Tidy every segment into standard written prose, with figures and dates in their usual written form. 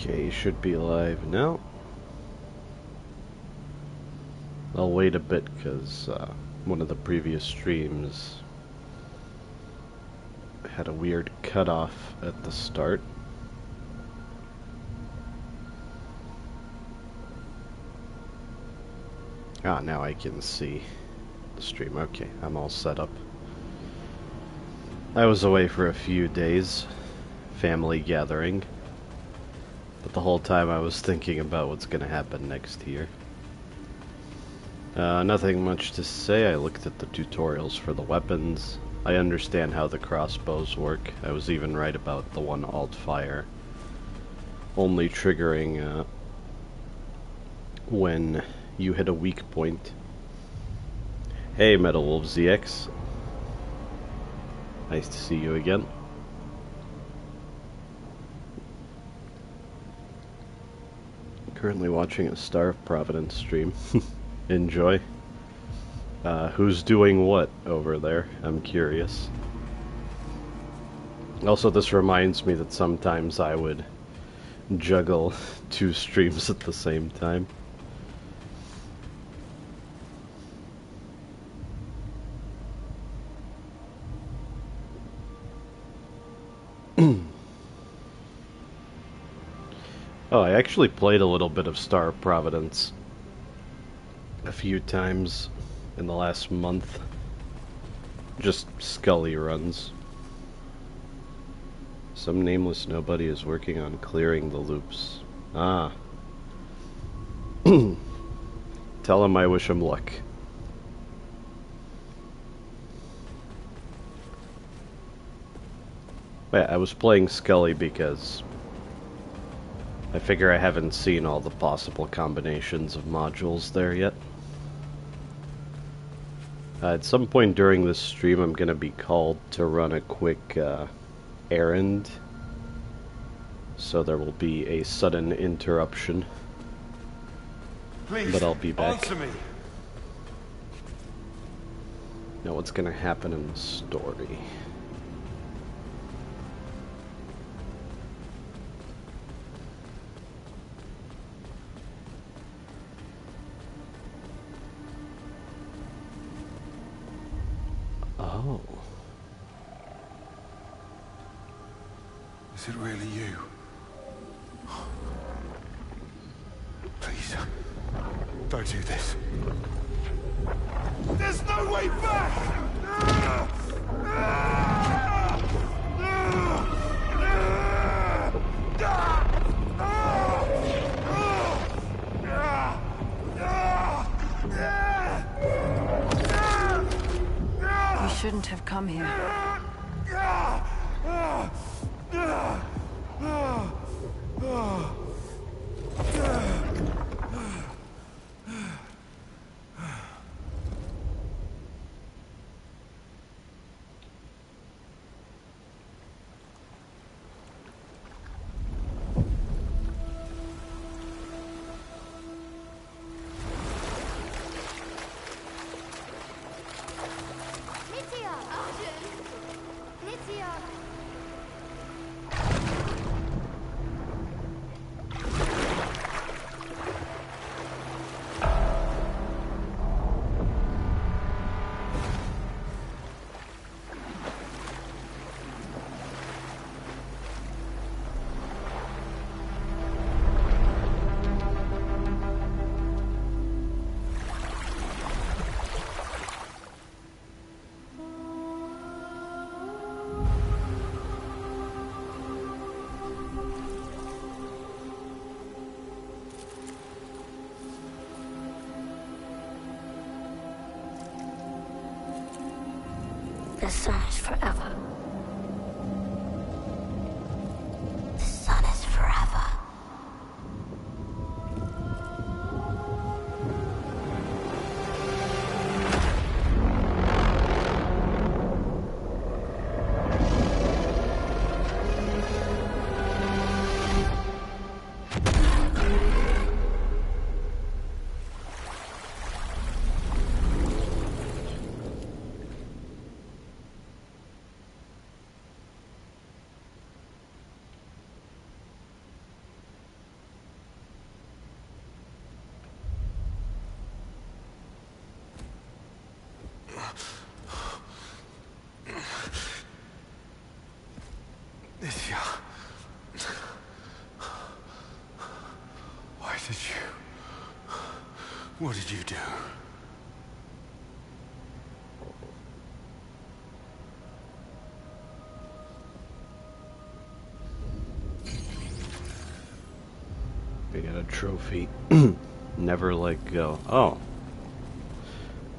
Okay, you should be live now. I'll wait a bit because one of the previous streams had a weird cutoff at the start. Ah, now I can see the stream. Okay, I'm all set up. I was away for a few days, family gathering, but the whole time I was thinking about what's going to happen next year. Nothing much to say. I looked at the tutorials for the weapons. I understand how the crossbows work. I was even right about the one alt fire only triggering when you hit a weak point. Hey, Metal Wolf ZX. Nice to see you again. Currently watching a Star of Providence stream. Enjoy. Who's doing what over there? I'm curious. Also, this reminds me that sometimes I would juggle two streams at the same time. Oh, I actually played a little bit of Star of Providence a few times in the last month. Just Scully runs. Some nameless nobody is working on clearing the loops. Ah. Tell him I wish him luck. Yeah, I was playing Scully because I figure I haven't seen all the possible combinations of modules there yet. At some point during this stream, I'm going to be called to run a quick errand, so there will be a sudden interruption. Please, but I'll be back. Answer me. Now what's going to happen in the story? Oh. Is it really you? Please, don't do this. There's no way back! You shouldn't have come here. The sun is forever. The sun is forever. Lyssa. Why did you... What did you do? We got a trophy. Never let go. Oh.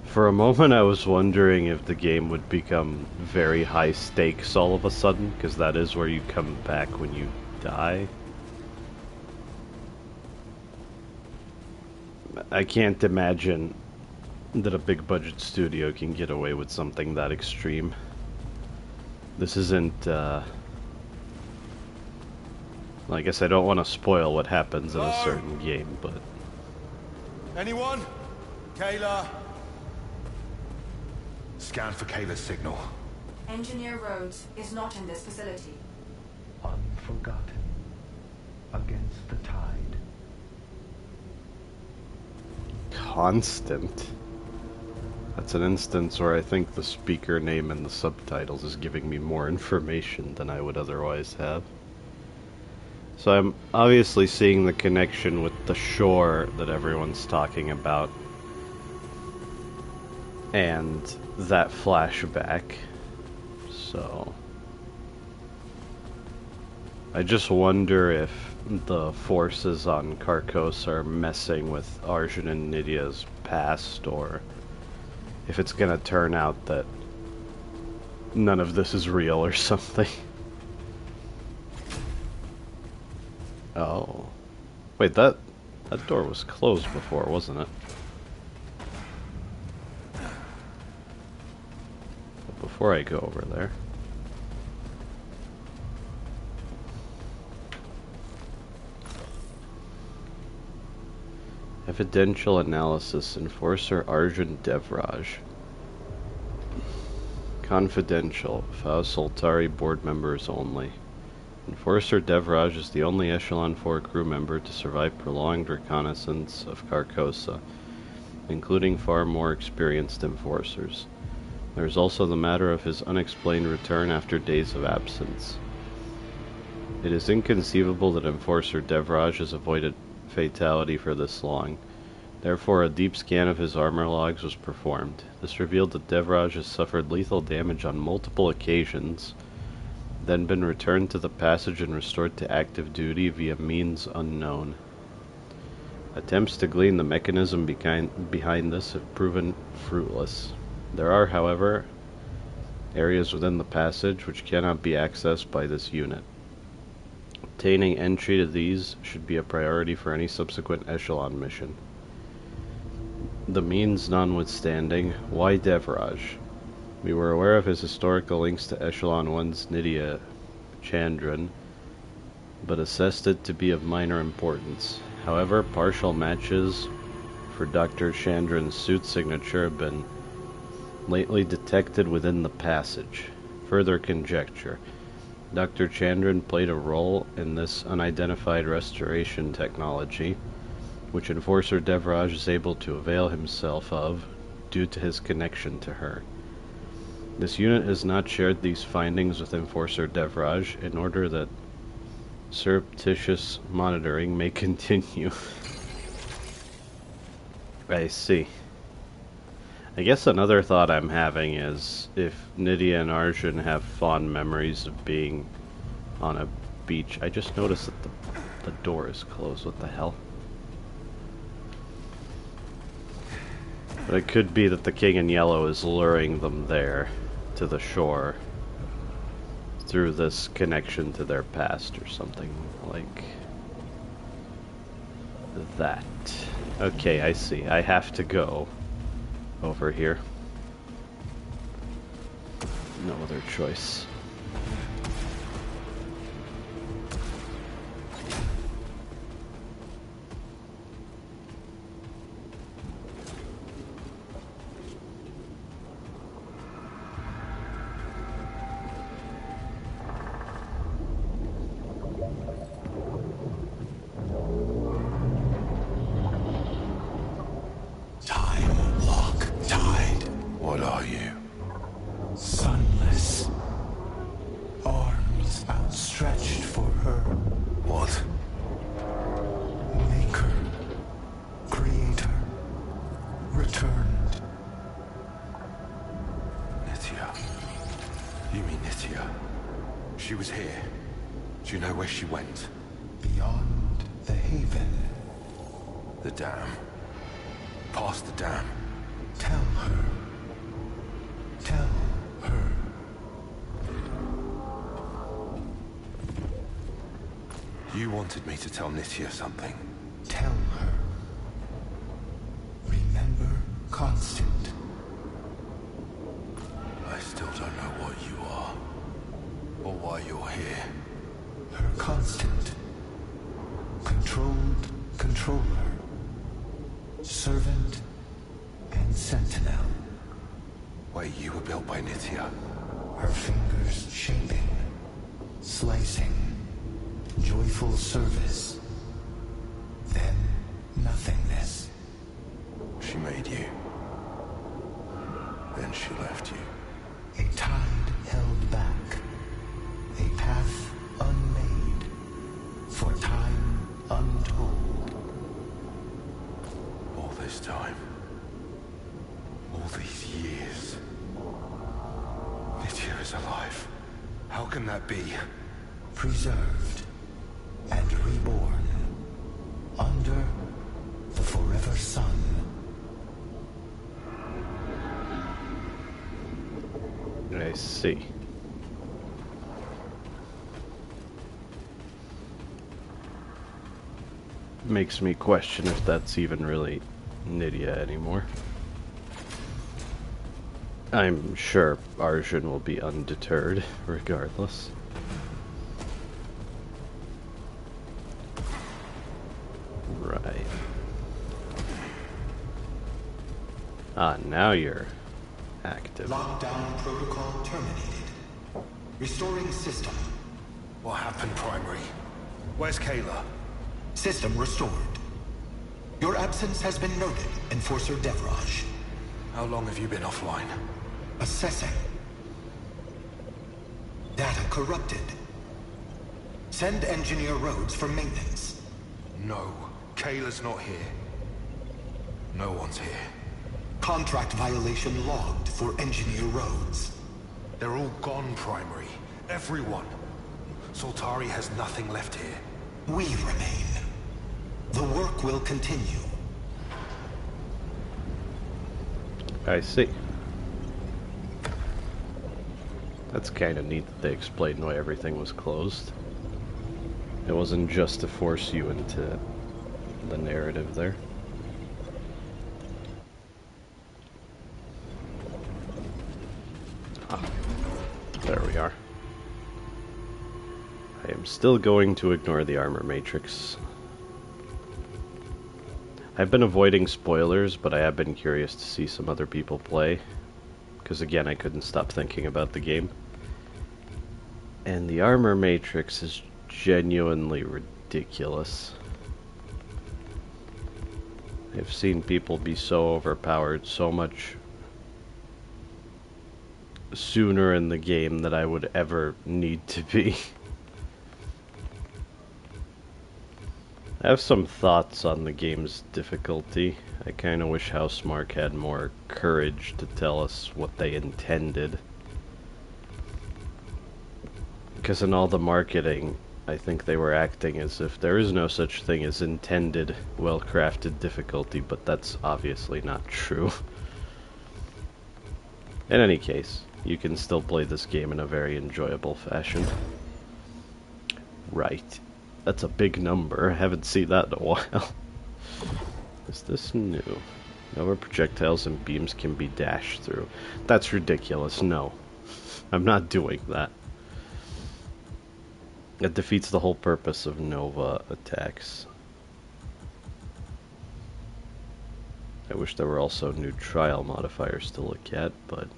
For a moment I was wondering if the game would become very high stakes all of a sudden, because that is where you come back when you die. I can't imagine that a big budget studio can get away with something that extreme. This isn't, I guess I don't want to spoil what happens in a certain game, but... Anyone? Kayla? Scan for Kayla's signal. Engineer Rhodes is not in this facility. Unforgotten. Against the tide. Constant. That's an instance where I think the speaker name in the subtitles is giving me more information than I would otherwise have. So I'm obviously seeing the connection with the shore that everyone's talking about. And that flashback. So I just wonder if the forces on Carcosa are messing with Arjun and Nydia's past, or if it's gonna turn out that none of this is real or something. Oh. Wait, that door was closed before, wasn't it? But before I go over there... Evidential analysis, Enforcer Arjun Devraj. Confidential, Faust Soltari board members only. Enforcer Devraj is the only Echelon 4 crew member to survive prolonged reconnaissance of Carcosa, including far more experienced enforcers. There is also the matter of his unexplained return after days of absence. It is inconceivable that Enforcer Devraj has avoided fatality for this long. Therefore, a deep scan of his armor logs was performed. This revealed that Devraj has suffered lethal damage on multiple occasions, then been returned to the passage and restored to active duty via means unknown. Attempts to glean the mechanism behind this have proven fruitless. There are, however, areas within the passage which cannot be accessed by this unit. Obtaining entry to these should be a priority for any subsequent Echelon mission. The means notwithstanding, why Devraj? We were aware of his historical links to Echelon 1's Nydia Chandran, but assessed it to be of minor importance. However, partial matches for Dr. Chandran's suit signature have been lately detected within the passage. Further conjecture. Dr. Chandran played a role in this unidentified restoration technology, which Enforcer Devraj is able to avail himself of due to his connection to her. This unit has not shared these findings with Enforcer Devraj in order that surreptitious monitoring may continue. I see. I guess another thought I'm having is if Nydia and Arjun have fond memories of being on a beach. I just noticed that the door is closed. What the hell? But it could be that the King in Yellow is luring them there to the shore through this connection to their past or something like that. Okay, I see. I have to go over here. No other choice. Time lock tied. What are you? Sunless. stretched for her. What? Maker, creator, returned. Nithya. You mean Nithya? She was here. Do you know where she went? Beyond the haven. The dam. Past the dam. Tell her. Tell her. You wanted me to tell Nithya something. Tell her. Remember Constant. I still don't know what you are, or why you're here. Her Constant. Controlled controller. Servant and sentinel. Wait, you were built by Nithya. Her fingers shaping, slicing, joyful service. Then nothingness. She made you. Then she left you. A tide held back. A path unmade. For time untold. All this time. All these years. Nithya is alive. How can that be? Preserved and reborn under the forever sun. I see. Makes me question if that's even really Nithya anymore. I'm sure Arjun will be undeterred, regardless. Right. Ah, now you're active. Lockdown protocol terminated. Restoring system. What happened, Primary? Where's Kayla? System restored. Your absence has been noted, Enforcer Devraj. How long have you been offline? Assessing. Data corrupted. Send Engineer Rhodes for maintenance. No, Kayla's not here. No one's here. Contract violation logged for Engineer Rhodes. They're all gone, Primary. Everyone. Soltari has nothing left here. We remain. The work will continue. I see. That's kind of neat that they explained why everything was closed. It wasn't just to force you into the narrative there. Ah, there we are. I am still going to ignore the armor matrix. I've been avoiding spoilers, but I have been curious to see some other people play. Because again, I couldn't stop thinking about the game. And the armor matrix is genuinely ridiculous. I've seen people be so overpowered so much sooner in the game than I would ever need to be. I have some thoughts on the game's difficulty. I kind of wish Housemarque had more courage to tell us what they intended. Because in all the marketing, I think they were acting as if there is no such thing as intended, well-crafted difficulty, but that's obviously not true. In any case, you can still play this game in a very enjoyable fashion. Right. That's a big number. I haven't seen that in a while. Is this new? Nova projectiles and beams can be dashed through. That's ridiculous. No. I'm not doing that. It defeats the whole purpose of Nova attacks. I wish there were also new trial modifiers to look at, but...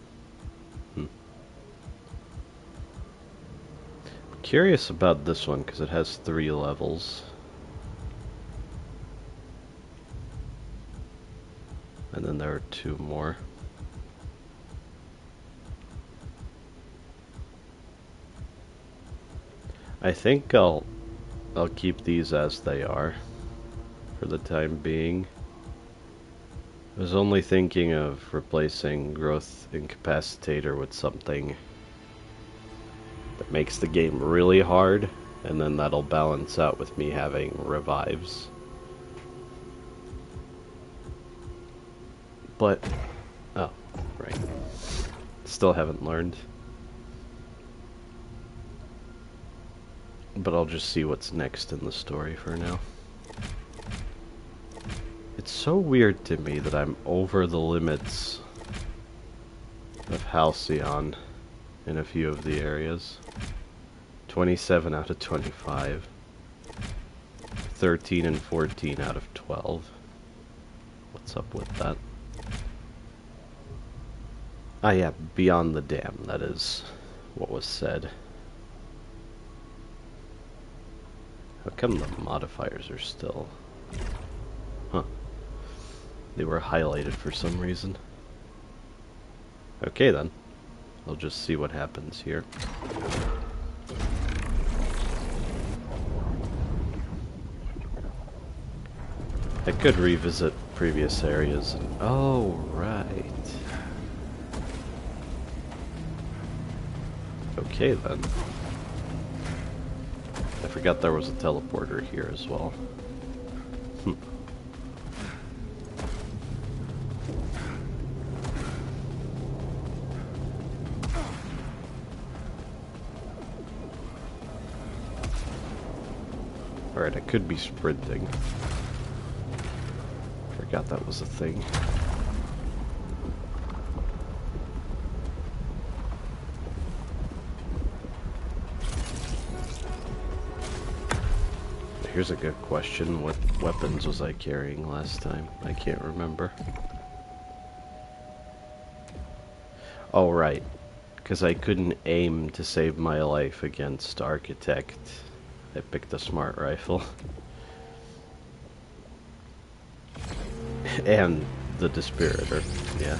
Curious about this one because it has 3 levels. And then there are 2 more. I think I'll keep these as they are for the time being. I was only thinking of replacing Growth Incapacitator with something that makes the game really hard, and then that'll balance out with me having revives. But, oh, right. Still haven't learned. But I'll just see what's next in the story for now. It's so weird to me that I'm over the limits of Halcyon in a few of the areas. 27 out of 25. 13 and 14 out of 12. What's up with that? Ah yeah, beyond the dam, that is what was said. How come the modifiers are still... Huh. They were highlighted for some reason. Okay then. I'll just see what happens here. I could revisit previous areas and... Oh, right. Okay then. I forgot there was a teleporter here as well. Alright, I could be sprinting. Forgot that was a thing. Here's a good question. What weapons was I carrying last time? I can't remember. Oh, right. Because I couldn't aim to save my life against Architect. I picked a smart rifle. And the Dispiritor, yeah.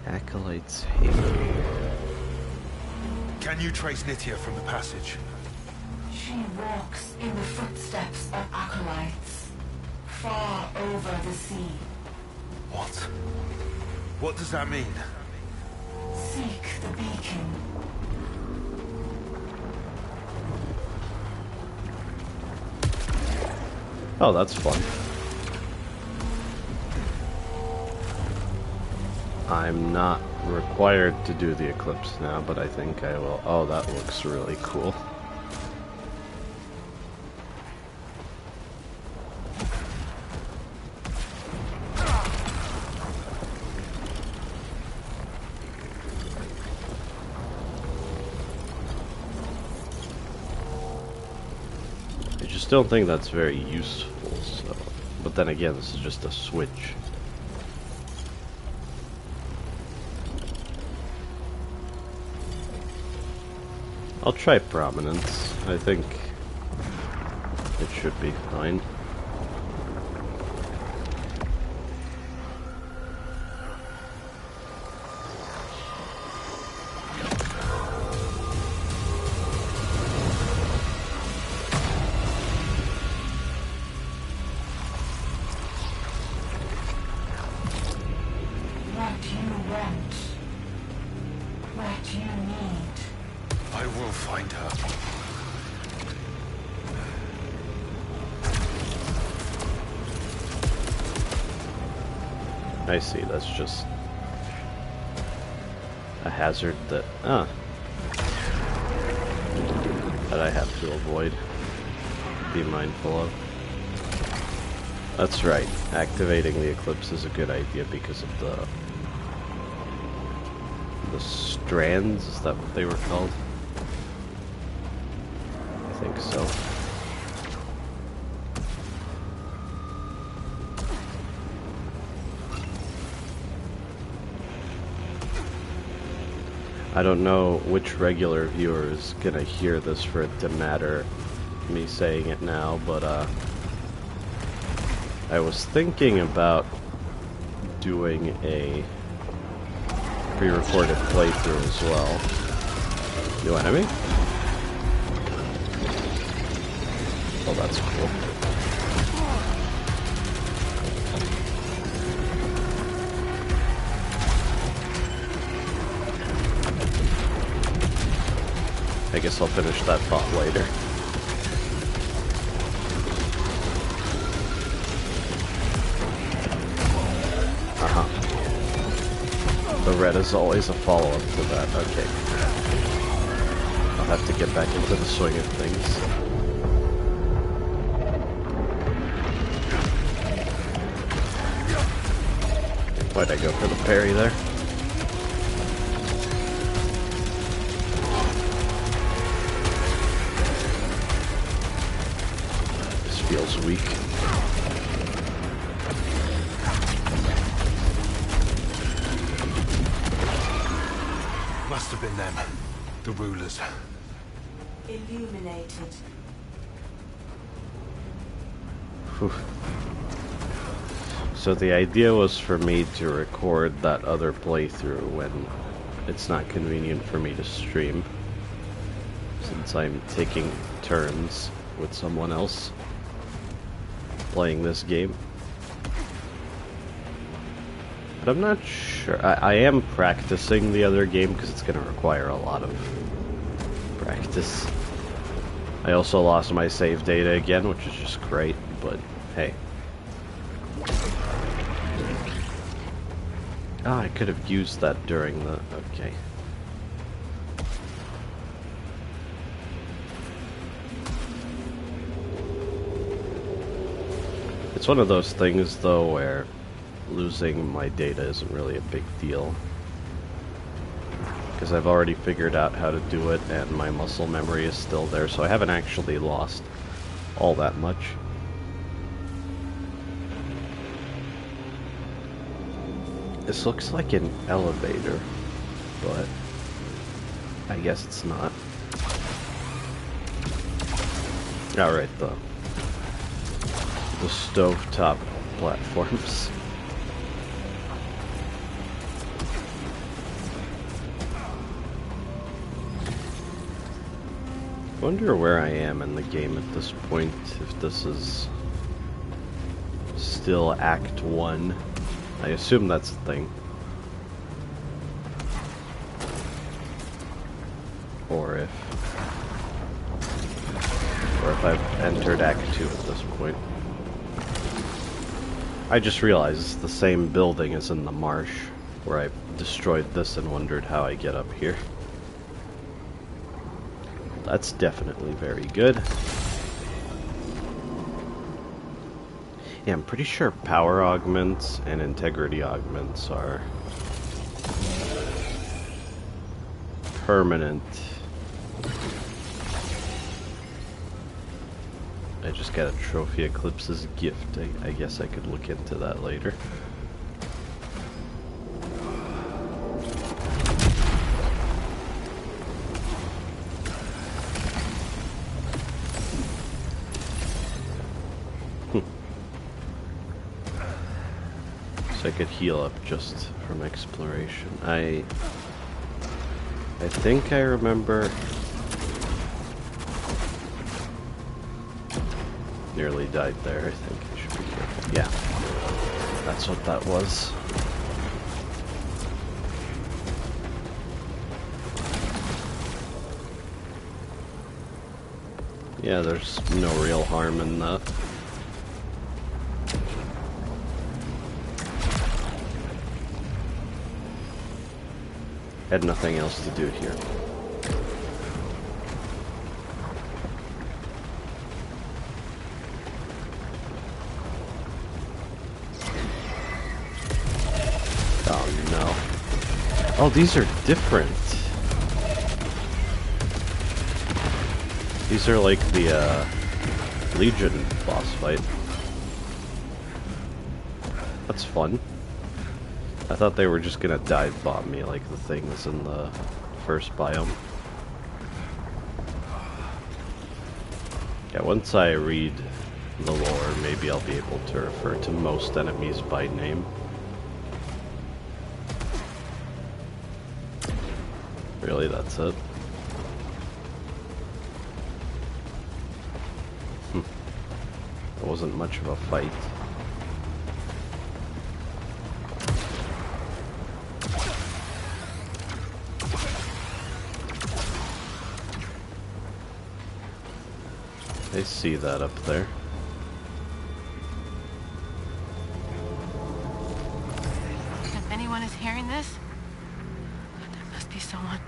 Acolyte's Haven. Can you trace Nithya from the passage? She walks in the footsteps of acolytes, far over the sea. What? What does that mean? Seek the beacon. Oh, that's fun. I'm not required to do the eclipse now, but I think I will. Oh, that looks really cool. I just don't think that's very useful, so... But then again, this is just a switch. I'll try Prominence. I think it should be fine. What you want. What you need. I will find her. I see, that's just a hazard that, that I have to avoid, be mindful of. That's right, activating the eclipse is a good idea because of the strands, is that what they were called? I think so. I don't know which regular viewer is gonna hear this for it to matter me saying it now, but I was thinking about doing a pre-recorded playthrough as well. New enemy? Oh, that's cool. I guess I'll finish that thought later. The red is always a follow-up to that. Okay. I'll have to get back into the swing of things. Why'd I go for the parry there? This feels weak. Must have been them. The rulers. Illuminated. Whew. So the idea was for me to record that other playthrough when it's not convenient for me to stream, since I'm taking turns with someone else playing this game. But I'm not sure. I am practicing the other game because it's going to require a lot of practice. I also lost my save data again, which is just great, but hey. Ah, I could have used that during the... okay. It's one of those things, though, where losing my data isn't really a big deal. Because I've already figured out how to do it, and my muscle memory is still there, so I haven't actually lost all that much. This looks like an elevator, but I guess it's not. Alright, the stovetop platforms. I wonder where I am in the game at this point, if this is still Act 1. I assume that's the thing. Or if I've entered Act 2 at this point. I just realized it's the same building as in the marsh, where I destroyed this and wondered how I get up here. That's definitely very good. Yeah, I'm pretty sure power augments and integrity augments are permanent. I just got a Trophy Eclipse's gift. I guess I could look into that later. So I could heal up just from exploration. I think I remember... Nearly died there, I think. I should be careful. Yeah. That's what that was. Yeah, there's no real harm in that. Had nothing else to do here. Oh no. Oh, these are different. These are like the Legion boss fight. That's fun. I thought they were just gonna dive bomb me like the things in the first biome. Yeah, once I read the lore, maybe I'll be able to refer to most enemies by name. Really, that's it? It wasn't much of a fight. I see that up there. If anyone is hearing this, there must be someone.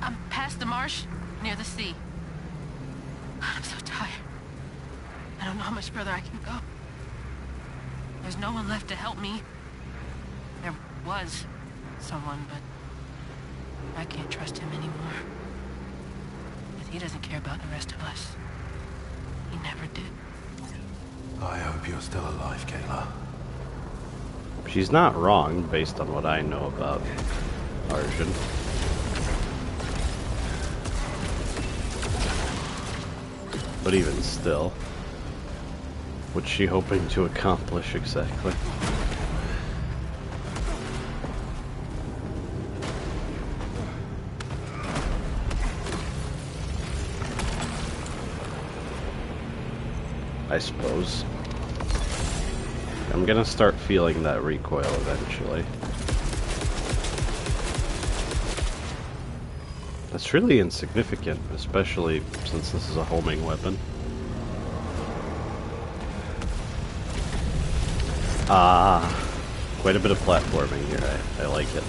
I'm past the marsh, near the sea. I'm so tired. I don't know how much further I can go. There's no one left to help me. There was someone, but I can't trust him anymore. He doesn't care about the rest of us. He never did. I hope you're still alive, Kayla. She's not wrong, based on what I know about Arjun. But even still, what's she hoping to accomplish exactly? I suppose. I'm gonna start feeling that recoil eventually. That's really insignificant, especially since this is a homing weapon. Quite a bit of platforming here. I like it.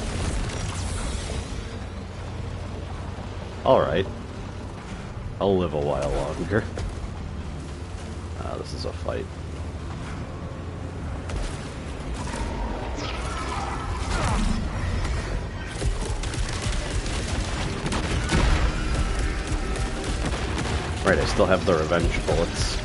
Alright. I'll live a while longer. This is a fight. Right, I still have the revenge bullets.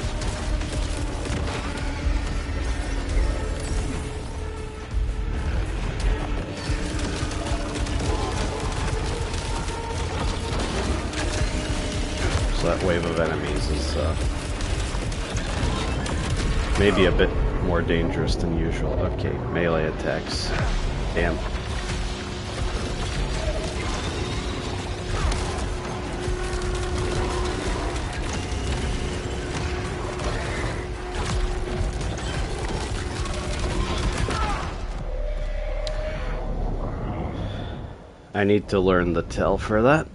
So that wave of enemies is maybe a bit more dangerous than usual. Okay, melee attacks. Damn. I need to learn the tell for that.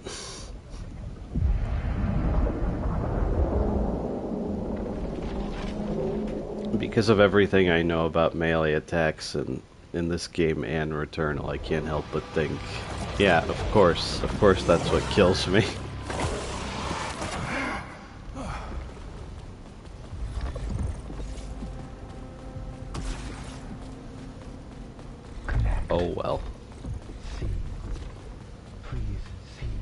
Because of everything I know about melee attacks in this game and Returnal, I can't help but think, yeah, of course that's what kills me. Oh well. See. Please see.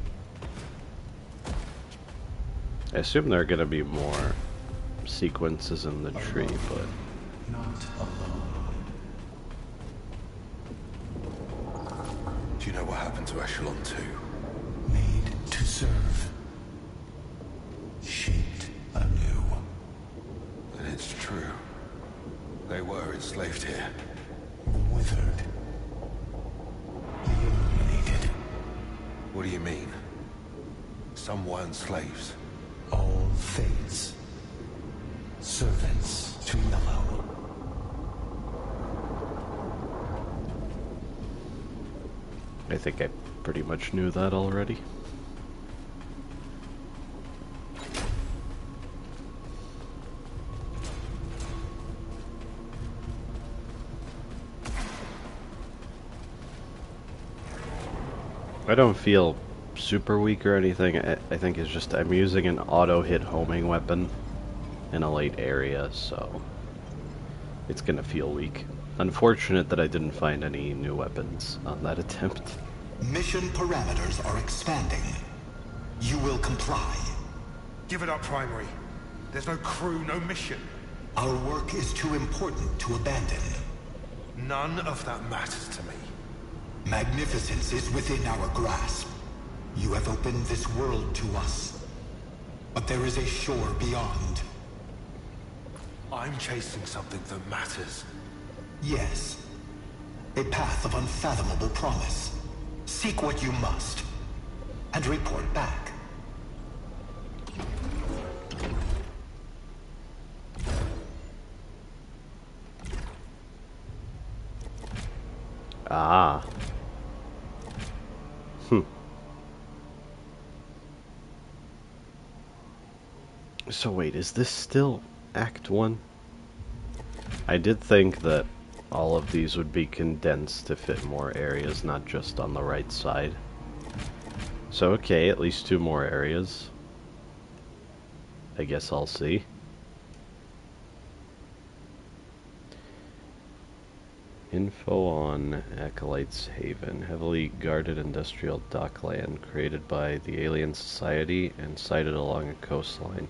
I assume there are gonna be more sequences in the tree, but Not alone. Do you know what happened to Echelon 2? Made to serve. Shaped anew. And it's true. They were enslaved here. Withered. Illuminated. What do you mean? Some weren't slaves. All fates. Servants to Yellow. I think I pretty much knew that already. I don't feel super weak or anything. I think it's just I'm using an auto-hit homing weapon in a late area, so it's gonna feel weak. Unfortunate that I didn't find any new weapons on that attempt. Mission parameters are expanding. You will comply. Give it up, Primary. There's no crew, no mission. Our work is too important to abandon. None of that matters to me. Magnificence is within our grasp. You have opened this world to us. But there is a shore beyond. I'm chasing something that matters. Yes. A path of unfathomable promise. Seek what you must. And report back. Ah. So wait, is this still Act 1? I did think that all of these would be condensed to fit more areas, not just on the right side. So okay, at least 2 more areas. I guess I'll see. Info on Acolyte's Haven. Heavily guarded industrial dockland created by the Alien Society and sited along a coastline.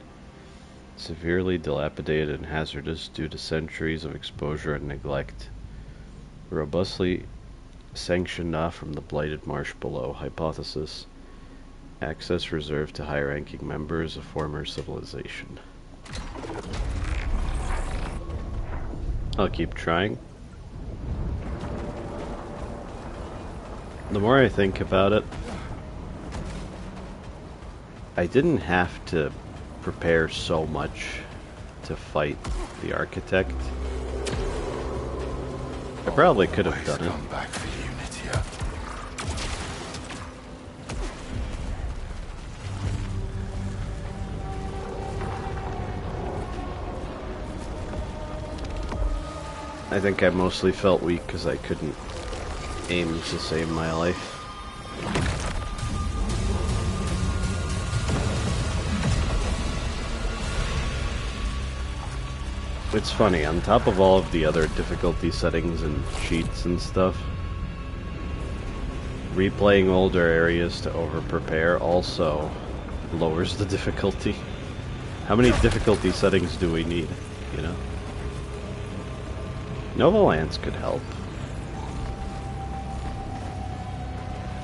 Severely dilapidated and hazardous due to centuries of exposure and neglect. Robustly sanctioned off from the blighted marsh below. Hypothesis. Access reserved to high-ranking members of former civilization. I'll keep trying. The more I think about it, I didn't have to prepare so much to fight the architect. I probably could have done it. Come back for you, Nitya. I think I mostly felt weak because I couldn't aim to save my life. It's funny, on top of all of the other difficulty settings and cheats and stuff, replaying older areas to over-prepare also lowers the difficulty. How many difficulty settings do we need, you know? Nova Lance could help.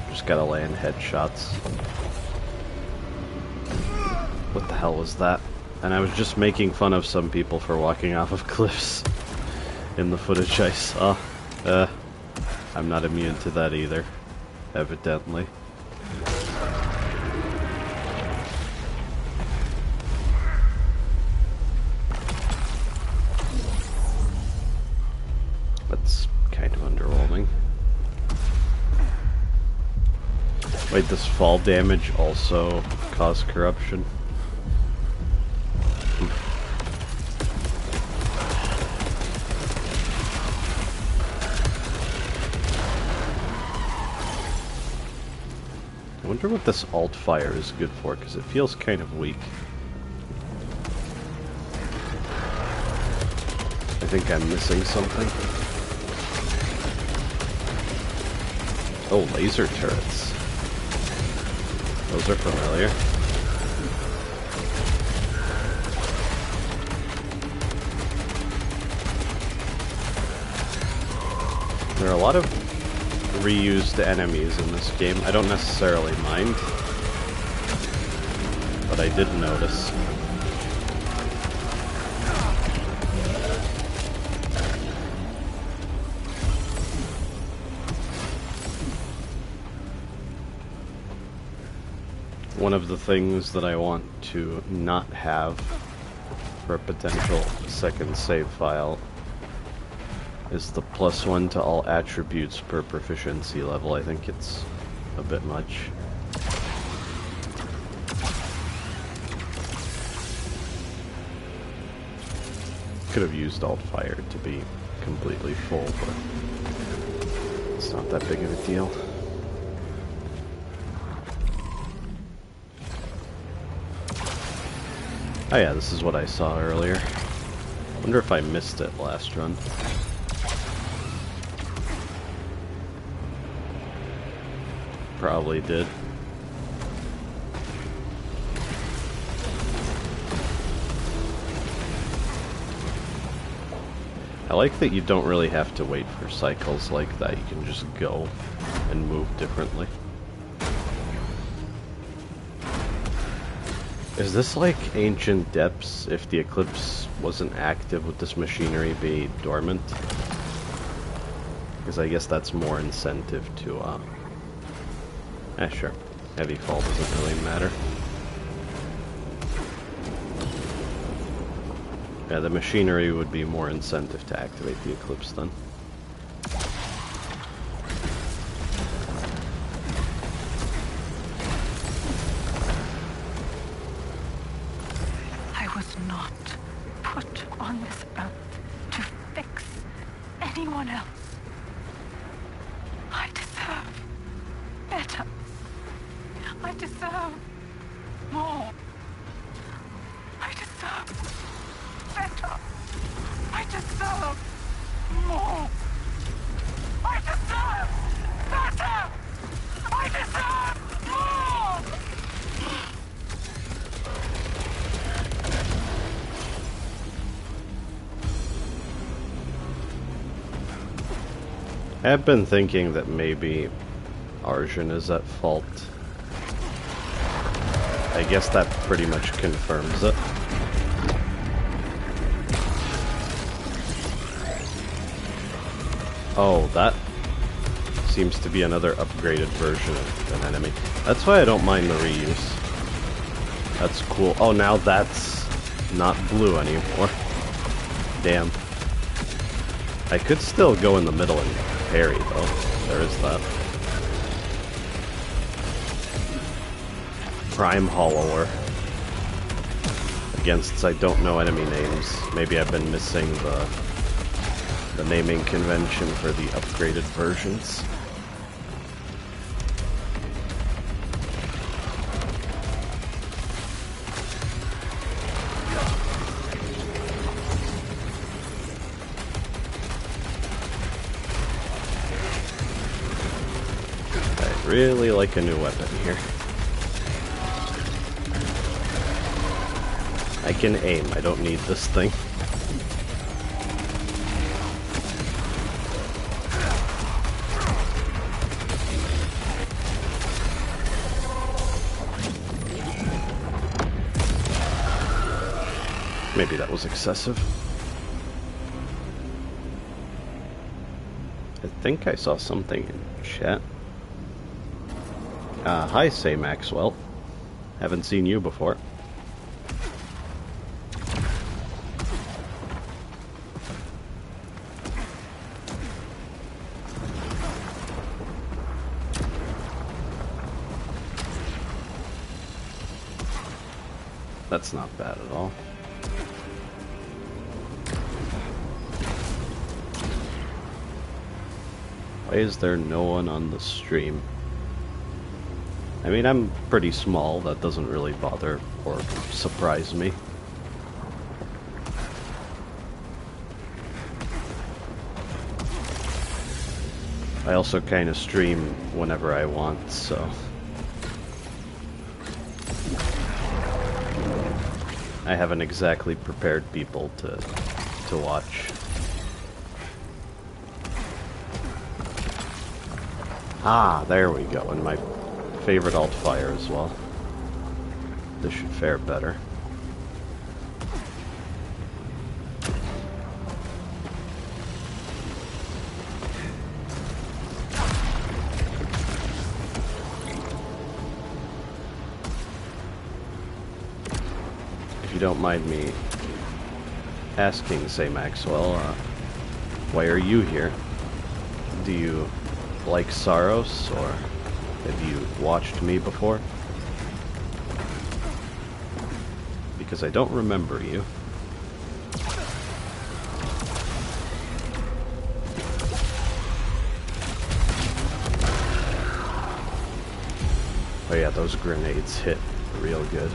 Just gotta land headshots. What the hell was that? And I was just making fun of some people for walking off of cliffs in the footage I saw. I'm not immune to that either, evidently. That's kind of underwhelming. Wait, does fall damage also cause corruption? I wonder what this alt fire is good for, because it feels kind of weak. I think I'm missing something. Oh, laser turrets. Those are familiar. There are a lot of reused enemies in this game. I don't necessarily mind, but I did notice. One of the things that I want to not have for a potential second save file is the +1 to all attributes per proficiency level. I think it's a bit much. Could have used alt fire to be completely full, but it's not that big of a deal. Oh yeah, this is what I saw earlier. Wonder if I missed it last run. Probably did. I like that you don't really have to wait for cycles like that. You can just go and move differently. Is this like Ancient Depths? If the Eclipse wasn't active, would this machinery be dormant? Because I guess that's more incentive to, sure. Heavy fall doesn't really matter. Yeah, the machinery would be more incentive to activate the Eclipse then. not put on this earth to fix anyone else. I deserve better. I deserve more. I deserve better. I deserve more. I deserve better. I deserve more. I've been thinking that maybe Arjun is at fault. I guess that pretty much confirms it. Oh, that seems to be another upgraded version of an enemy. That's why I don't mind the reuse. That's cool. Oh, now that's not blue anymore. Damn. I could still go in the middle and parry, though. There is that. Prime Hollower. Against I don't know enemy names. Maybe I've been missing the naming convention for the upgraded versions. I really like a new weapon here. I can aim, I don't need this thing. Maybe that was excessive. I think I saw something in chat. Hi, Say Maxwell. Haven't seen you before. That's not bad at all. Why is there no one on the stream? I mean, I'm pretty small, that doesn't really bother or surprise me. I also kind of stream whenever I want, so... I haven't exactly prepared people to watch. Ah, there we go, and my favorite alt fire as well. This should fare better. If you don't mind me asking, say Maxwell, why are you here? Do you like Saros, or have you watched me before? Because I don't remember you. Oh yeah, those grenades hit real good.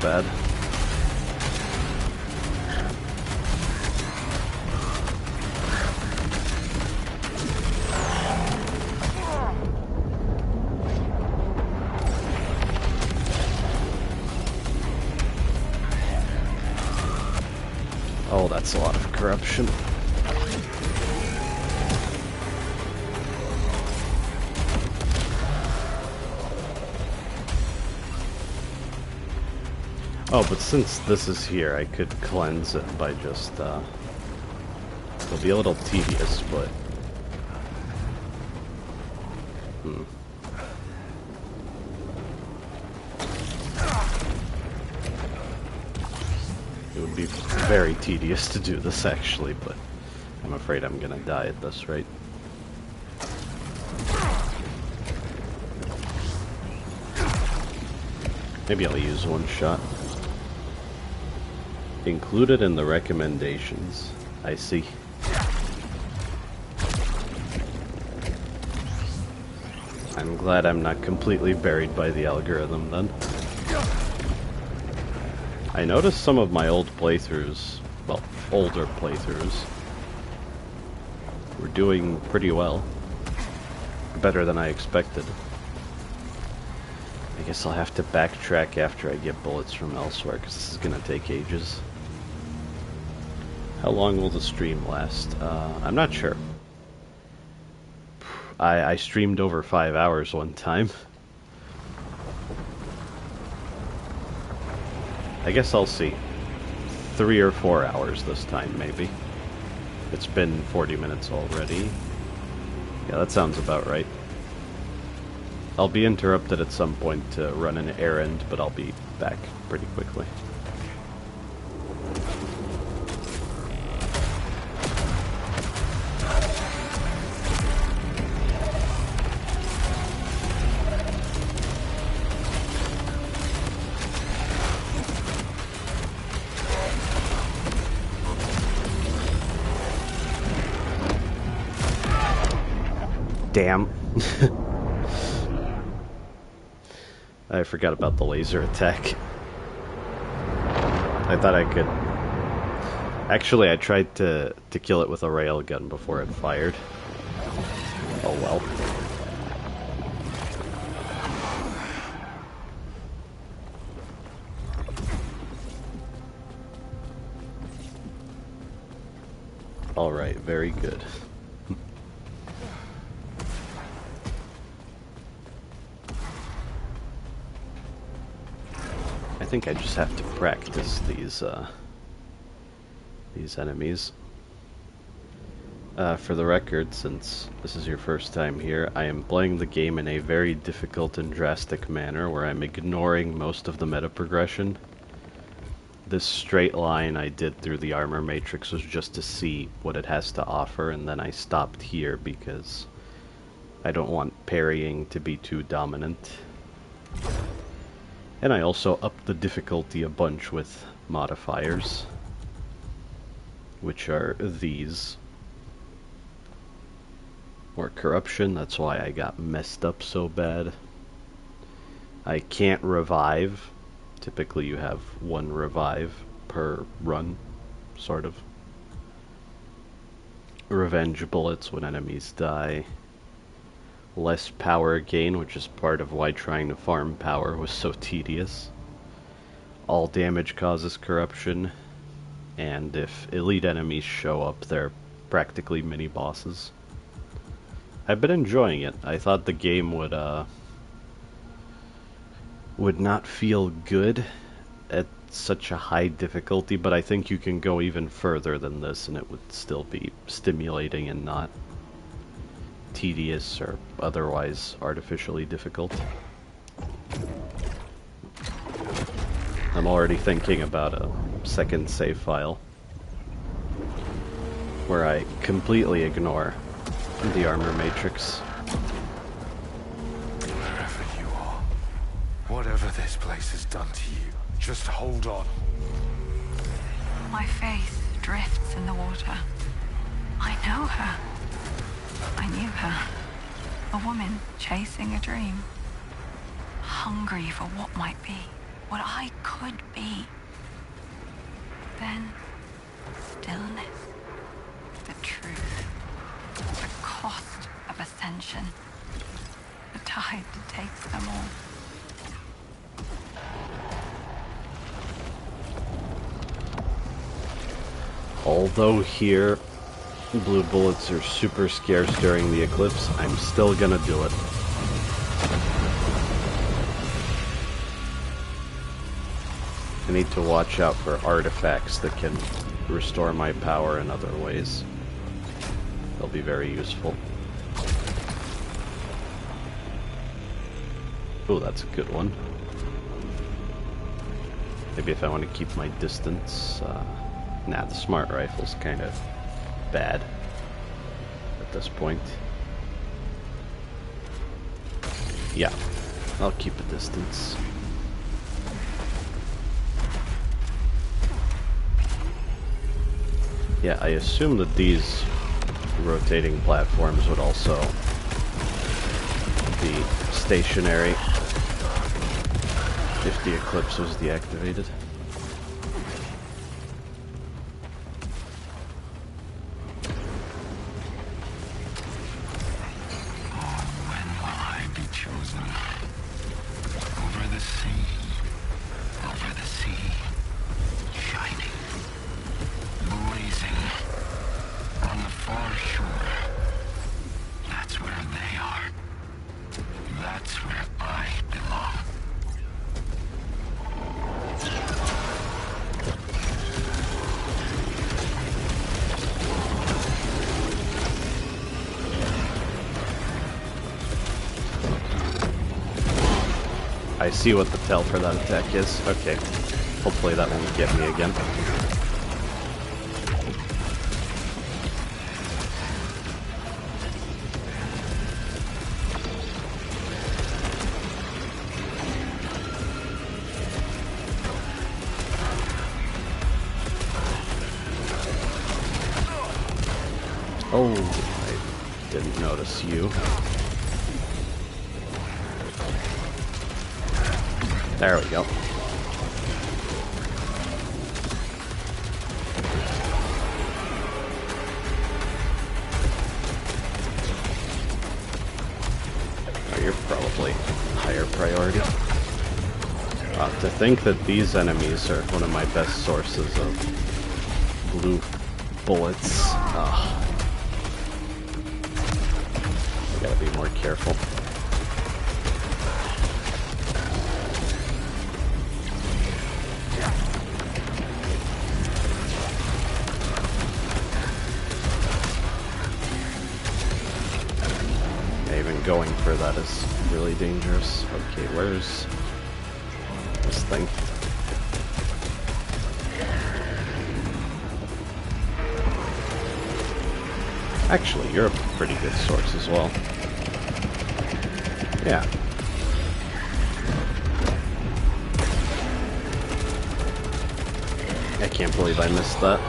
Bad. Oh, that's a lot of corruption. Oh, but since this is here, I could cleanse it by just, it'll be a little tedious, but... It would be very tedious to do this, actually, but I'm afraid I'm gonna die at this rate. Maybe I'll use one shot. Included in the recommendations. I see. I'm glad I'm not completely buried by the algorithm then. I noticed some of my old playthroughs, well, older playthroughs, were doing pretty well. Better than I expected. I guess I'll have to backtrack after I get bullets from elsewhere, because this is going to take ages. How long will the stream last? I'm not sure. I streamed over 5 hours one time. I guess I'll see. 3 or 4 hours this time, maybe. It's been 40 minutes already. Yeah, that sounds about right. I'll be interrupted at some point to run an errand, but I'll be back pretty quickly. Damn. I forgot about the laser attack. I thought I could... Actually, I tried to kill it with a railgun before it fired. Oh well. Alright, very good. I think I just have to practice these enemies. For the record, since this is your first time here, I am playing the game in a very difficult and drastic manner where I'm ignoring most of the meta progression. This straight line I did through the armor matrix was just to see what it has to offer, and then I stopped here because I don't want parrying to be too dominant. And I also upped the difficulty a bunch with modifiers, which are these. Or corruption, that's why I got messed up so bad. I can't revive. Typically you have one revive per run, sort of. Revenge bullets when enemies die. Less power gain, which is part of why trying to farm power was so tedious. All damage causes corruption, and if elite enemies show up, they're practically mini-bosses. I've been enjoying it. I thought the game would not feel good at such a high difficulty, but I think you can go even further than this and it would still be stimulating and not tedious or otherwise artificially difficult. I'm already thinking about a second save file where I completely ignore the armor matrix. Wherever you are, whatever this place has done to you, just hold on. My face drifts in the water. I know her. I knew her. A woman chasing a dream. Hungry for what might be. What I could be. Then, stillness. The truth. The cost of ascension. The tide takes them all. Although here, blue bullets are super scarce during the eclipse, I'm still gonna do it. I need to watch out for artifacts that can restore my power in other ways. They'll be very useful. Oh, that's a good one. Maybe if I want to keep my distance. Nah, the smart rifle's kind of bad at this point. Yeah, I'll keep a distance. Yeah, I assume that these rotating platforms would also be stationary if the eclipse was deactivated. I see what the tell for that attack is. Okay. Hopefully that won't get me again. Oh, I didn't notice you. There we go. Oh, you're probably higher priority. To think that these enemies are one of my best sources of blue bullets. I gotta be more careful. Going for that is really dangerous. Okay, where's this thing? Actually, you're a pretty good source as well. Yeah. I can't believe I missed that.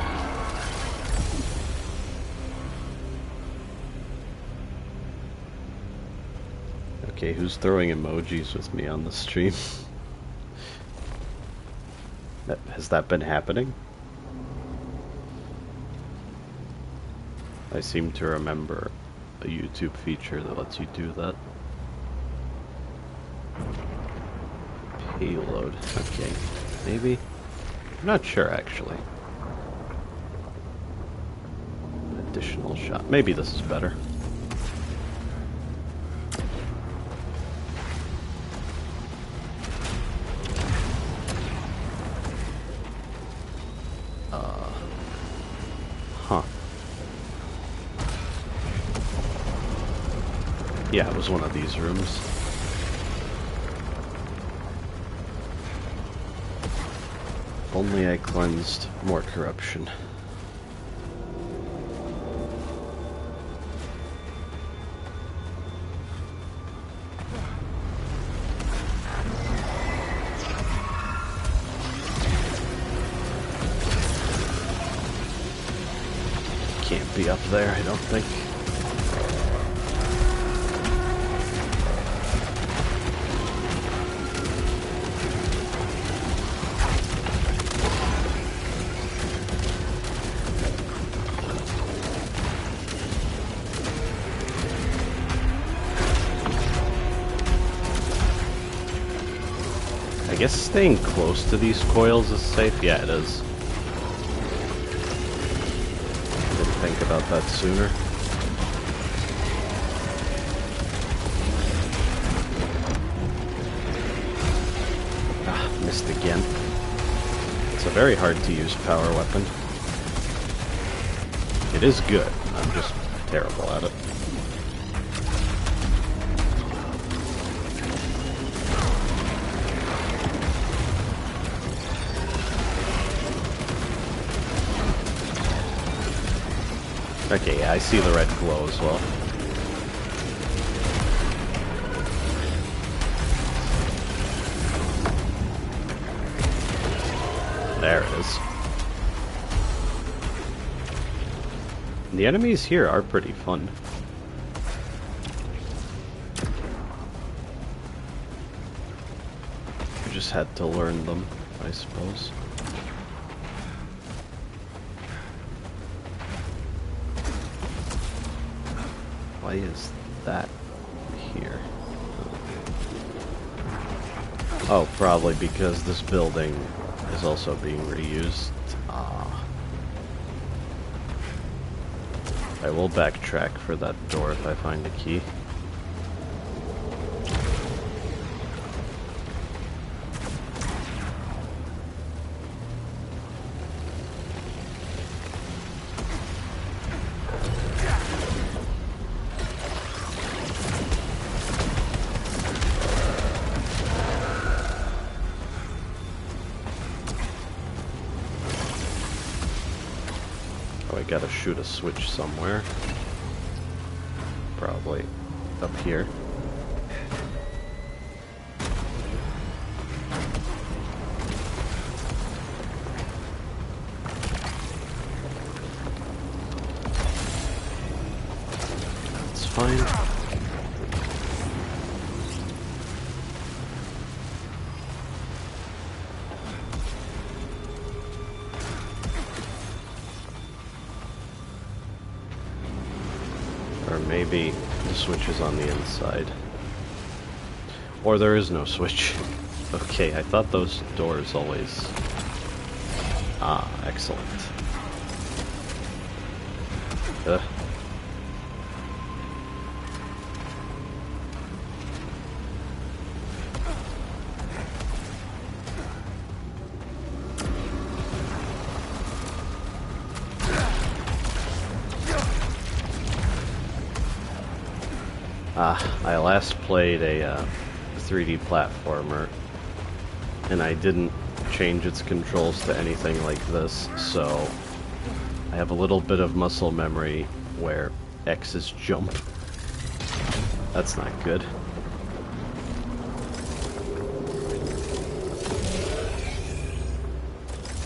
Okay, who's throwing emojis with me on the stream? Has that been happening? I seem to remember a YouTube feature that lets you do that. Payload. Okay, maybe? I'm not sure, actually. Additional shot. Maybe this is better. Yeah, it was one of these rooms. If only I cleansed more corruption. Can't be up there, I don't think. I guess staying close to these coils is safe. Yeah, it is. Didn't think about that sooner. Ah, missed again. It's a very hard to use power weapon. It is good, I'm just terrible at it. Okay, yeah, I see the red glow as well. There it is. The enemies here are pretty fun. I just had to learn them, I suppose. Why is that here? Oh, probably because this building is also being reused. Ah. I will backtrack for that door if I find a key. Gotta shoot a switch somewhere. Probably up here. That's fine. Or maybe the switch is on the inside. Or there is no switch. Okay, I thought those doors always... Ah, excellent. Ugh. I last played a 3D platformer, and I didn't change its controls to anything like this, so I have a little bit of muscle memory where X is jump. That's not good.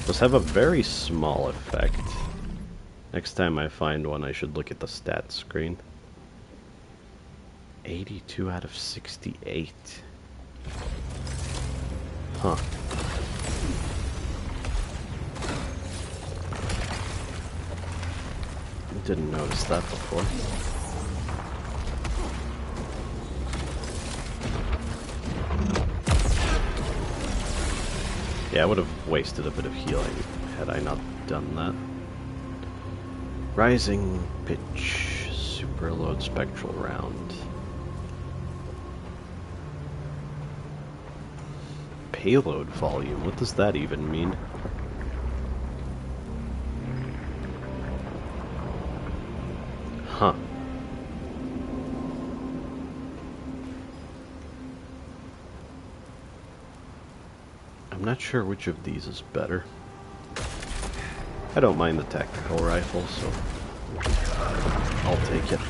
Those have a very small effect. Next time I find one, I should look at the stats screen. 82 out of 68. Huh. Didn't notice that before. Yeah, I would have wasted a bit of healing had I not done that. Rising pitch, super load spectral round. Payload volume, what does that even mean? Huh. I'm not sure which of these is better. I don't mind the tactical rifle, so I'll take it.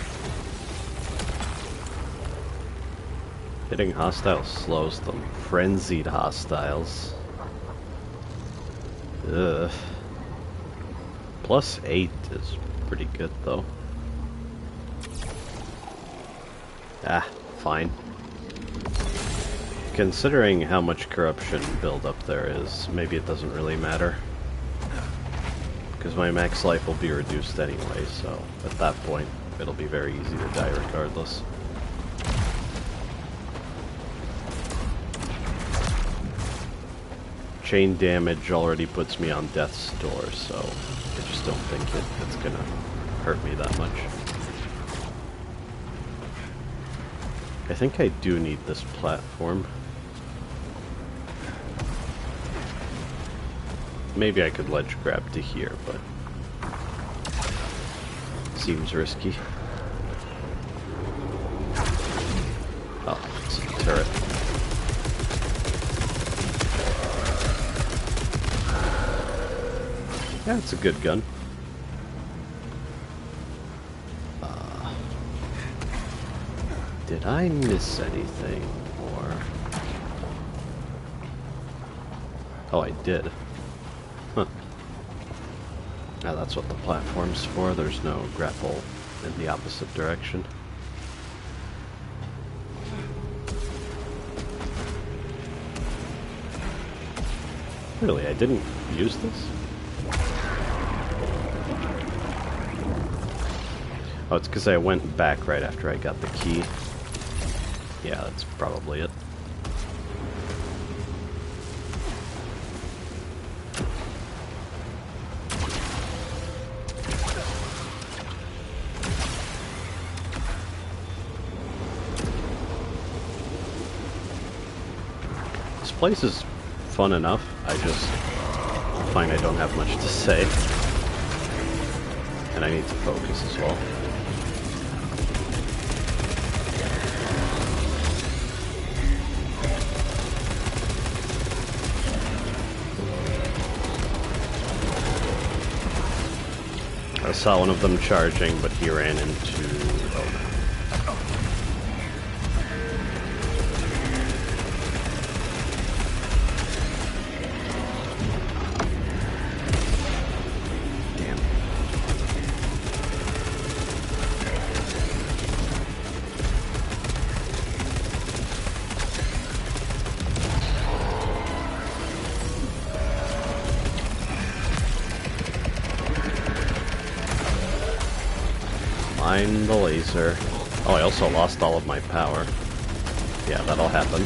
Hitting hostiles slows them. Frenzied hostiles. Ugh. +8 is pretty good, though. Ah, fine. Considering how much corruption buildup there is, maybe it doesn't really matter. Because my max life will be reduced anyway, so at that point, it'll be very easy to die regardless. Chain damage already puts me on death's door, so I just don't think it's gonna hurt me that much. I think I do need this platform. maybe I could ledge grab to here, but seems risky. Oh, it's a turret. Yeah, it's a good gun. Did I miss anything? Or... Oh, I did. Huh. Now that's what the platform's for. There's no grapple in the opposite direction. Really, I didn't use this? Oh, it's because I went back right after I got the key. Yeah, that's probably it. This place is fun enough. I just find I don't have much to say. And I need to focus as well. I saw one of them charging, but he ran into... Damn. Find the laser. Oh, I also lost all of my power. Yeah, that'll happen.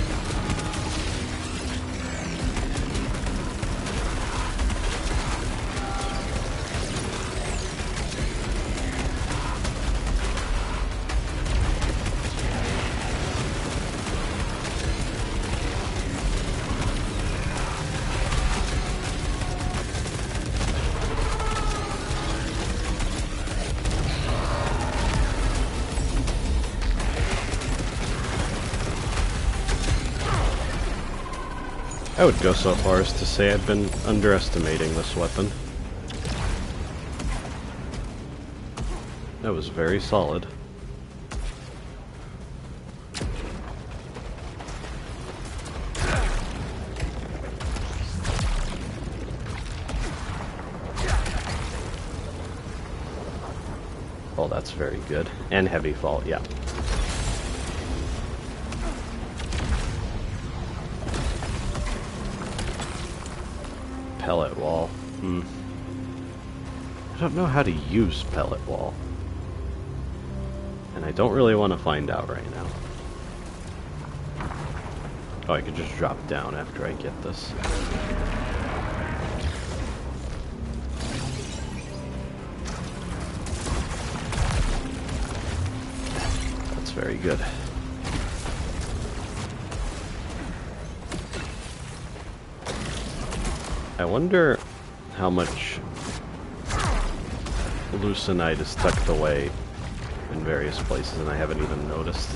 I would go so far as to say I've been underestimating this weapon. That was very solid. Oh, that's very good. And heavy fall, yeah. Pellet wall. I don't know how to use pellet wall. And I don't really want to find out right now. Oh, I could just drop down after I get this. That's very good. I wonder how much Leucinite is tucked away in various places and I haven't even noticed.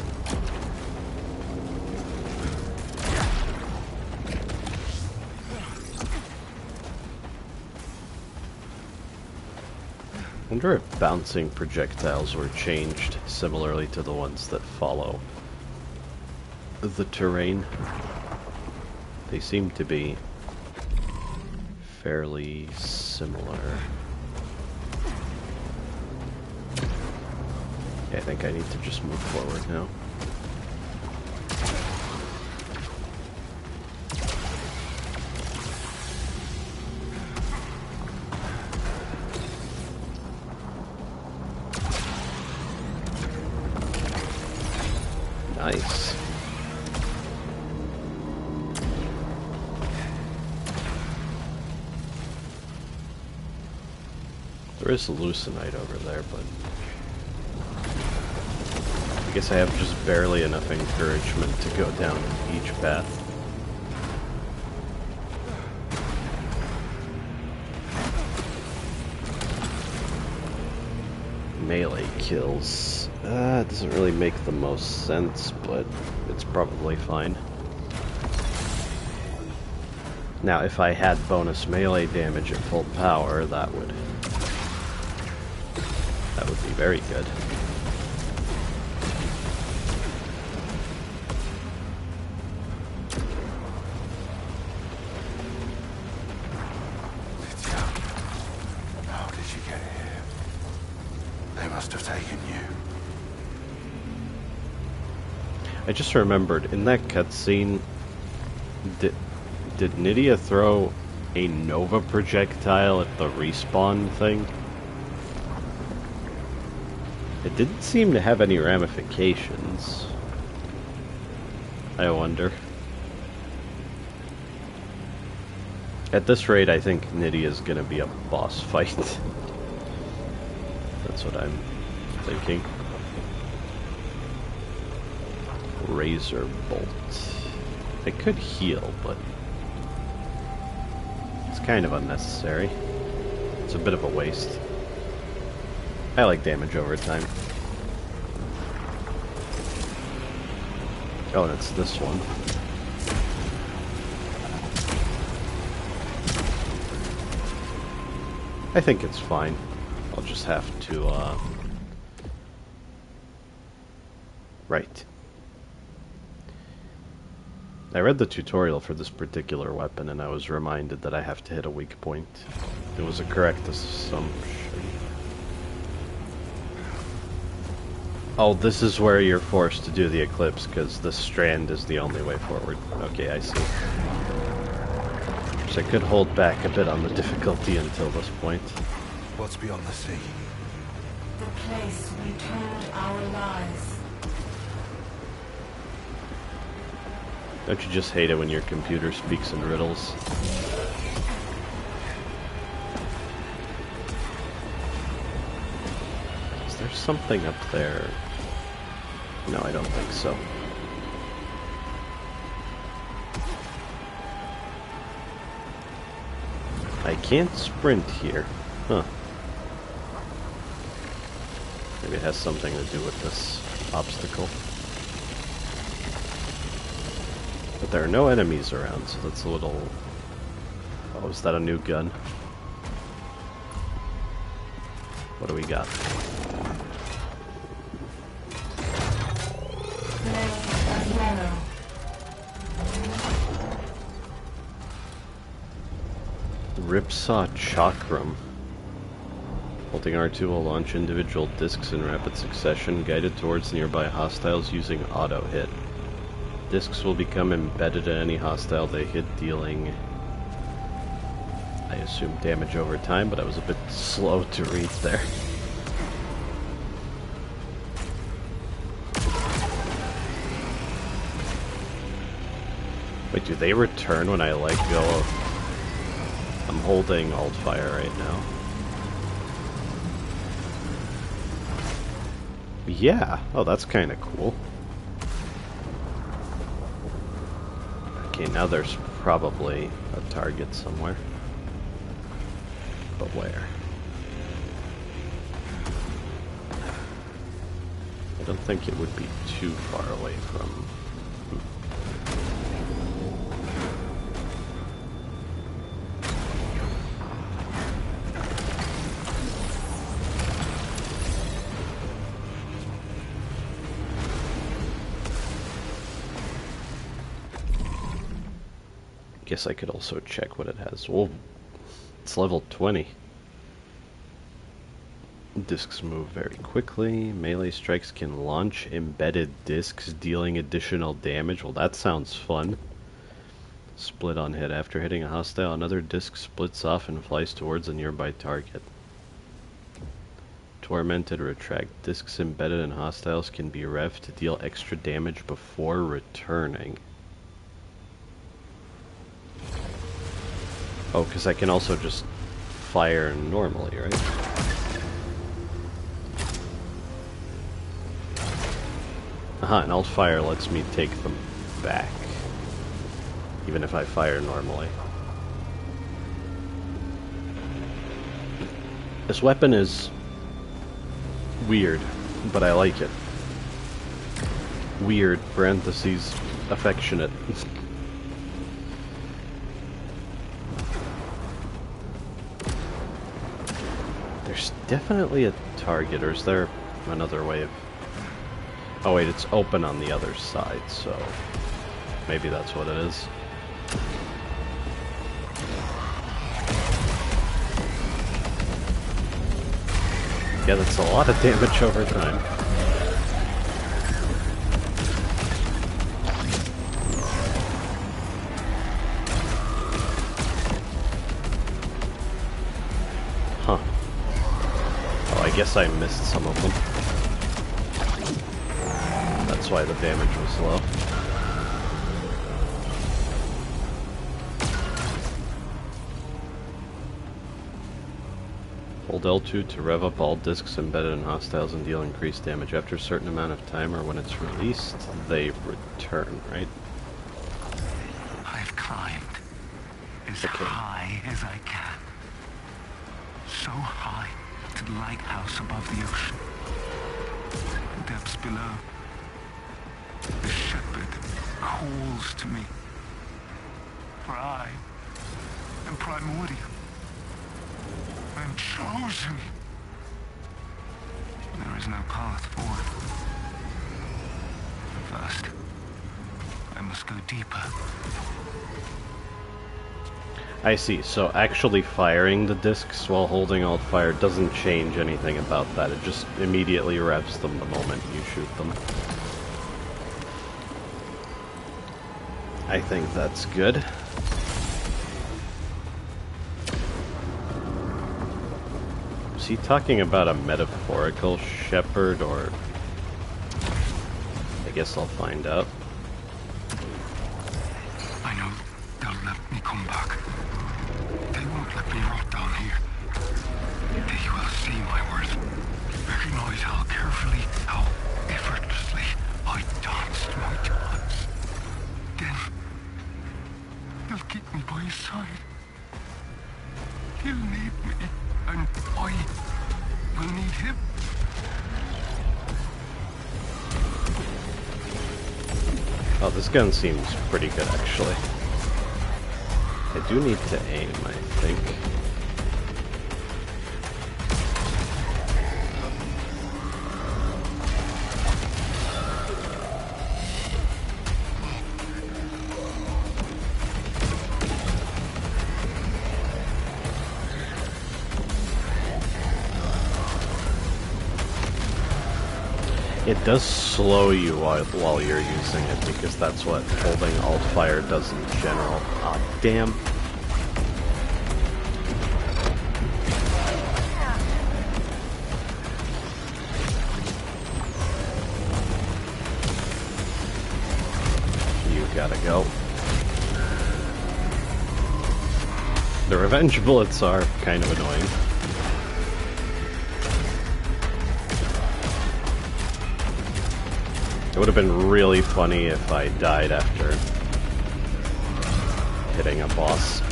I wonder if bouncing projectiles were changed similarly to the ones that follow the terrain. They seem to be fairly similar. Okay, I think I need to just move forward now. Nice. There is Leucinite over there, but I guess I have just barely enough encouragement to go down each path. Melee kills. It doesn't really make the most sense, but it's probably fine. Now, if I had bonus melee damage at full power, that would be very good. How did you get here? They must have taken you. I just remembered, in that cutscene, did Nydia throw a Nova projectile at the respawn thing? It didn't seem to have any ramifications. I wonder. At this rate, I think Nydia's gonna be a boss fight. That's what I'm thinking. Razor Bolt. I could heal, but it's kind of unnecessary. It's a bit of a waste. I like damage over time. Oh, and it's this one. I think it's fine. I'll just have to, Right. I read the tutorial for this particular weapon and I was reminded that I have to hit a weak point. It was a correct assumption. Oh, this is where you're forced to do the eclipse because the strand is the only way forward. Okay, I see. So I could hold back a bit on the difficulty until this point. What's beyond the sea? The place we told our lies. Don't you just hate it when your computer speaks in riddles? Is there something up there? No, I don't think so. I can't sprint here. Huh. Maybe it has something to do with this obstacle. But there are no enemies around, so that's a little... Oh, is that a new gun? What do we got? Ripsaw Chakram. Holding R2 will launch individual discs in rapid succession, guided towards nearby hostiles using auto hit. Discs will become embedded in any hostile they hit, dealing, I assume, damage over time, but I was a bit slow to read there. Wait, do they return when I let go of... I'm holding Alt Fire right now. Yeah. Oh, that's kind of cool. Okay, now there's probably a target somewhere. But where? I don't think it would be too far away from... Guess I could also check what it has. Whoa, it's level 20. Discs move very quickly. Melee strikes can launch embedded discs, dealing additional damage. Well, that sounds fun. Split on hit. After hitting a hostile, another disc splits off and flies towards a nearby target. Tormented retract. Discs embedded in hostiles can be revved to deal extra damage before returning. Oh, because I can also just fire normally, right? Aha, and Alt Fire lets me take them back, even if I fire normally. This weapon is weird, but I like it. Weird, parentheses, affectionate. There's definitely a target, or is there another way of... Oh wait, it's open on the other side, so maybe that's what it is. Yeah, that's a lot of damage over time. Huh. Oh, I guess I missed some of them. That's why the damage was low. Hold L2 to rev up all discs embedded in hostiles and deal increased damage. After a certain amount of time or when it's released, they return, right? I've climbed as high as I can. So high to the lighthouse above the ocean. The depths below. The shepherd calls to me. For I am primordial. I am chosen. There is no path forward. First, I must go deeper. I see, so actually firing the discs while holding alt fire doesn't change anything about that. It just immediately revs them the moment you shoot them. I think that's good. Is he talking about a metaphorical shepherd, or... I guess I'll find out. I know they'll let me come back. They won't let me rot down here. They will see my worth. Recognize how carefully, how effortlessly I danced my dance. Then he'll keep me by his side. He'll need me, and I will need him. Oh, this gun seems pretty good, actually. I do need to aim, I think. It does slow you while you're using it, because that's what holding alt fire does in general. Aw, damn. You gotta go. The revenge bullets are kind of annoying. It would have been really funny if I died after hitting a boss.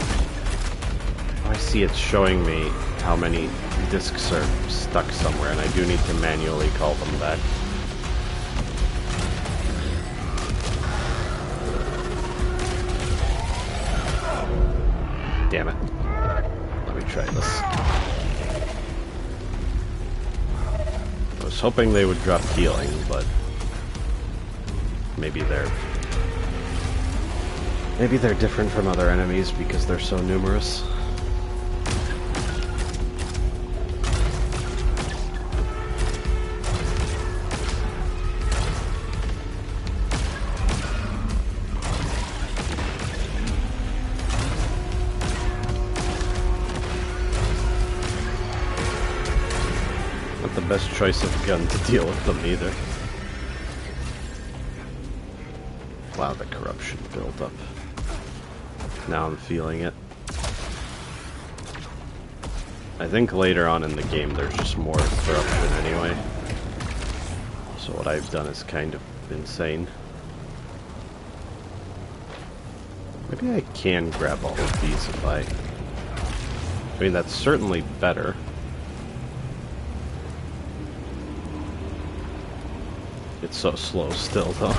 I see it's showing me how many discs are stuck somewhere, and I do need to manually call them back. Damn it. Let me try this. I was hoping they would drop healing, but... Maybe they're different from other enemies because they're so numerous. Not the best choice of gun to deal with them either. Wow, the corruption buildup. Now I'm feeling it. I think later on in the game there's just more corruption anyway. So what I've done is kind of insane. Maybe I can grab all of these if I mean, that's certainly better. It's so slow still, though.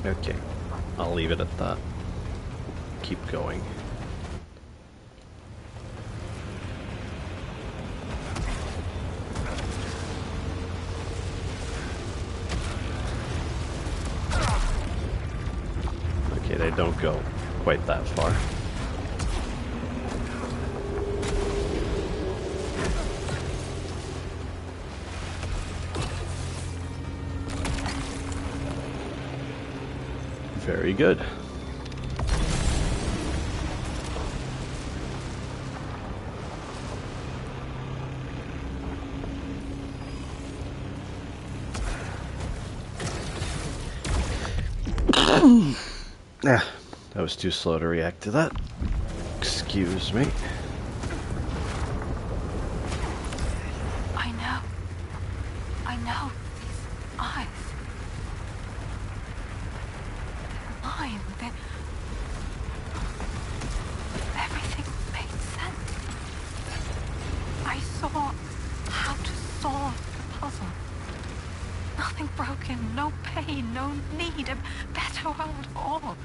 Okay, I'll leave it at that. Keep going. Okay, they don't go quite that far. Very good. Yeah, I was too slow to react to that. Excuse me. I know. I know. These eyes. They're mine. Everything made sense. I saw how to solve the puzzle. Nothing broken, no pain, no need, a better world at all.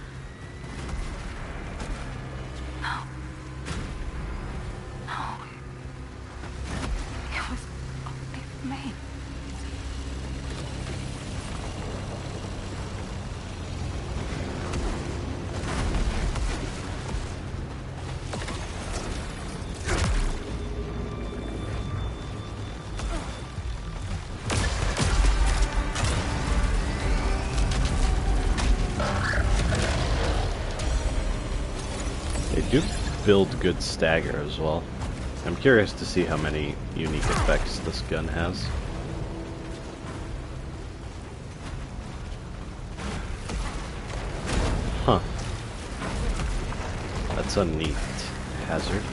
No. No. It was only for me. They do build good stagger as well. I'm curious to see how many unique effects this gun has. Huh. That's a neat hazard.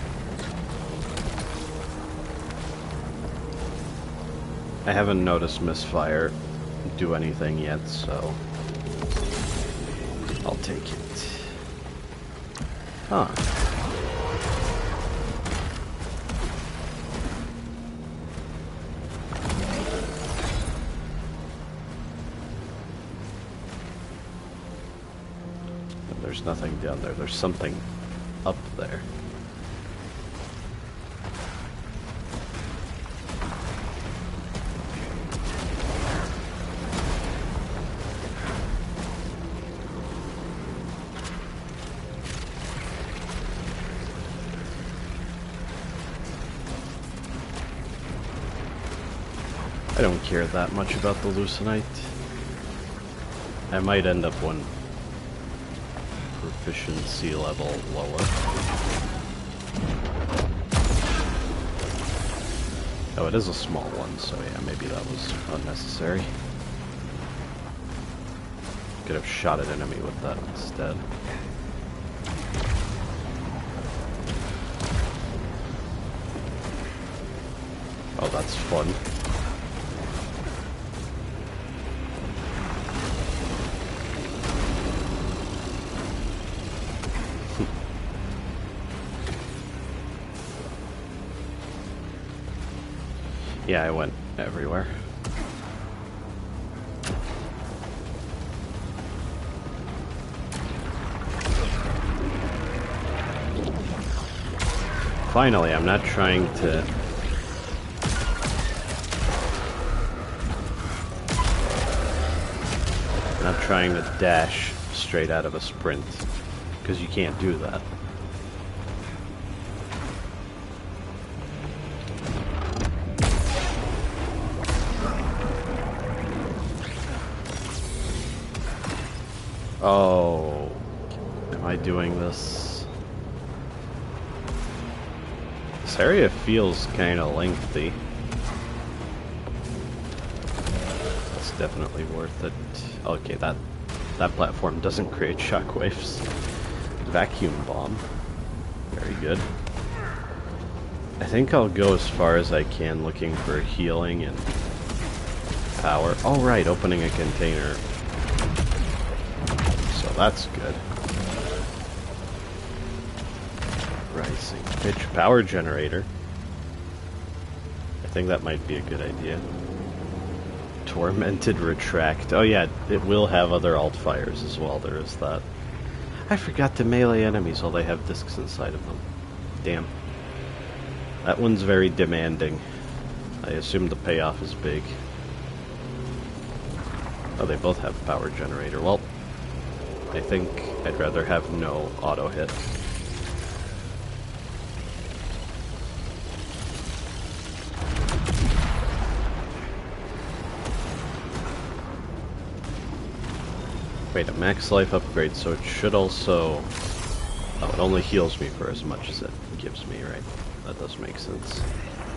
I haven't noticed misfire do anything yet, so I'll take it. Huh. There's nothing down there. There's something up there. I don't care that much about the Leucinite. I might end up one proficiency level lower. Oh, it is a small one, so yeah, maybe that was unnecessary. Could have shot an enemy with that instead. Oh, that's fun. Yeah, I went everywhere. Finally, I'm not trying to... I'm not trying to dash straight out of a sprint, because you can't do that. Oh, am I doing this? This area feels kind of lengthy. It's definitely worth it. Okay, that platform doesn't create shockwaves. Vacuum bomb. Very good. I think I'll go as far as I can looking for healing and power. Oh right, opening a container. So that's good. Rising pitch power generator. I think that might be a good idea. Tormented Retract. Oh yeah, it will have other alt fires as well, there is that. I forgot to melee enemies while they have discs inside of them. Damn. That one's very demanding. I assume the payoff is big. Oh, they both have power generator. Well, I think I'd rather have no auto hit. Wait, a max life upgrade, so it should also... Oh, it only heals me for as much as it gives me, right? That does make sense.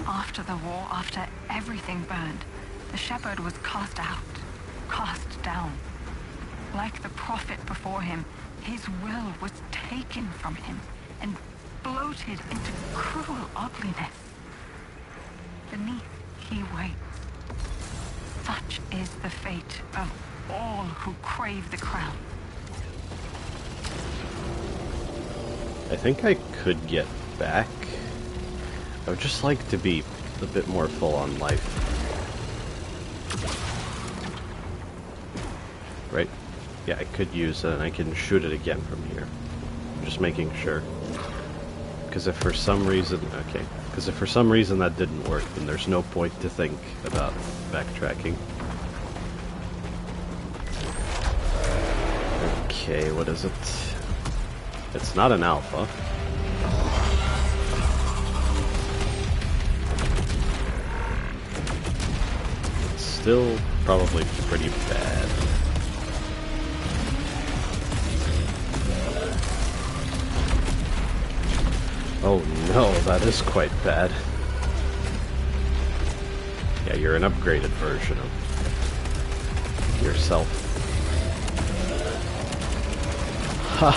After the war, after everything burned, the shepherd was cast out, cast down. Like the prophet before him, his will was taken from him and bloated into cruel ugliness. Beneath, he waits. Such is the fate of all who crave the crown. I think I could get back. I would just like to be a bit more full on life. Right? Yeah, I could use it and I can shoot it again from here. I'm just making sure. Because if for some reason... Okay. Because if for some reason that didn't work, then there's no point to think about backtracking. Okay, what is it? It's not an alpha. It's still probably pretty bad. Oh no, that is quite bad. Yeah, you're an upgraded version of yourself. Ha!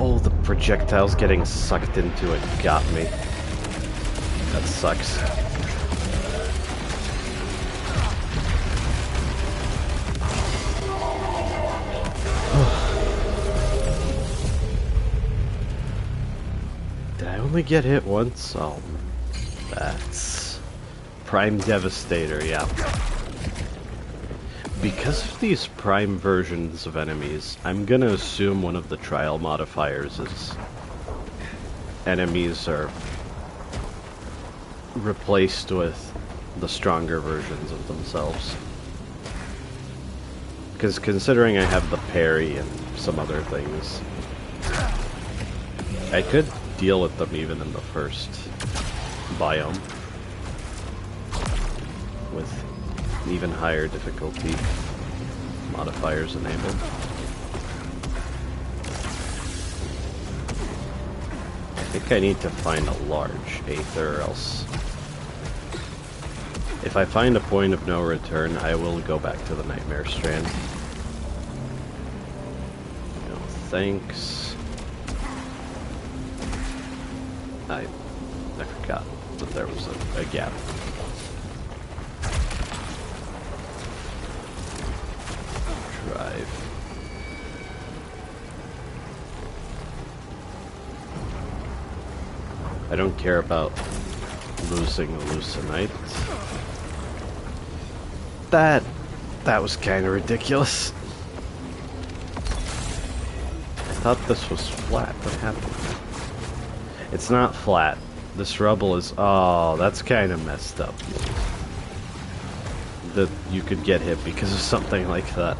Oh, the projectiles getting sucked into it got me. That sucks. Did I only get hit once? Oh, that's... Prime Devastator, yeah. Because of these prime versions of enemies, I'm gonna assume one of the trial modifiers is enemies are replaced with the stronger versions of themselves. Because considering I have the parry and some other things, I could deal with them even in the first biome with even higher difficulty modifiers enabled. I think I need to find a large Aether, or else if I find a point of no return, I will go back to the Nightmare Strand. No thanks. I forgot that there was a gap. Drive. I don't care about losing the Lyssa. That was kind of ridiculous. I thought this was flat. What happened? It's not flat. This rubble is... Oh, that's kind of messed up. That you could get hit because of something like that.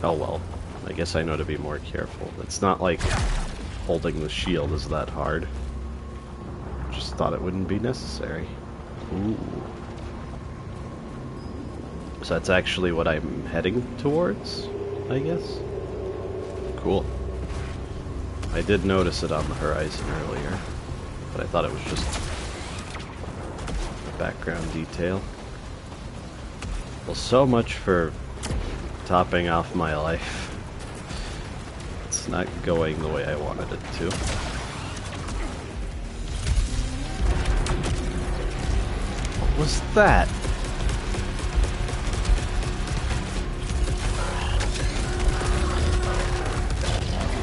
Oh well. I guess I know to be more careful. It's not like holding the shield is that hard. Just thought it wouldn't be necessary. Ooh. So that's actually what I'm heading towards, I guess? Cool. I did notice it on the horizon earlier, but I thought it was just a background detail. Well, so much for topping off my life. It's not going the way I wanted it to. What was that?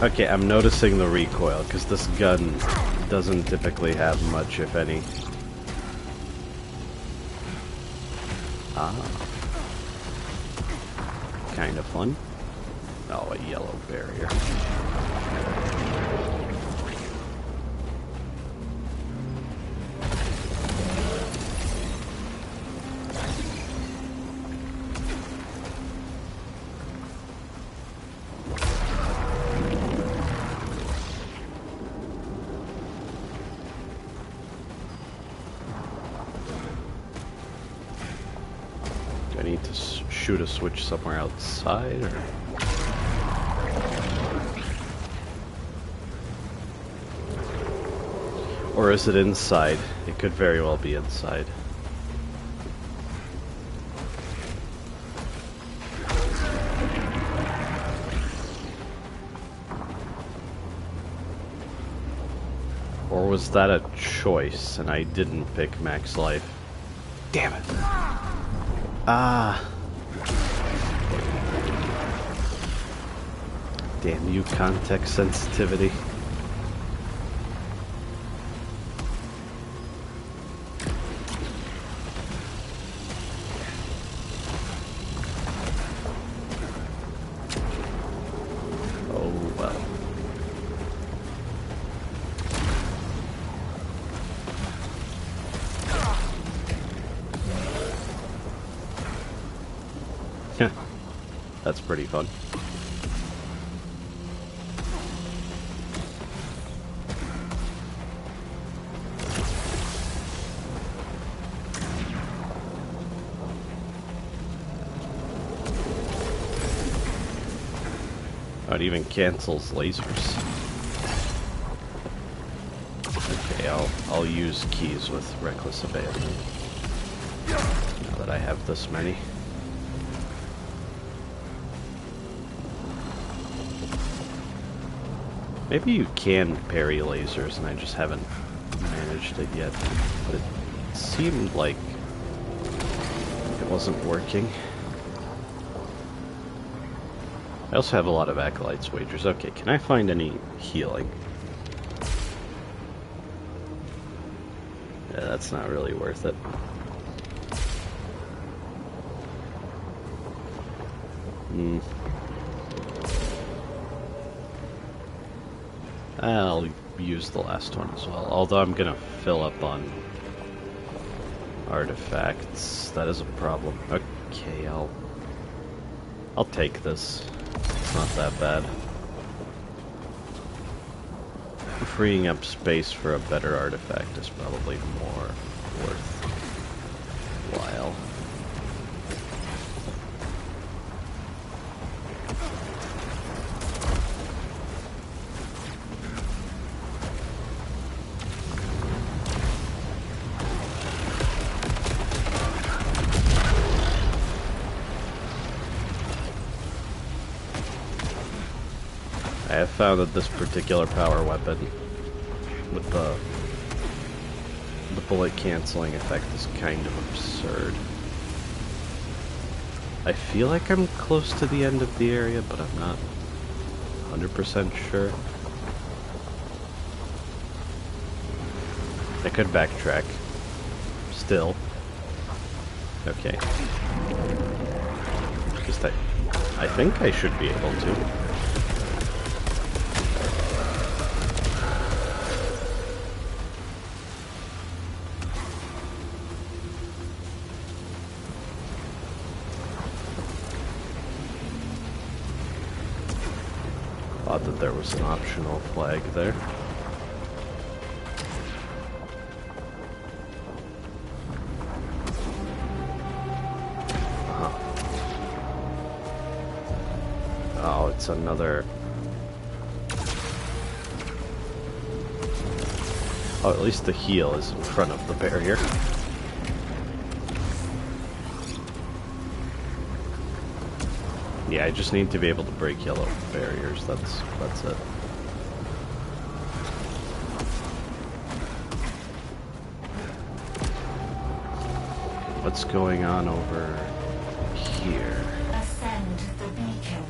Okay, I'm noticing the recoil, because this gun doesn't typically have much, if any. Ah. Kind of fun. Oh, a yellow barrier. I need to shoot a switch somewhere outside, or is it inside? It could very well be inside. Or was that a choice and I didn't pick max life? Damn it. Ah. Damn you, context sensitivity. Oh well. That's pretty fun. Oh, it even cancels lasers. Okay, I'll use keys with reckless abandon. Now that I have this many. Maybe you can parry lasers and I just haven't managed it yet, but it seemed like it wasn't working. I also have a lot of Acolyte's wagers. Okay, can I find any healing? Yeah, that's not really worth it. I'll use the last one as well, although I'm gonna fill up on artifacts. That is a problem. Okay, I'll take this. It's not that bad. Freeing up space for a better artifact is probably more worthwhile. I have found that this particular power weapon with the bullet canceling effect is kind of absurd. I feel like I'm close to the end of the area, but I'm not 100% sure. I could backtrack. Still. Okay. Just I think I should be able to. Thought that there was an optional flag there. Oh, it's another... Oh, at least the heal is in front of the barrier. Yeah, I just need to be able to break yellow barriers, that's it. What's going on over here? Ascend the beacon.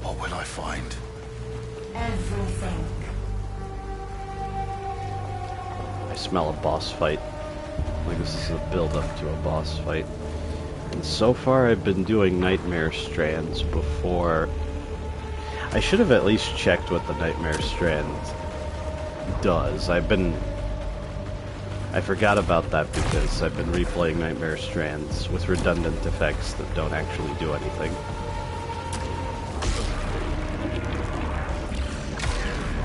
What will I find? everything. I smell a boss fight. Like this is a build-up to a boss fight. And so far I've been doing Nightmare Strands before. I should have at least checked what the Nightmare Strand does. I forgot about that because I've been replaying Nightmare Strands with redundant effects that don't actually do anything.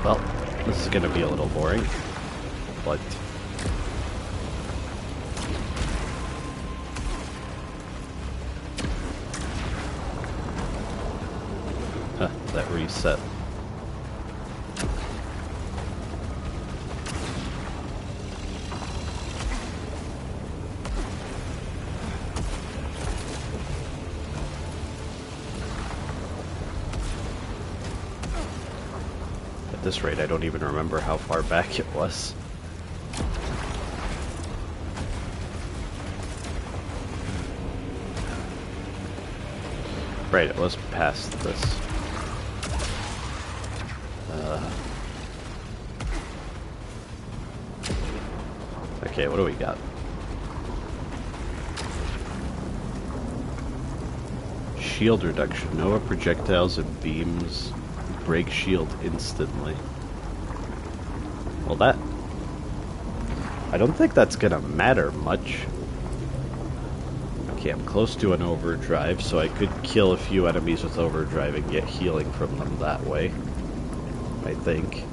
Well, this is gonna be a little boring, but that reset. At this rate, I don't even remember how far back it was. Right, it was past this. Okay, what do we got? Shield reduction. Nova projectiles and beams break shield instantly. Well, that... I don't think that's gonna matter much. Okay, I'm close to an overdrive, so I could kill a few enemies with overdrive and get healing from them that way. I think.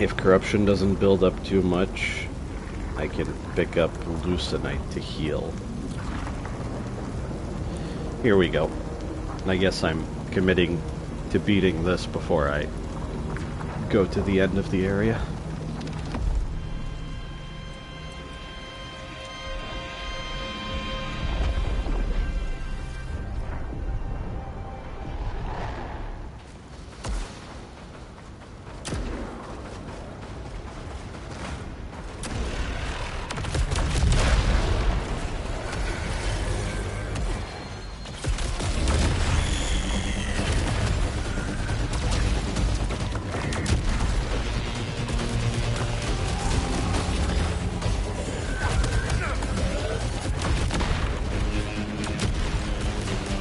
If corruption doesn't build up too much, I can pick up Lyssa to heal. Here we go. I guess I'm committing to beating this before I go to the end of the area.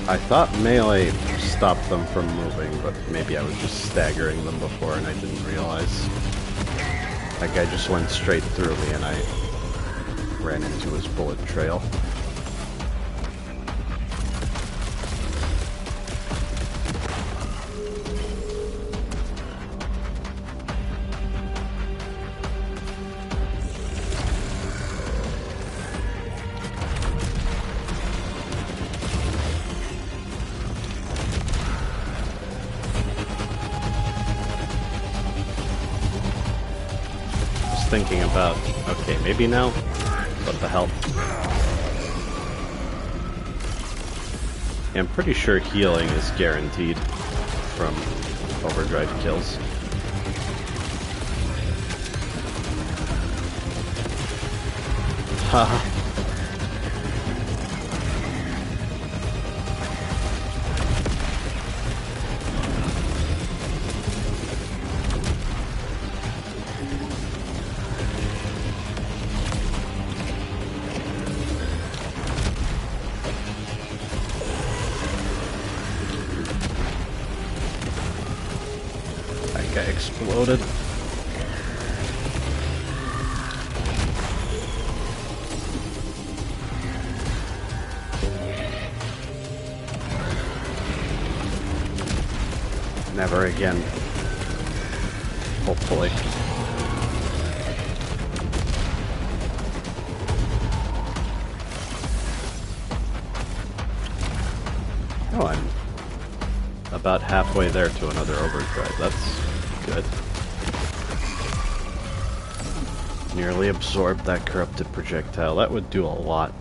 I thought melee stopped them from moving, but maybe I was just staggering them before and I didn't realize. That guy just went straight through me and I ran into his bullet trail. Thinking about, okay, maybe now? What the hell? Yeah, I'm pretty sure healing is guaranteed from overdrive kills. Haha. Exploded. Never again. Hopefully. Oh, I'm about halfway there to another overdrive. That's good. Nearly absorbed that corrupted projectile. That would do a lot.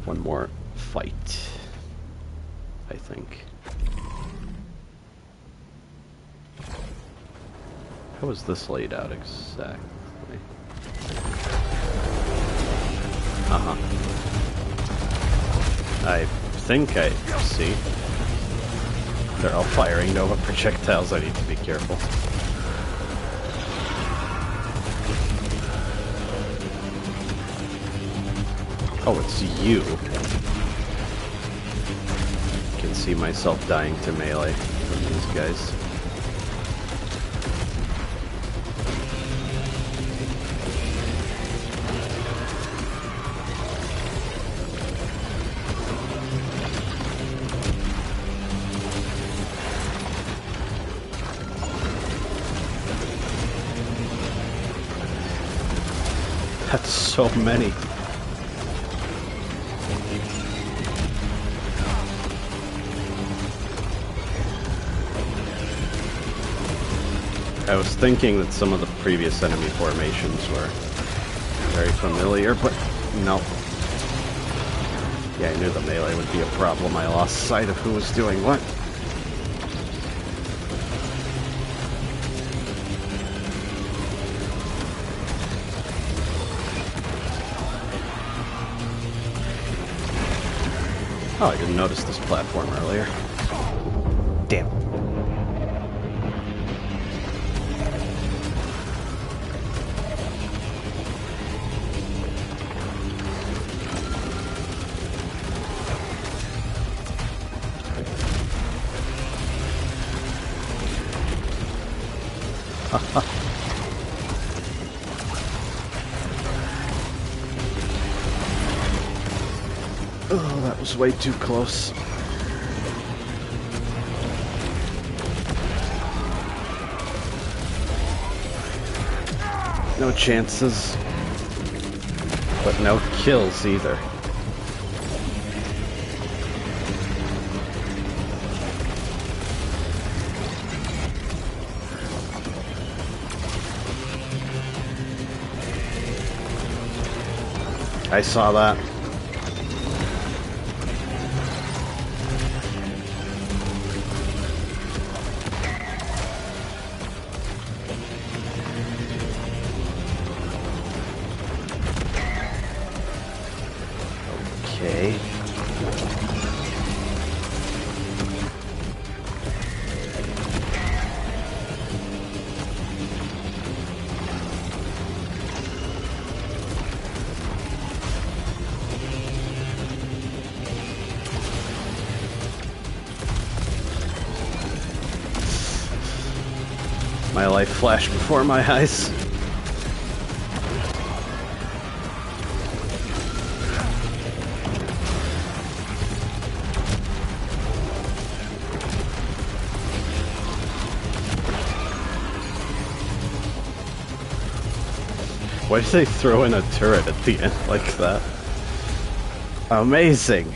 One more fight, I think. How was this laid out exactly? I think I see. They're all firing Nova projectiles. I need to be careful. Oh, it's you. I can see myself dying to melee from these guys. That's so many. I was thinking that some of the previous enemy formations were very familiar, but no. Yeah, I knew the melee would be a problem. I lost sight of who was doing what. Oh, I didn't notice this platform earlier. Damn. Oh, that was way too close. No chances. But no kills either. I saw that. Okay. My life flashed before my eyes. Why did they throw in a turret at the end like that? Amazing!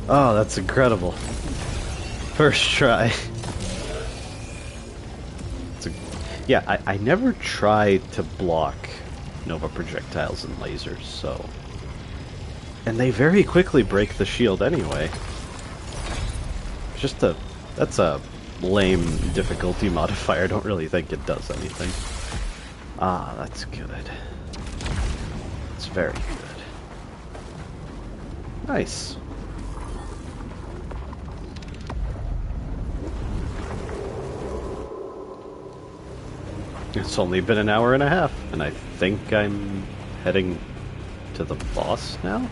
Oh, that's incredible. First try. Yeah, I never tried to block Nova projectiles and lasers, so... And they very quickly break the shield anyway. Just a... That's a lame difficulty modifier. I don't really think it does anything. Ah, that's good. It's very good. Nice. It's only been an hour and a half, and I think I'm heading to the boss now?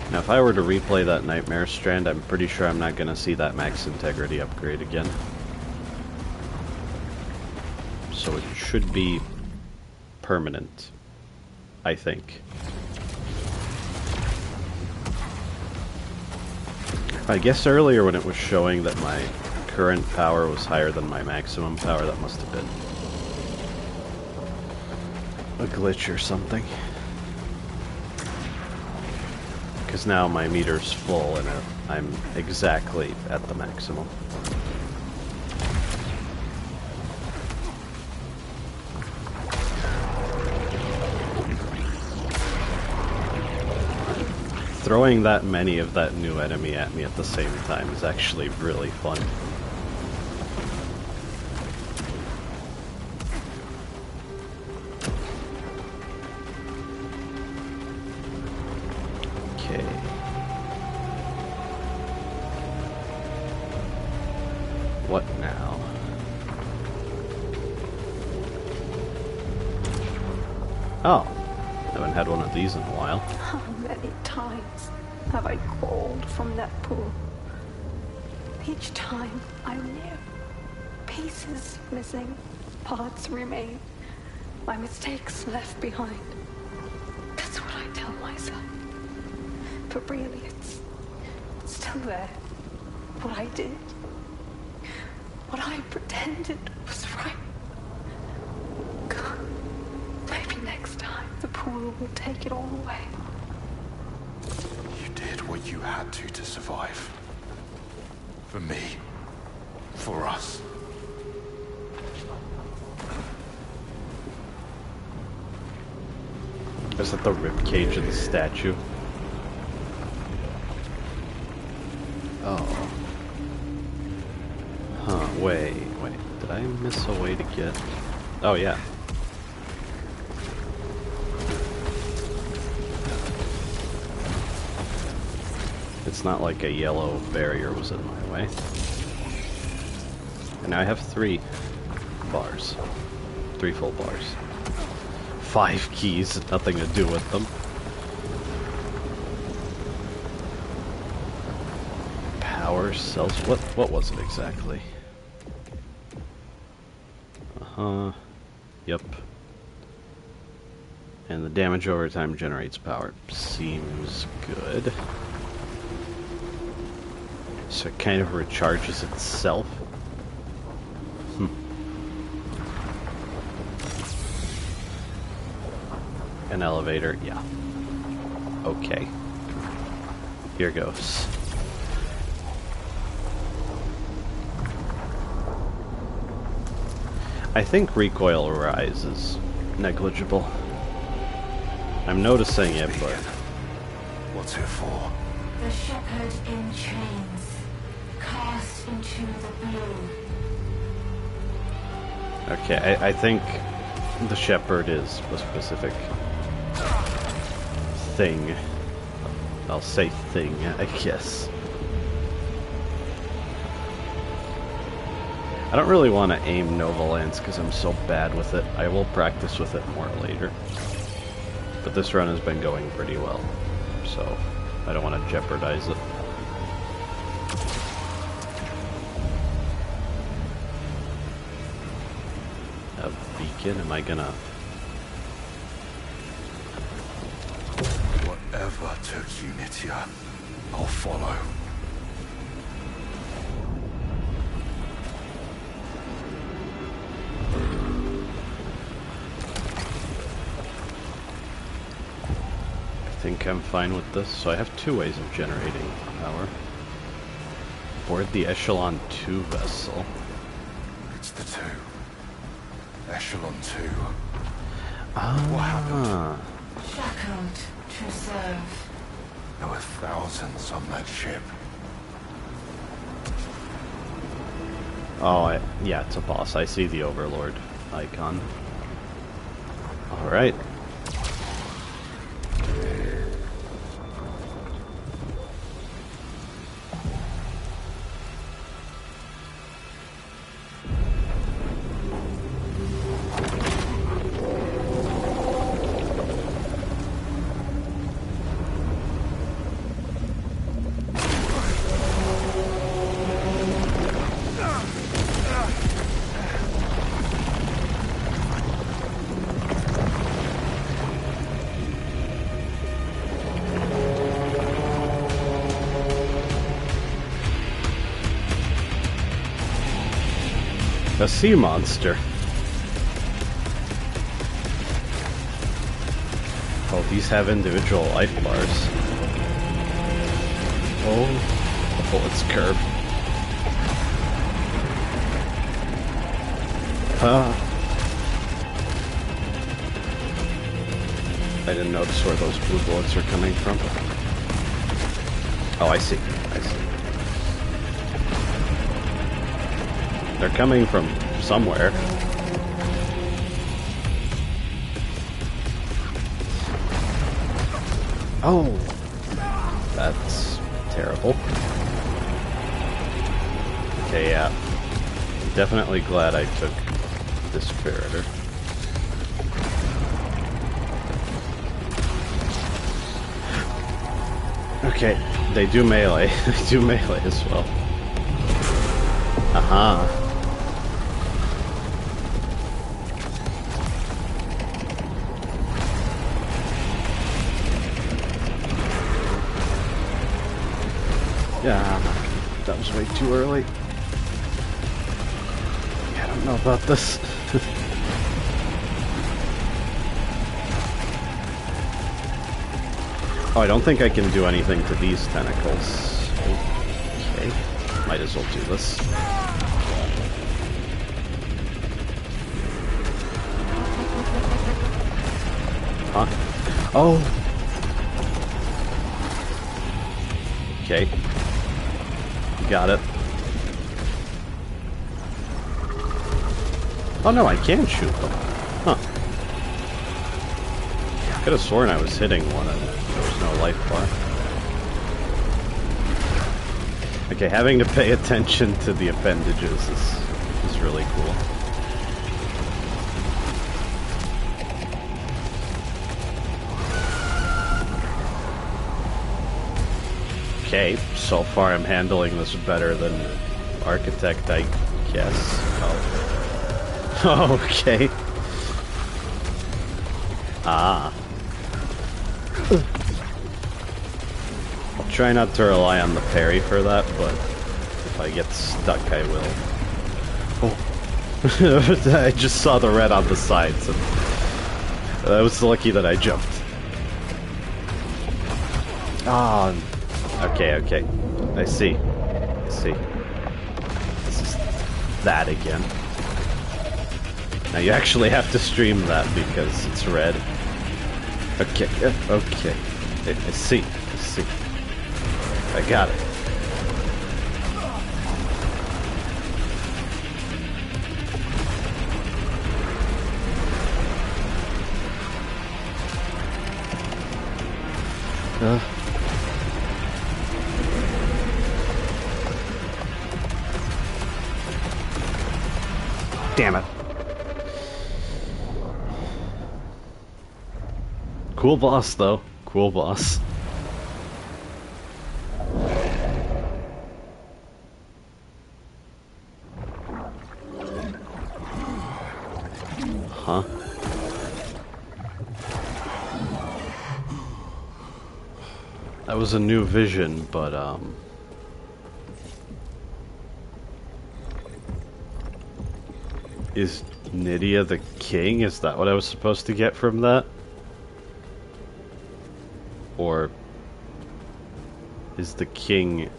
Now, if I were to replay that Nightmare Strand, I'm pretty sure I'm not going to see that max integrity upgrade again. So it should be permanent, I think. I guess earlier when it was showing that my current power was higher than my maximum power, that must have been a glitch or something. Because now my meter's full and I'm exactly at the maximum. Throwing that many of that new enemy at me at the same time is actually really fun. Okay. What now? Oh, haven't had one of these in a while. How many times have I crawled from that pool? Each time I'm near. Pieces missing, parts remain. My mistakes left behind. That's what I tell myself. But really, it's still there. What I did. What I pretended was right. God, maybe next time the pool will take it all away. You did what you had to survive. For me. For us. Is that the rib cage of the statue? Oh. Huh, wait. Did I miss a way to get... Oh, yeah. It's not like a yellow barrier was in my way. And now I have 3 bars. 3 full bars. 5 keys, nothing to do with them. Power cells, what was it exactly? Yep. And the damage over time generates power. Seems good. So it kind of recharges itself. An elevator, yeah. Okay. Here goes. I think recoil rise is negligible. I'm noticing it, but... What's it for? The shepherd in chains, cast into the blue. Okay, I think the shepherd is a specific thing. I'll say thing, I guess. I don't really want to aim Nova Lance because I'm so bad with it. I will practice with it more later. But this run has been going pretty well, so I don't want to jeopardize it. A beacon? Am I gonna... Whatever took you, Nitya, I'll follow. I think I'm fine with this. So I have 2 ways of generating power. Board the Echelon 2 vessel. It's the 2. Echelon 2. Ah. What happened? Shackled to serve. There were thousands on that ship. Oh, yeah, it's a boss. I see the Overlord icon. Alright. A sea monster. Oh, these have individual life bars. Oh, the bullet's curved. I didn't notice where those blue bullets are coming from. Oh, I see. I see. They're coming from somewhere. Oh! That's terrible. Okay, yeah. Definitely glad I took this ferreter. Okay, they do melee. They do melee as well. Aha. Yeah, that was way too early. I don't know about this. Oh, I don't think I can do anything to these tentacles. Okay, might as well do this. Huh? Oh! Okay. Got it. Oh no, I can shoot them. Huh. Could have sworn I was hitting one and there was no life bar. Okay, having to pay attention to the appendages is really cool. Okay, so far I'm handling this better than Architect, I guess. Oh. Okay. Ah. I'll try not to rely on the parry for that, but if I get stuck, I will. Oh. I just saw the red on the sides, and I was lucky that I jumped. Ah. Okay, okay. I see. I see. This is that again. Now you actually have to stream that because it's red. Okay, okay. I see. I see. I got it. Damn it. Cool boss, though. Cool boss. Huh? That was a new vision, but, is Nydia the king? Is that what I was supposed to get from that? Or is the king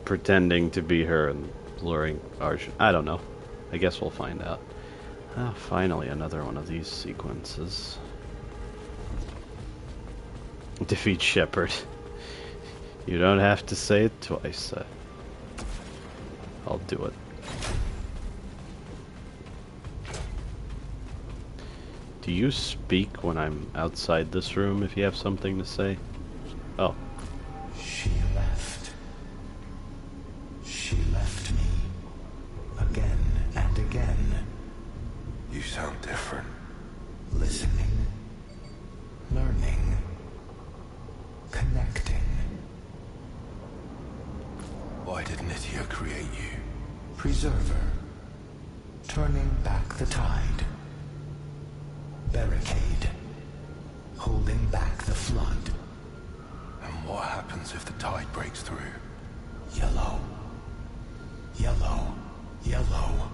pretending to be her and luring Arjun? I don't know. I guess we'll find out. Ah, finally another one of these sequences. Defeat Shepard. You don't have to say it twice. I'll do it. Do you speak when I'm outside this room if you have something to say? Oh. She left. She left me. Again and again. You sound different. Listening. Learning. Connecting. Why did Nydia create you? Preserver. Turning back the tide. Barricade. Holding back the flood. And what happens if the tide breaks through? Yellow. Yellow. Yellow.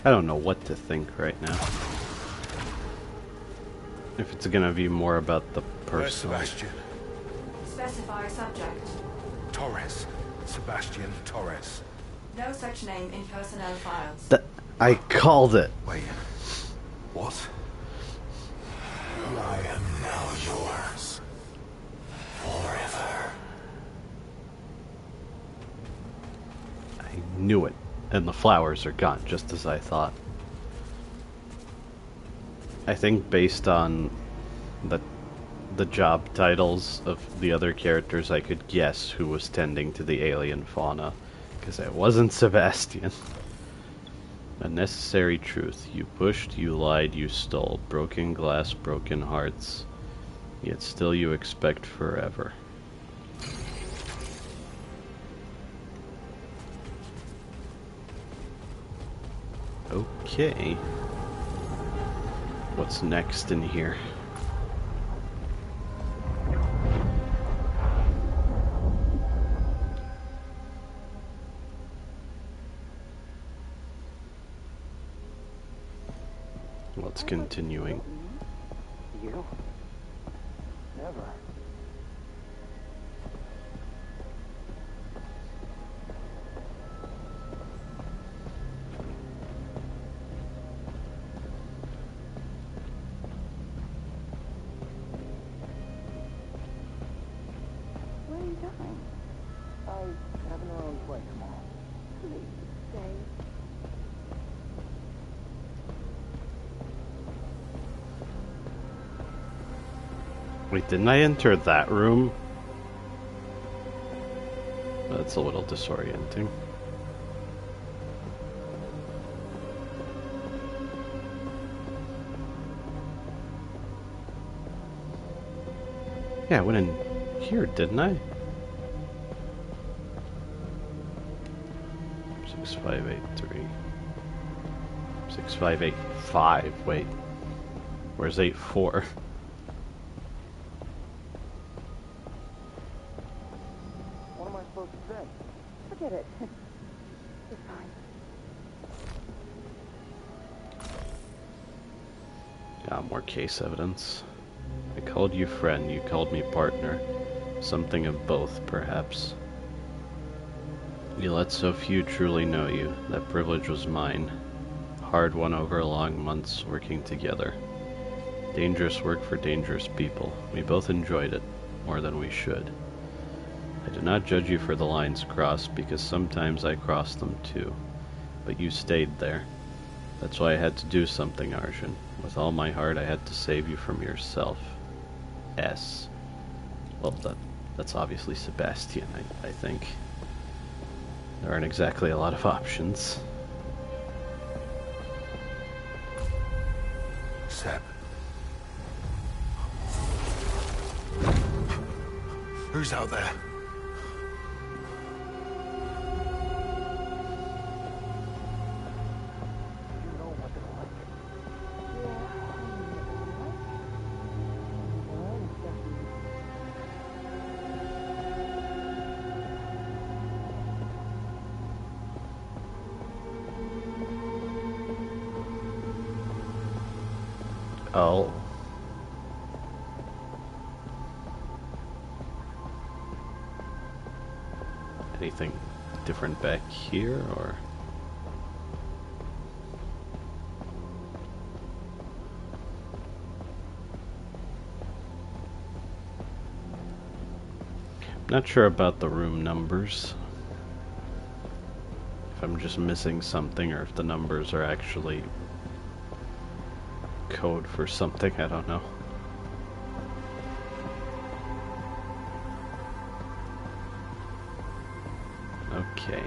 I don't know what to think right now. If it's gonna be more about the Where's person. Sebastian? Specify subject. Torres. Sebastian Torres. No such name in personnel files. I called it. Wait. What? I am now yours. Forever. I knew it. And the flowers are gone, just as I thought. I think based on the job titles of the other characters, I could guess who was tending to the alien fauna, because it wasn't Sebastian. A necessary truth. You pushed, you lied, you stole. Broken glass, broken hearts. Yet still you expect forever. Okay. What's next in here? What's continuing? You? Never. Where are you going? I have an early flight tomorrow. Please stay. Wait, didn't I enter that room? That's a little disorienting. Yeah, I went in here, didn't I? 6583. 6585. Wait. Where's 84? What am I supposed to say? Forget it. It's fine. Got more case evidence. I called you friend, you called me partner. Something of both, perhaps. You let so few truly know you. That privilege was mine. Hard won over long months working together. Dangerous work for dangerous people. We both enjoyed it, more than we should. I do not judge you for the lines crossed, because sometimes I crossed them too. But you stayed there. That's why I had to do something, Arjun. With all my heart, I had to save you from yourself. S. Well, that's obviously Sebastian, I think. There aren't exactly a lot of options. Seb. Who's out there? You know what they're like. Oh. Anything different back here, or? Not sure about the room numbers. If I'm just missing something, or if the numbers are actually code for something, I don't know. Okay.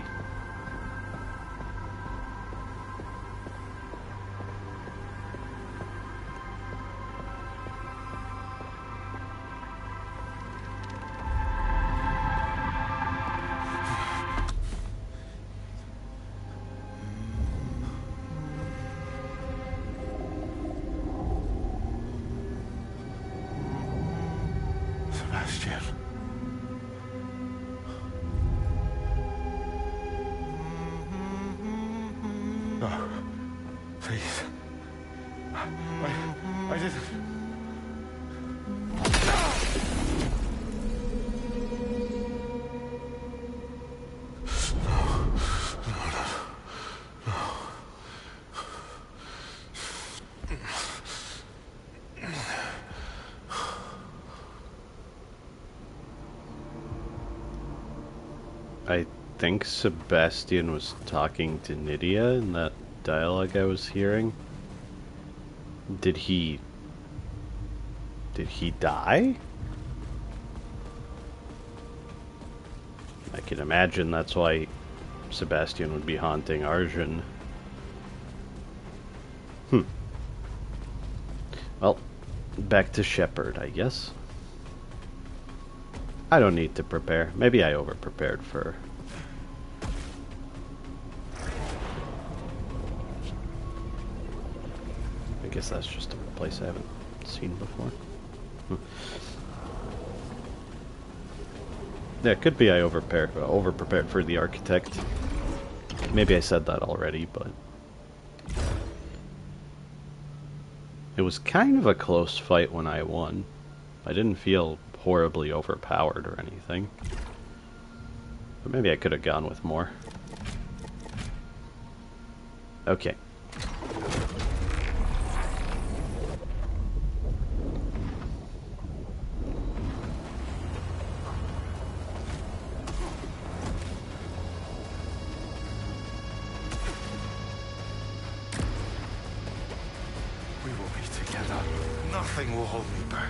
Sebastian. No. Please. I just... I think Sebastian was talking to Nydia in that dialogue I was hearing. Did he die? I can imagine that's why Sebastian would be haunting Arjun. Well, back to Shepherd, I guess. I don't need to prepare. Maybe I over-prepared for... I guess that's just a place I haven't seen before. Yeah, it could be I over-prepared for the Architect. Maybe I said that already, but... It was kind of a close fight when I won. I didn't feel horribly overpowered or anything. But maybe I could have gone with more. Okay. We will be together. Nothing will hold me back.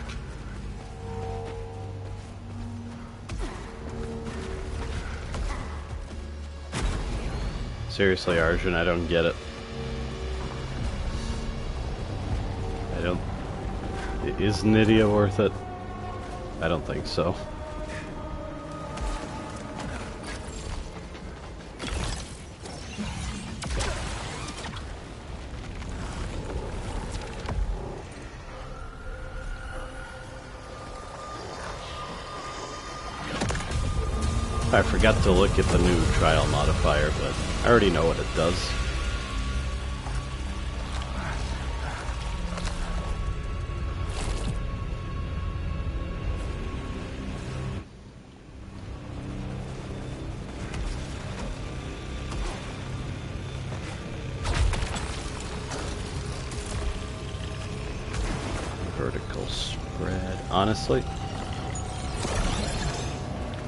Seriously, Arjun, I don't get it. Is Nydia worth it? I don't think so. I forgot to look at the new trial modifier, but I already know what it does. Vertical spread. Honestly,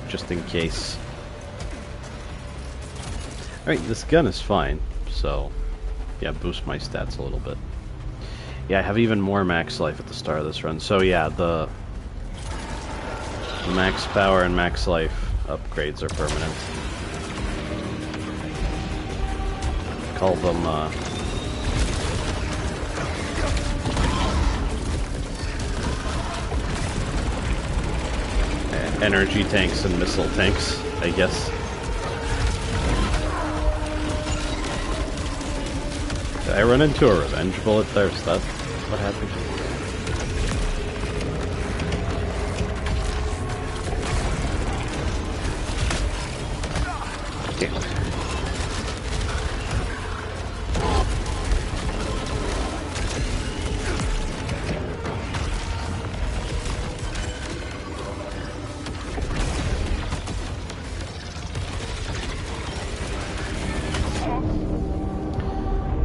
just in case. Alright, this gun is fine, so yeah, boost my stats a little bit. Yeah, I have even more max life at the start of this run, so yeah, the max power and max life upgrades are permanent. Call them energy tanks and missile tanks, I guess. Did I run into a revenge bullet there? Is that what happened? Damn it.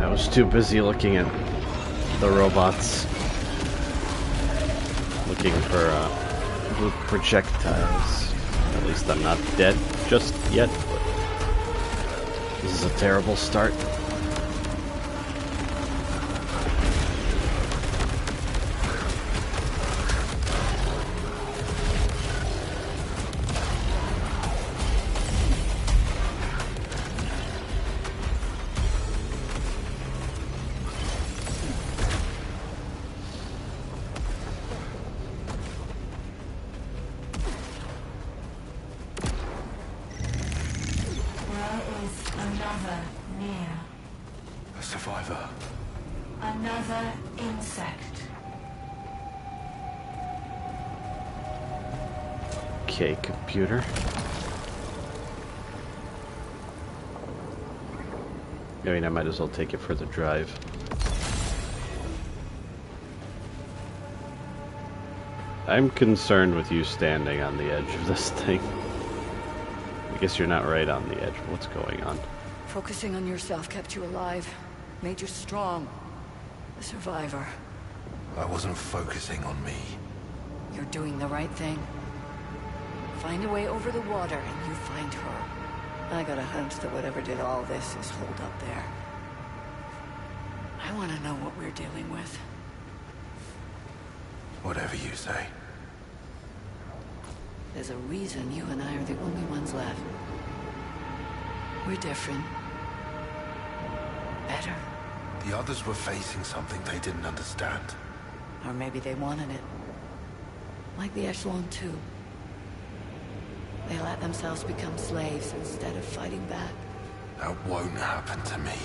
I was too busy looking at the robots, looking for blue projectiles. At least I'm not dead just yet, but this is a terrible start. Another near. A survivor. Another insect. Okay, computer. I mean, I might as well take it for the drive. I'm concerned with you standing on the edge of this thing. I guess you're not right on the edge. What's going on? Focusing on yourself kept you alive, made you strong. A survivor. I wasn't focusing on me. You're doing the right thing. Find a way over the water and you find her. I got a hunch that whatever did all this is holed up there. I want to know what we're dealing with. Whatever you say. There's a reason you and I are the only ones left. We're different. Better. The others were facing something they didn't understand. Or maybe they wanted it. Like the Echelon 2. They let themselves become slaves instead of fighting back. That won't happen to me.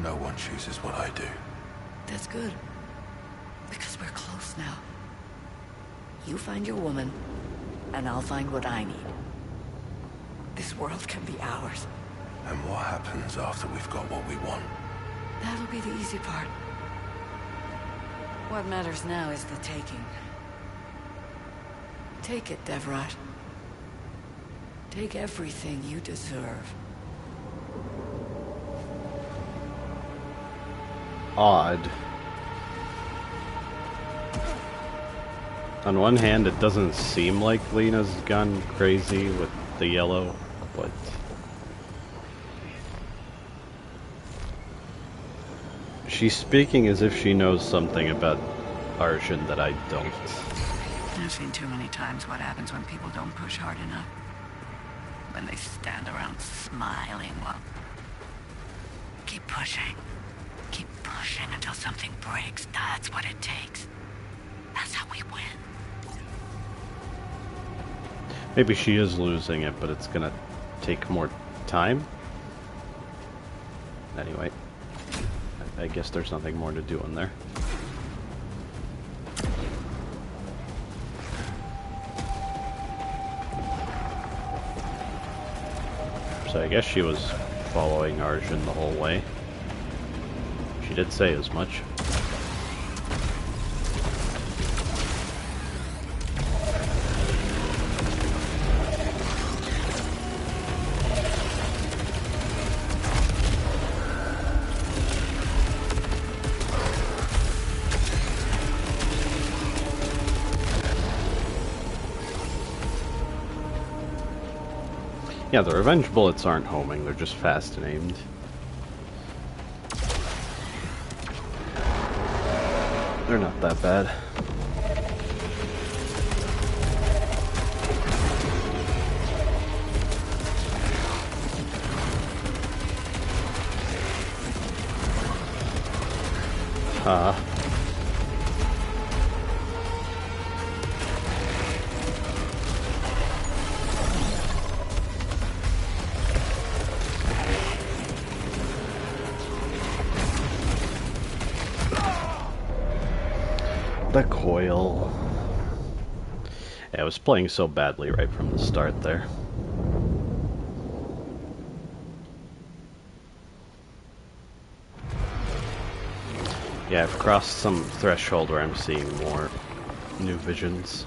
No one chooses what I do. That's good. Because we're close now. You find your woman, and I'll find what I need. This world can be ours. And what happens after we've got what we want? That'll be the easy part. What matters now is the taking. Take it, Devrot. Take everything you deserve. Odd. On one hand, it doesn't seem like Lena's gone crazy with the yellow, but... she's speaking as if she knows something about Arjun that I don't. I've seen too many times what happens when people don't push hard enough. When they stand around smiling while... Keep pushing. Keep pushing until something breaks. That's what it takes. That's how we win. Maybe she is losing it, but it's gonna take more time. Anyway, I guess there's nothing more to do in there. So I guess she was following Arjun the whole way. She did say as much. Yeah, the revenge bullets aren't homing, they're just fast and aimed. They're not that bad. The coil. Yeah, I was playing so badly right from the start there. Yeah, I've crossed some threshold where I'm seeing more new visions.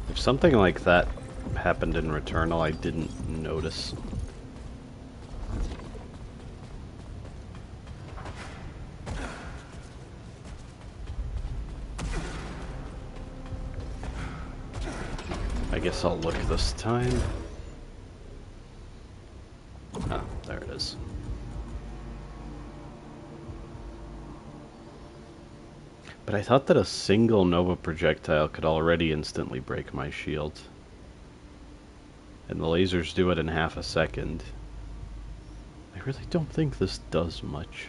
If something like that happened in Returnal, I didn't notice. I guess I'll look this time. Ah, there it is. But I thought that a single Nova projectile could already instantly break my shield. And the lasers do it in half a second. I really don't think this does much.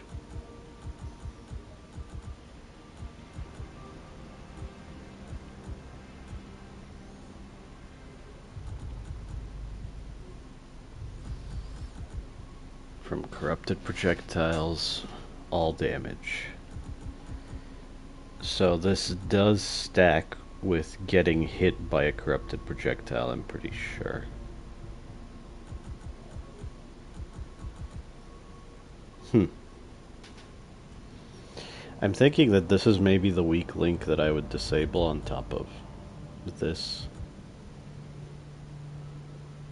From corrupted projectiles, all damage. So this does stack with getting hit by a corrupted projectile, I'm pretty sure. I'm thinking that this is maybe the weak link that I would disable on top of this.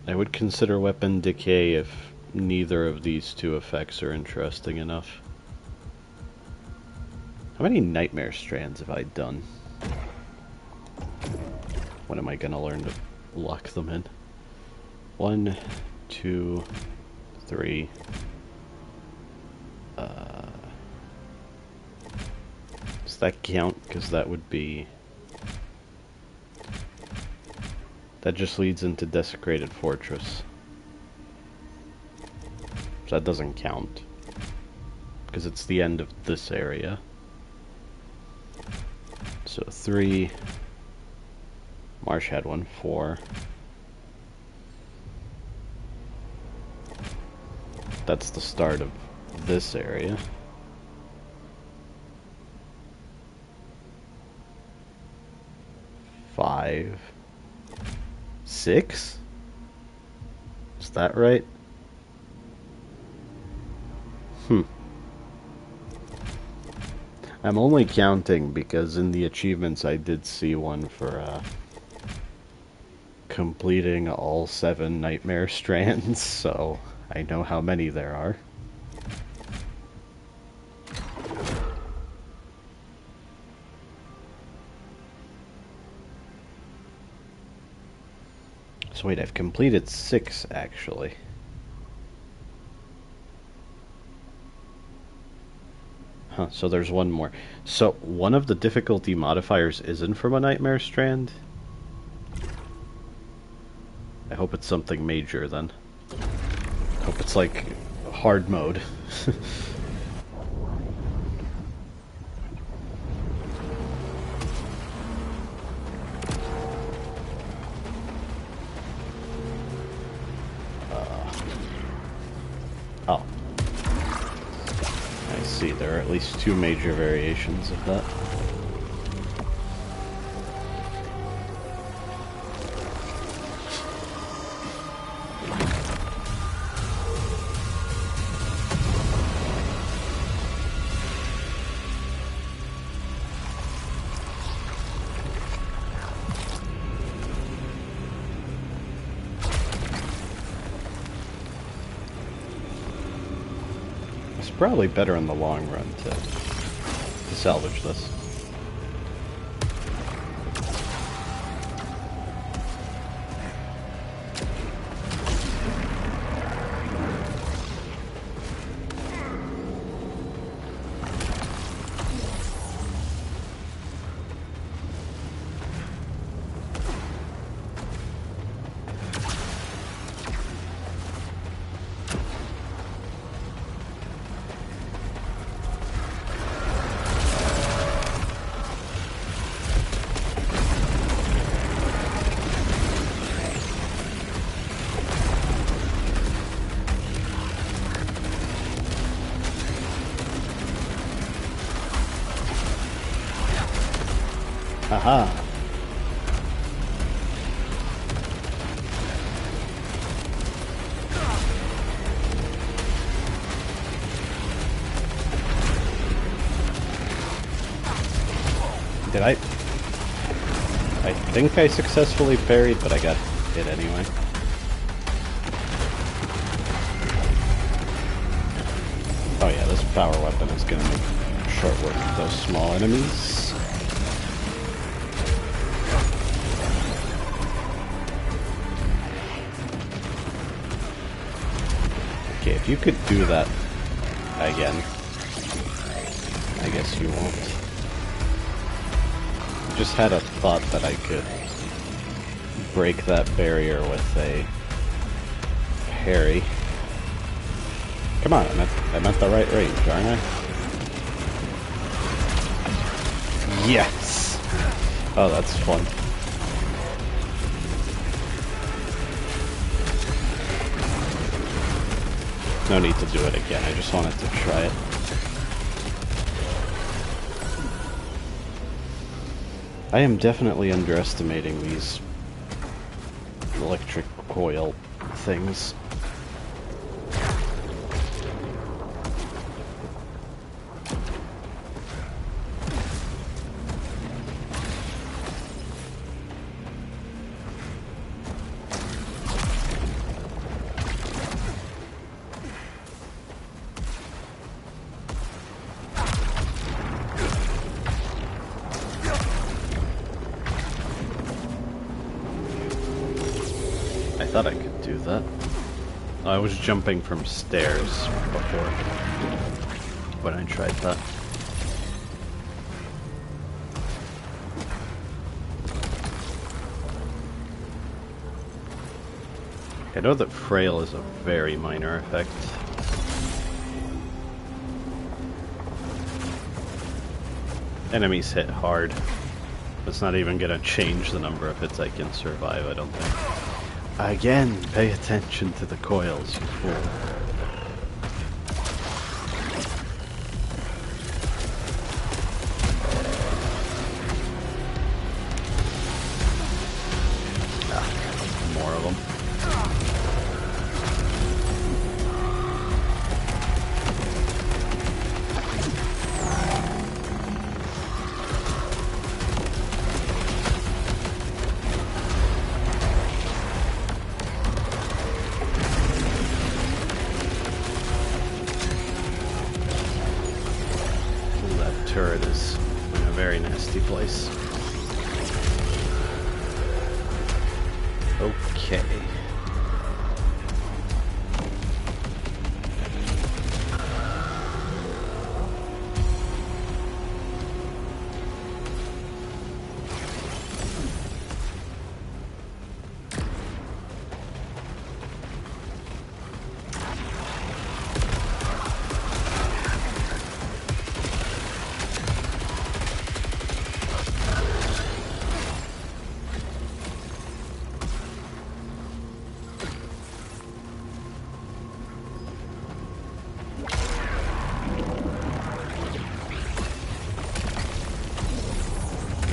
I would consider weapon decay if neither of these two effects are interesting enough. How many Nightmare Strands have I done? When am I gonna learn to lock them in? 1, 2, 3. Does that count? Because that would be... That just leads into Desecrated Fortress. So that doesn't count. Because it's the end of this area. So 3... Marsh had one. 4. That's the start of this area. 5. 6? Is that right? I'm only counting because in the achievements I did see one for completing all 7 Nightmare Strands, so I know how many there are. So wait, I've completed 6 actually. Huh, so there's one more. So one of the difficulty modifiers isn't from a Nightmare Strand? I hope it's something major then. I hope it's like hard mode. Oh. I see, there are at least 2 major variations of that. Probably better in the long run to salvage this. Aha! Did I think I successfully parried, but I got hit anyway. Oh yeah, this power weapon is gonna make short work of those small enemies. Okay, if you could do that again, I guess you won't. Just had a thought that I could break that barrier with a parry. Come on, I'm at the right range, aren't I? Yes! Oh, that's fun. No need to do it again, I just wanted to try it. I am definitely underestimating these electric coil things. thought I could do that. I was jumping from stairs before when I tried that. I know that frail is a very minor effect. Enemies hit hard. It's not even gonna change the number of hits I can survive, I don't think. Again, pay attention to the coils, you fool. More of them. Turret is in a very nasty place. Okay.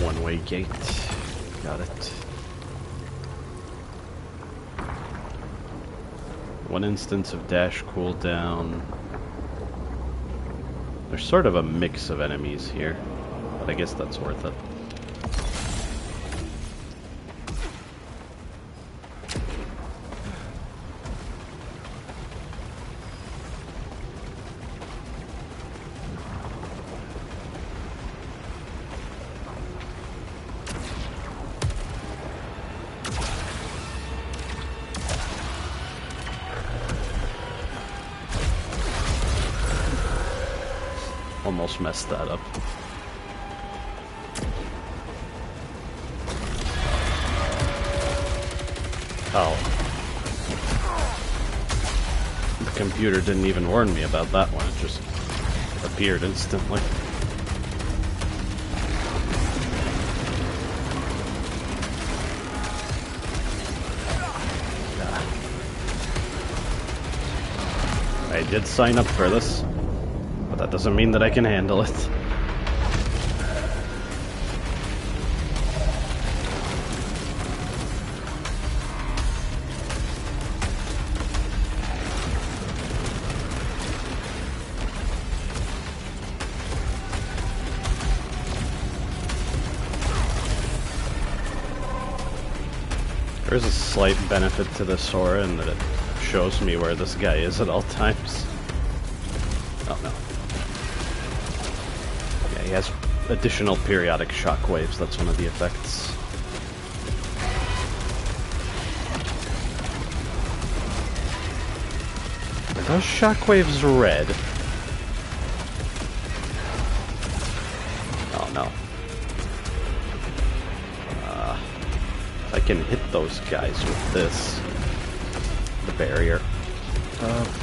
One-way gate. Got it. One instance of dash cooldown. There's sort of a mix of enemies here, but I guess that's worth it. Almost messed that up. Oh. The computer didn't even warn me about that one, it just appeared instantly. I did sign up for this. But that doesn't mean that I can handle it. There's a slight benefit to this aura in that it shows me where this guy is at all times. Oh no. He has additional periodic shockwaves, that's one of the effects. Are those shockwaves red? Oh no. I can hit those guys with this. The barrier.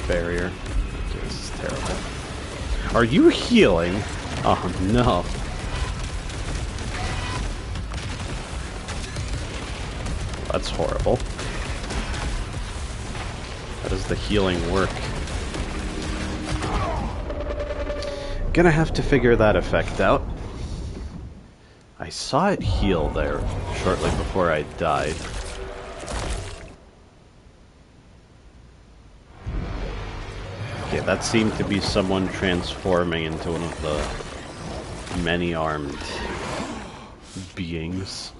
Barrier. Okay, this is terrible. Are you healing? Oh no. That's horrible. How does the healing work? Gonna have to figure that effect out. I saw it heal there shortly before I died. Okay, that seemed to be someone transforming into one of the many-armed beings.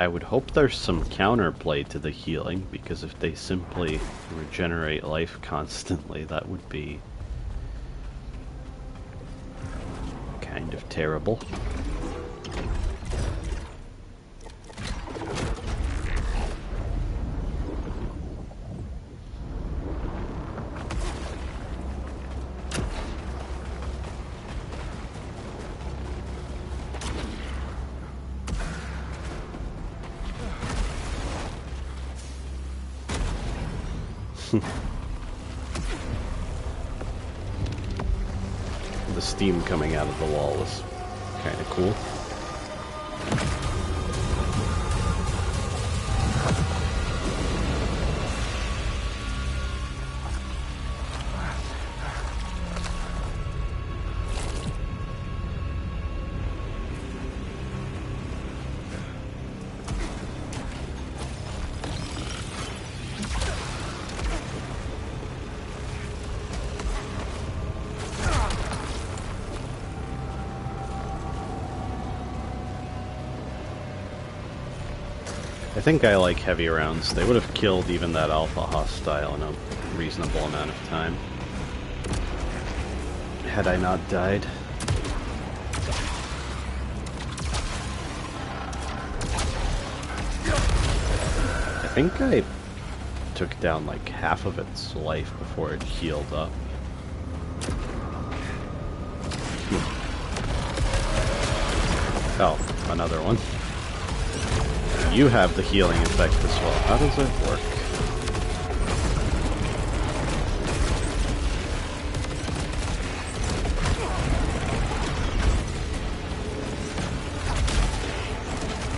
I would hope there's some counterplay to the healing, because if they simply regenerate life constantly, that would be kind of terrible. The steam coming out of the wall was kind of cool. I think I like heavy rounds. They would have killed even that alpha hostile in a reasonable amount of time. Had I not died. I think I took down like half of its life before it healed up. Oh, another one. You have the healing effect as well. How does it work?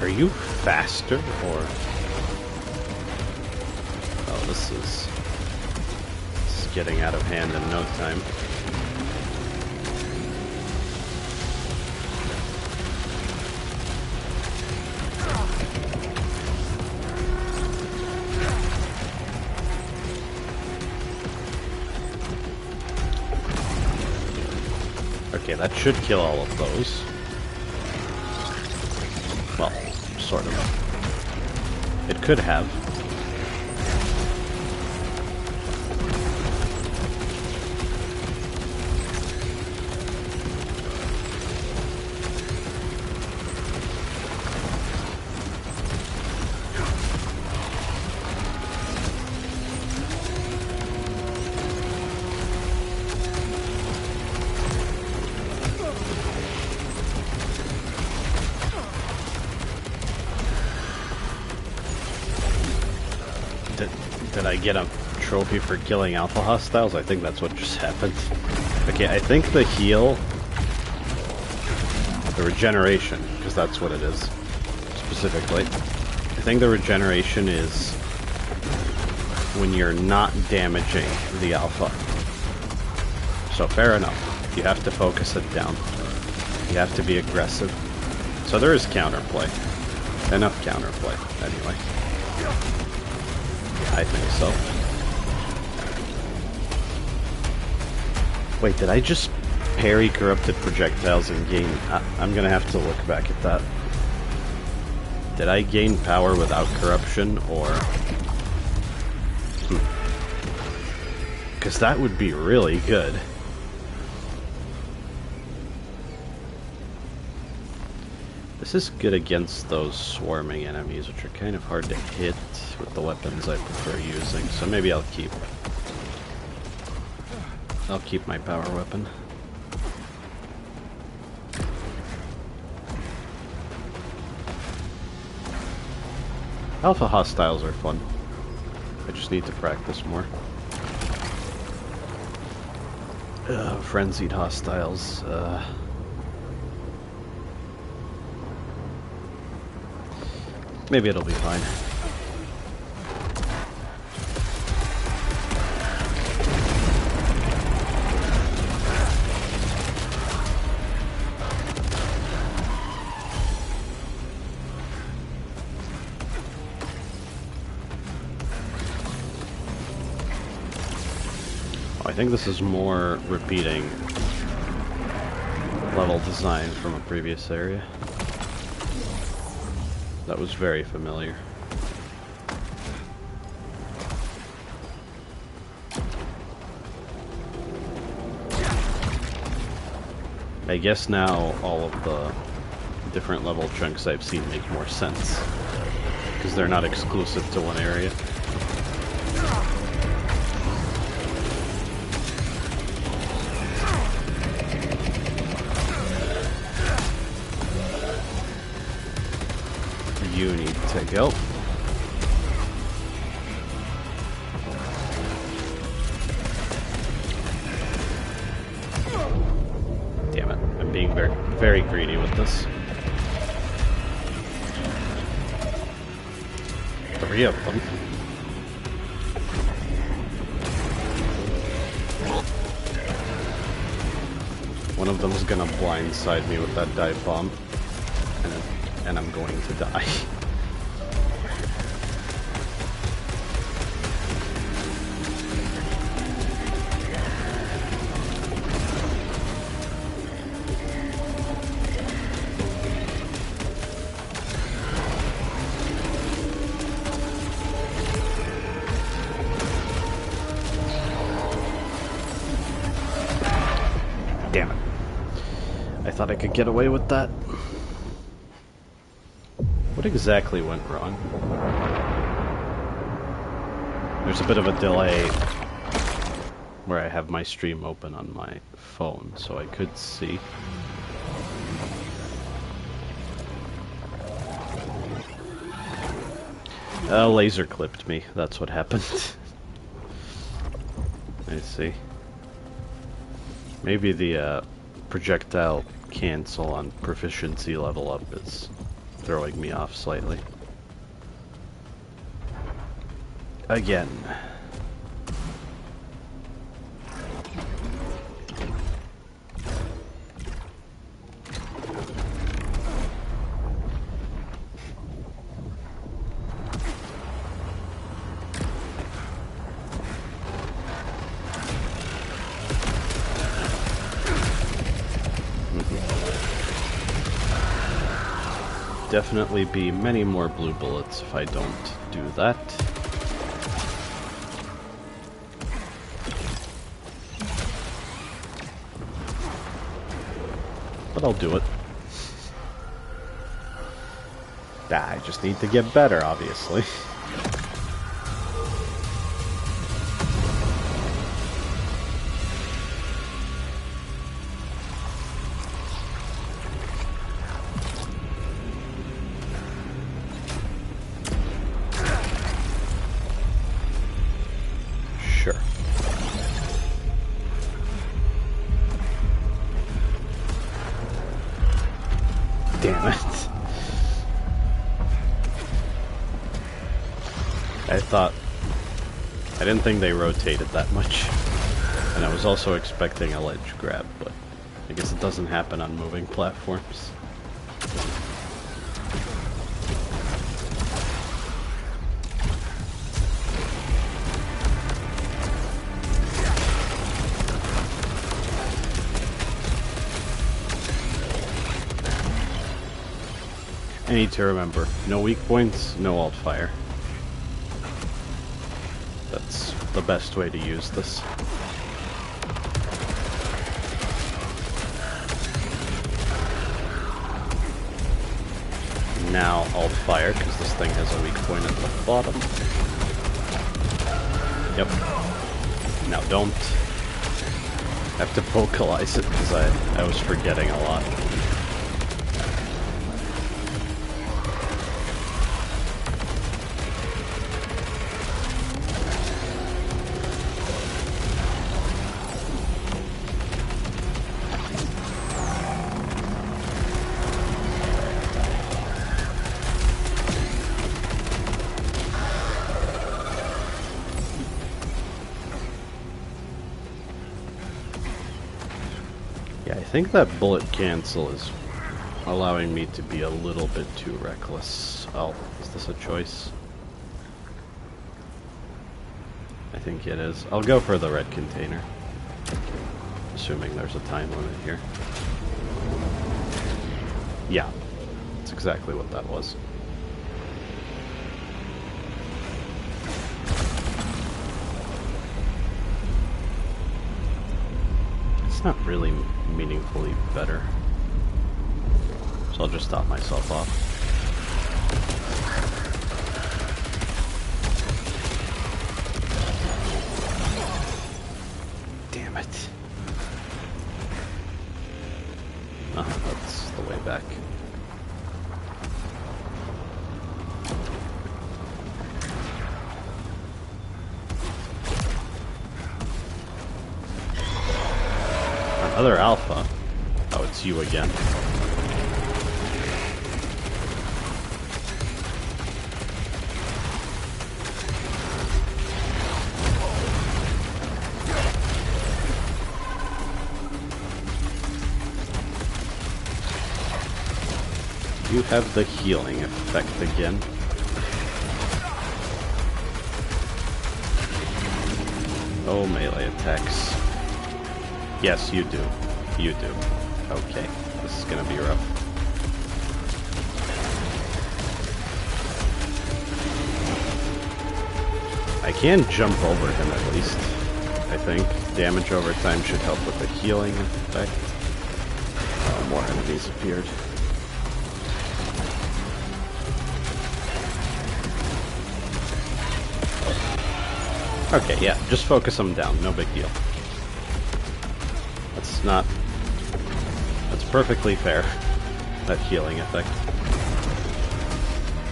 Are you faster or... Oh, this is getting out of hand in no time. Okay, that should kill all of those. Well, sort of. It could have. Did I get a trophy for killing alpha hostiles? I think that's what just happened. Okay, I think the heal... The regeneration, because that's what it is, specifically. I think the regeneration is when you're not damaging the alpha. So fair enough. You have to focus it down. You have to be aggressive. So there is counterplay. Enough counterplay, anyway. I think so. Wait, did I just parry corrupted projectiles and gain... I'm gonna have to look back at that. Did I gain power without corruption, or... Because that would be really good. This is good against those swarming enemies, which are kind of hard to hit with the weapons I prefer using, so maybe I'll keep my power weapon. Alpha hostiles are fun. I just need to practice more. Frenzied hostiles, maybe it'll be fine. I think this is more repeating level design from a previous area. That was very familiar. I guess now all of the different level chunks I've seen make more sense, because they're not exclusive to one area. You need to go. very greedy with this. 3 of them. One of them's gonna blindside me with that dive bomb, and I'm going to die. Damn it. I thought I could get away with that. What exactly went wrong? There's a bit of a delay where I have my stream open on my phone, so I could see. Laser clipped me. That's what happened. I see. Maybe the projectile cancel on proficiency level up is throwing me off slightly. Again. Definitely be many more blue bullets if I don't do that. But I'll do it. I just need to get better, obviously. Damn it. I didn't think they rotated that much. And I was also expecting a ledge grab, but I guess it doesn't happen on moving platforms. I need to remember, no weak points, no alt fire. That's the best way to use this. Now alt fire, because this thing has a weak point at the bottom. Yep. Now don't. I have to vocalize it, because I was forgetting a lot. I think that bullet cancel is allowing me to be a little bit too reckless. Oh, is this a choice? I think it is. I'll go for the red container. Assuming there's a time limit here. Yeah, that's exactly what that was. It's not really meaningfully better. So I'll just stop myself off. Damn it. That's the way back. Another alpha. Oh, it's you again. you have the healing effect again? Oh, melee attacks. Yes, you do. You do. Okay, this is gonna be rough. I can jump over him at least, I think. Damage over time should help with the healing effect. Oh, more enemies appeared. Okay, yeah, just focus them down, no big deal. That's perfectly fair, that healing effect.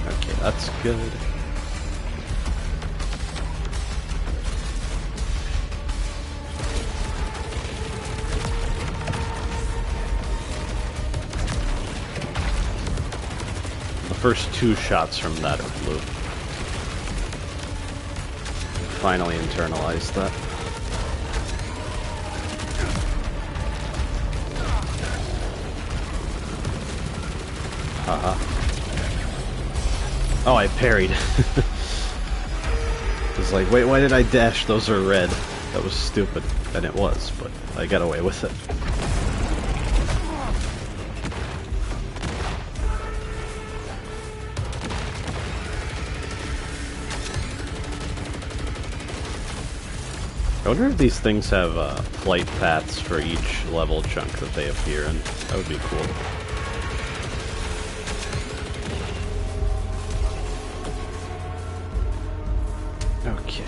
Okay, that's good. The first 2 shots from that are blue. Finally internalized that. Haha. Oh, I parried. It's like, wait, why did I dash? Those are red. That was stupid. And it was, but I got away with it. I wonder if these things have flight paths for each level chunk that they appear in. That would be cool. Okay.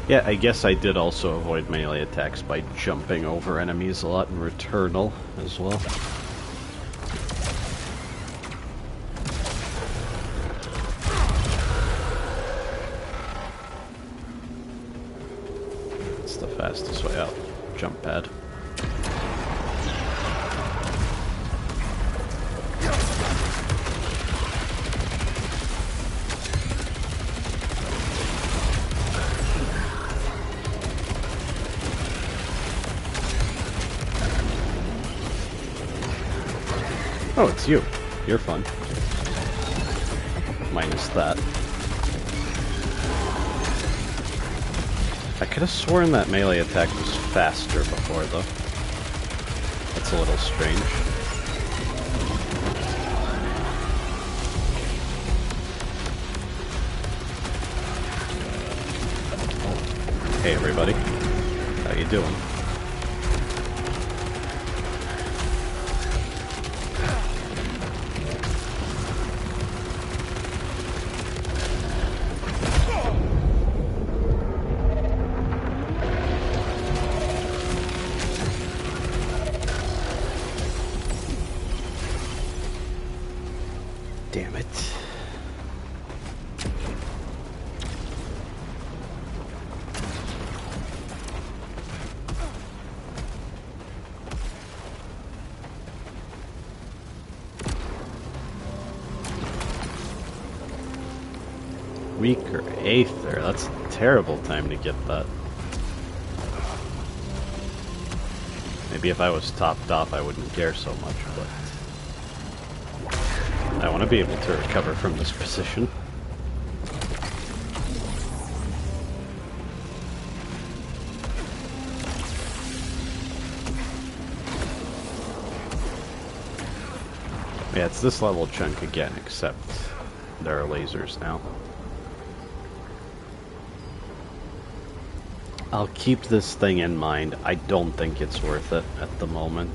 Yeah, I guess I did also avoid melee attacks by jumping over enemies a lot in Returnal as well. Fastest way out. Jump pad. Oh, it's you. You're fun. Minus that. I could have sworn that melee attack was faster before, though. That's a little strange. Hey, everybody. How you doing? Damn it. Weaker Aether, that's a terrible time to get that. Maybe if I was topped off I wouldn't care so much, but I want to be able to recover from this position. Yeah, it's this level chunk again, except there are lasers now. I'll keep this thing in mind. I don't think it's worth it at the moment.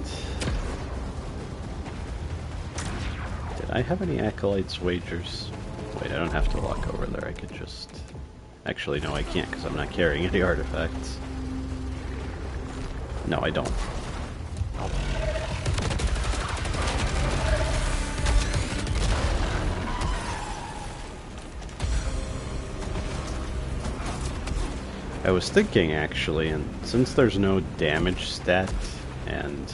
Did I have any Acolyte's wagers? Wait, I don't have to walk over there. I could just... Actually, no, I can't because I'm not carrying any artifacts. No, I don't. I was thinking, actually, and since there's no damage stat, and...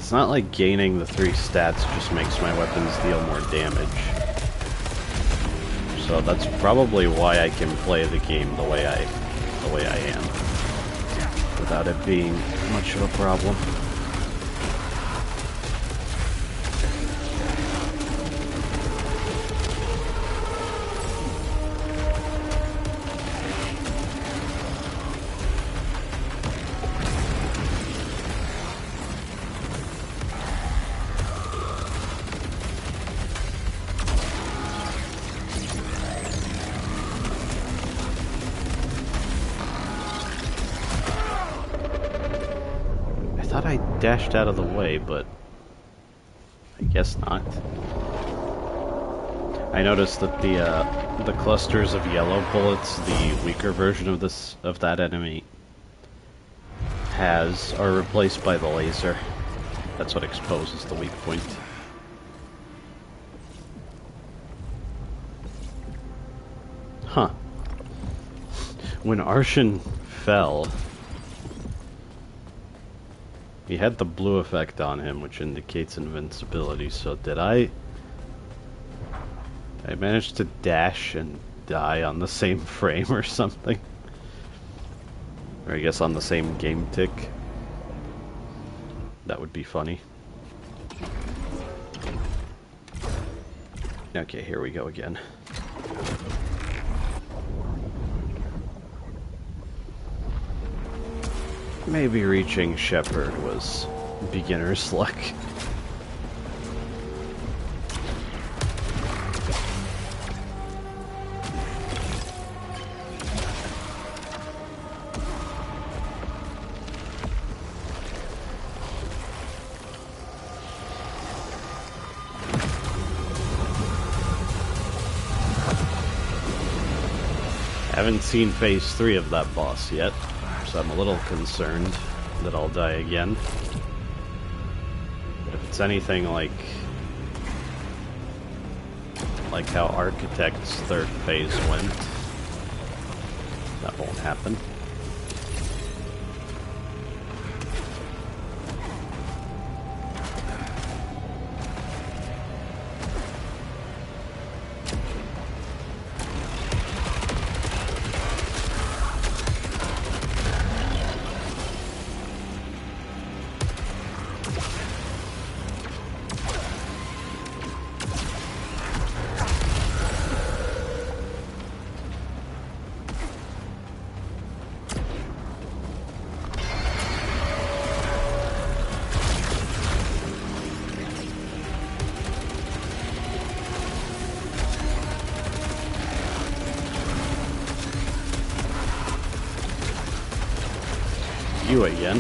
It's not like gaining the 3 stats just makes my weapons deal more damage. So that's probably why I can play the game the way I am, without it being much of a problem. I dashed out of the way, but I guess not. I noticed that the clusters of yellow bullets, the weaker version of that enemy are replaced by the laser. That's what exposes the weak point. Huh. When Arshan fell, he had the blue effect on him, which indicates invincibility, so did I manage to dash and die on the same frame or something? Or I guess on the same game tick? That would be funny. Okay, here we go again. Maybe reaching Shepherd was beginner's luck. Haven't seen phase 3 of that boss yet, so I'm a little concerned that I'll die again. But if it's anything like how Architect's 3rd phase went, that won't happen. You again.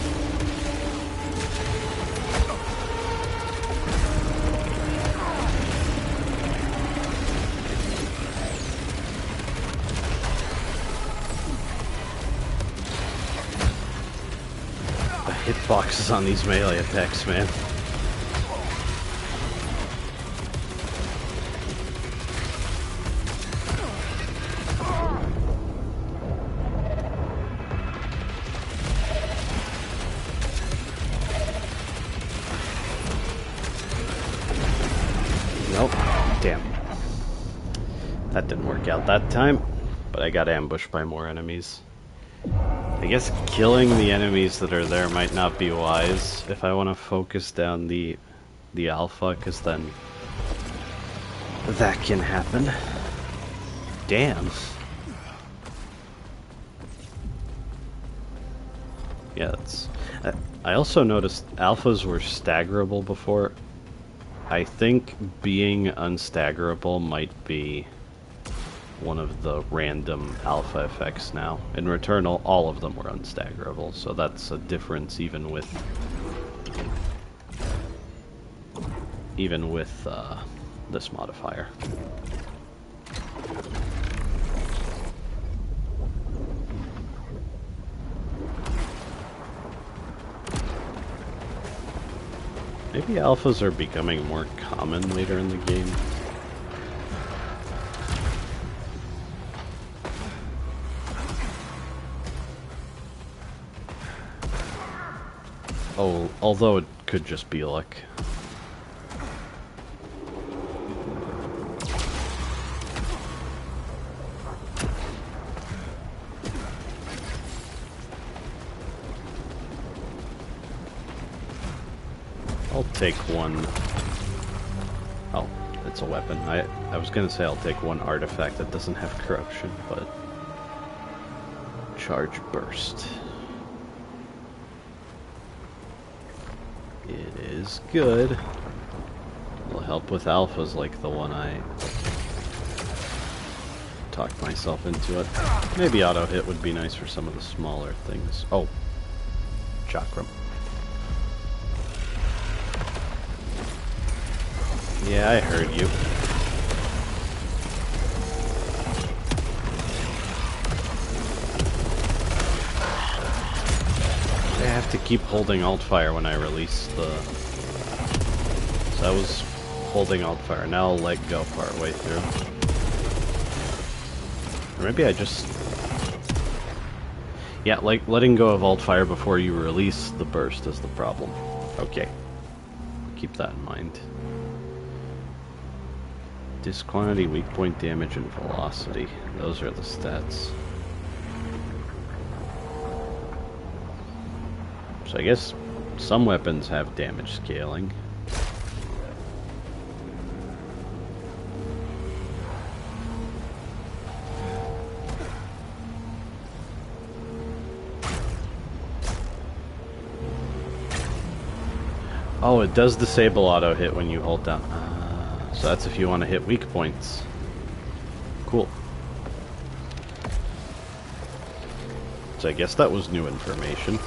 The hitboxes on these melee attacks, man. That didn't work out that time, but I got ambushed by more enemies. I guess killing the enemies that are there might not be wise if I want to focus down the alpha, because then that can happen. Damn. Yeah, that's... I also noticed alphas were staggerable before. I think being unstaggerable might be one of the random alpha effects now. In Returnal, all of them were unstaggerable, so that's a difference even with this modifier. Maybe alphas are becoming more common later in the game. Oh, although it could just be luck. I'll take one. Oh, it's a weapon. I was gonna say I'll take one artifact that doesn't have corruption, but charge burst. It is good. Will help with alphas like the one I talked myself into it. Maybe auto hit would be nice for some of the smaller things. Oh, chakram. Yeah, I heard you. I have to keep holding alt fire when I release the... So I was holding alt fire, now I'll let go part way through. Or maybe I just... Yeah, like letting go of alt fire before you release the burst is the problem. Okay. Keep that in mind. Disc quantity, weak point damage, and velocity. Those are the stats. So I guess some weapons have damage scaling. Oh, it does disable auto hit when you hold down. So that's if you want to hit weak points. Cool. So I guess that was new information.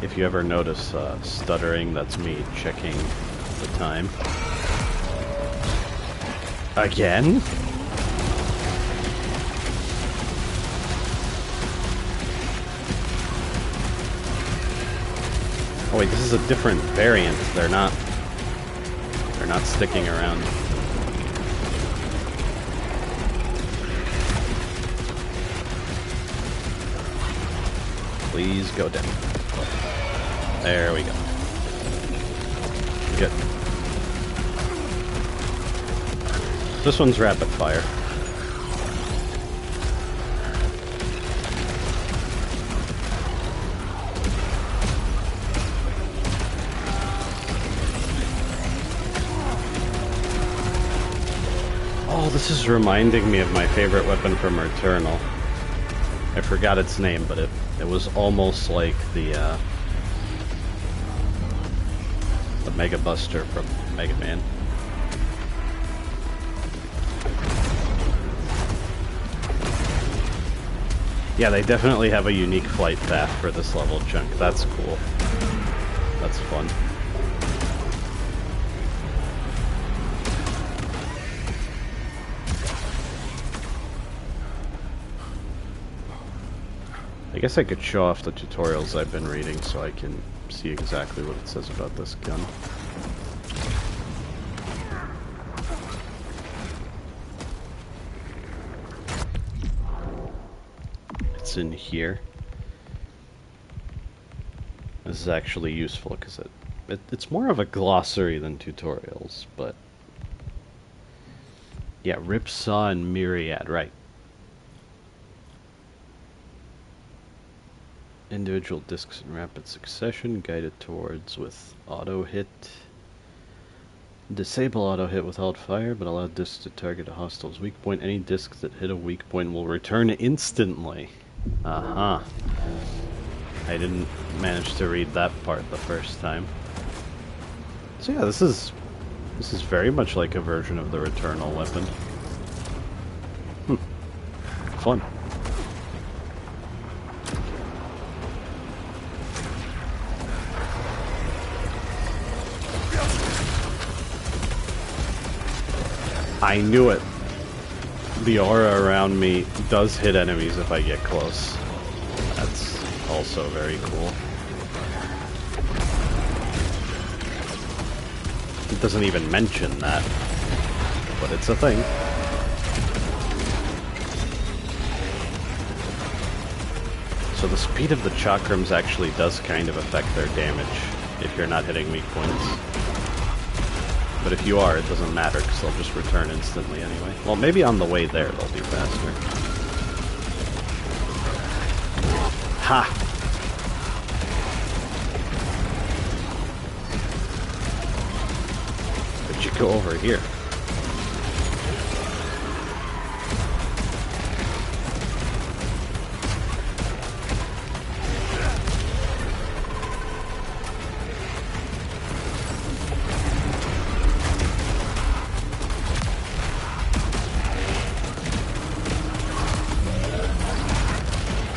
If you ever notice stuttering, that's me checking the time. Again? Oh wait, this is a different variant. They're not sticking around. Please go down. There we go. Good. This one's rapid fire. Oh, this is reminding me of my favorite weapon from Returnal. I forgot its name, but it was almost like the Mega Buster from Mega Man. Yeah, they definitely have a unique flight path for this level chunk. That's cool. That's fun. I guess I could show off the tutorials I've been reading so I can see exactly what it says about this gun. It's in here. This is actually useful because it's more of a glossary than tutorials, but yeah, Ripsaw and Myriad, right. Individual discs in rapid succession, guided towards with auto hit. Disable auto hit without fire, but allow discs to target a hostile's weak point. Any disc that hit a weak point will return instantly. Uh-huh. I didn't manage to read that part the first time. So yeah, this is very much like a version of the Returnal weapon. Fun. I knew it. The aura around me does hit enemies if I get close. That's also very cool. It doesn't even mention that, but it's a thing. So the speed of the chakrams actually does kind of affect their damage if you're not hitting weak points. But if you are, it doesn't matter because they'll just return instantly anyway. Well, maybe on the way there they'll be faster. Ha! But you go over here.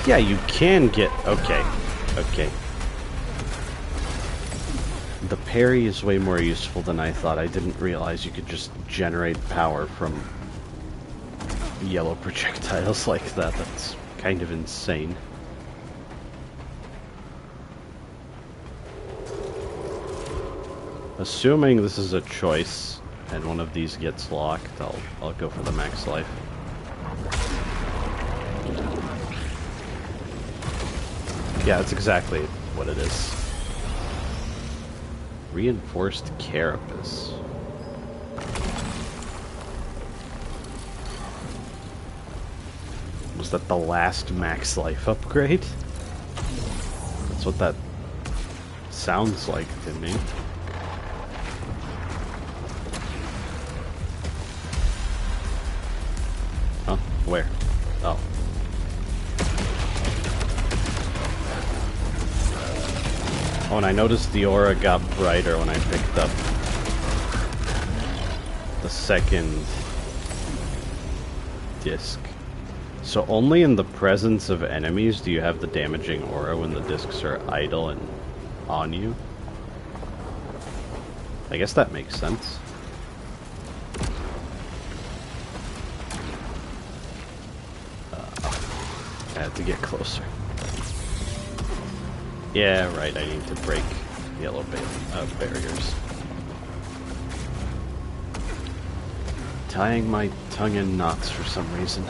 Yeah, you can get... Okay. Okay. The parry is way more useful than I thought. I didn't realize you could just generate power from yellow projectiles like that. That's kind of insane. Assuming this is a choice and one of these gets locked, I'll go for the max life. Yeah, that's exactly what it is. Reinforced carapace. Was that the last max life upgrade? That's what that sounds like to me. Huh? Where? Oh. Oh, and I noticed the aura got brighter when I picked up the second disc. So only in the presence of enemies do you have the damaging aura when the discs are idle and on you. I guess that makes sense. I had to get closer. Yeah, right, I need to break yellow barriers. Tying my tongue in knots for some reason.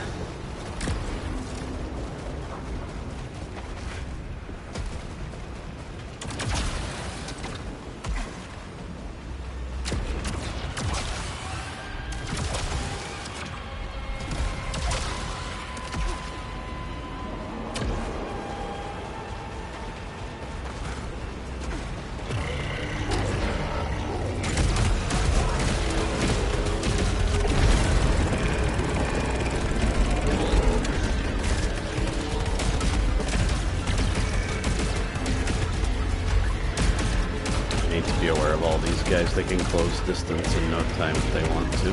They can close distance in no time if they want to.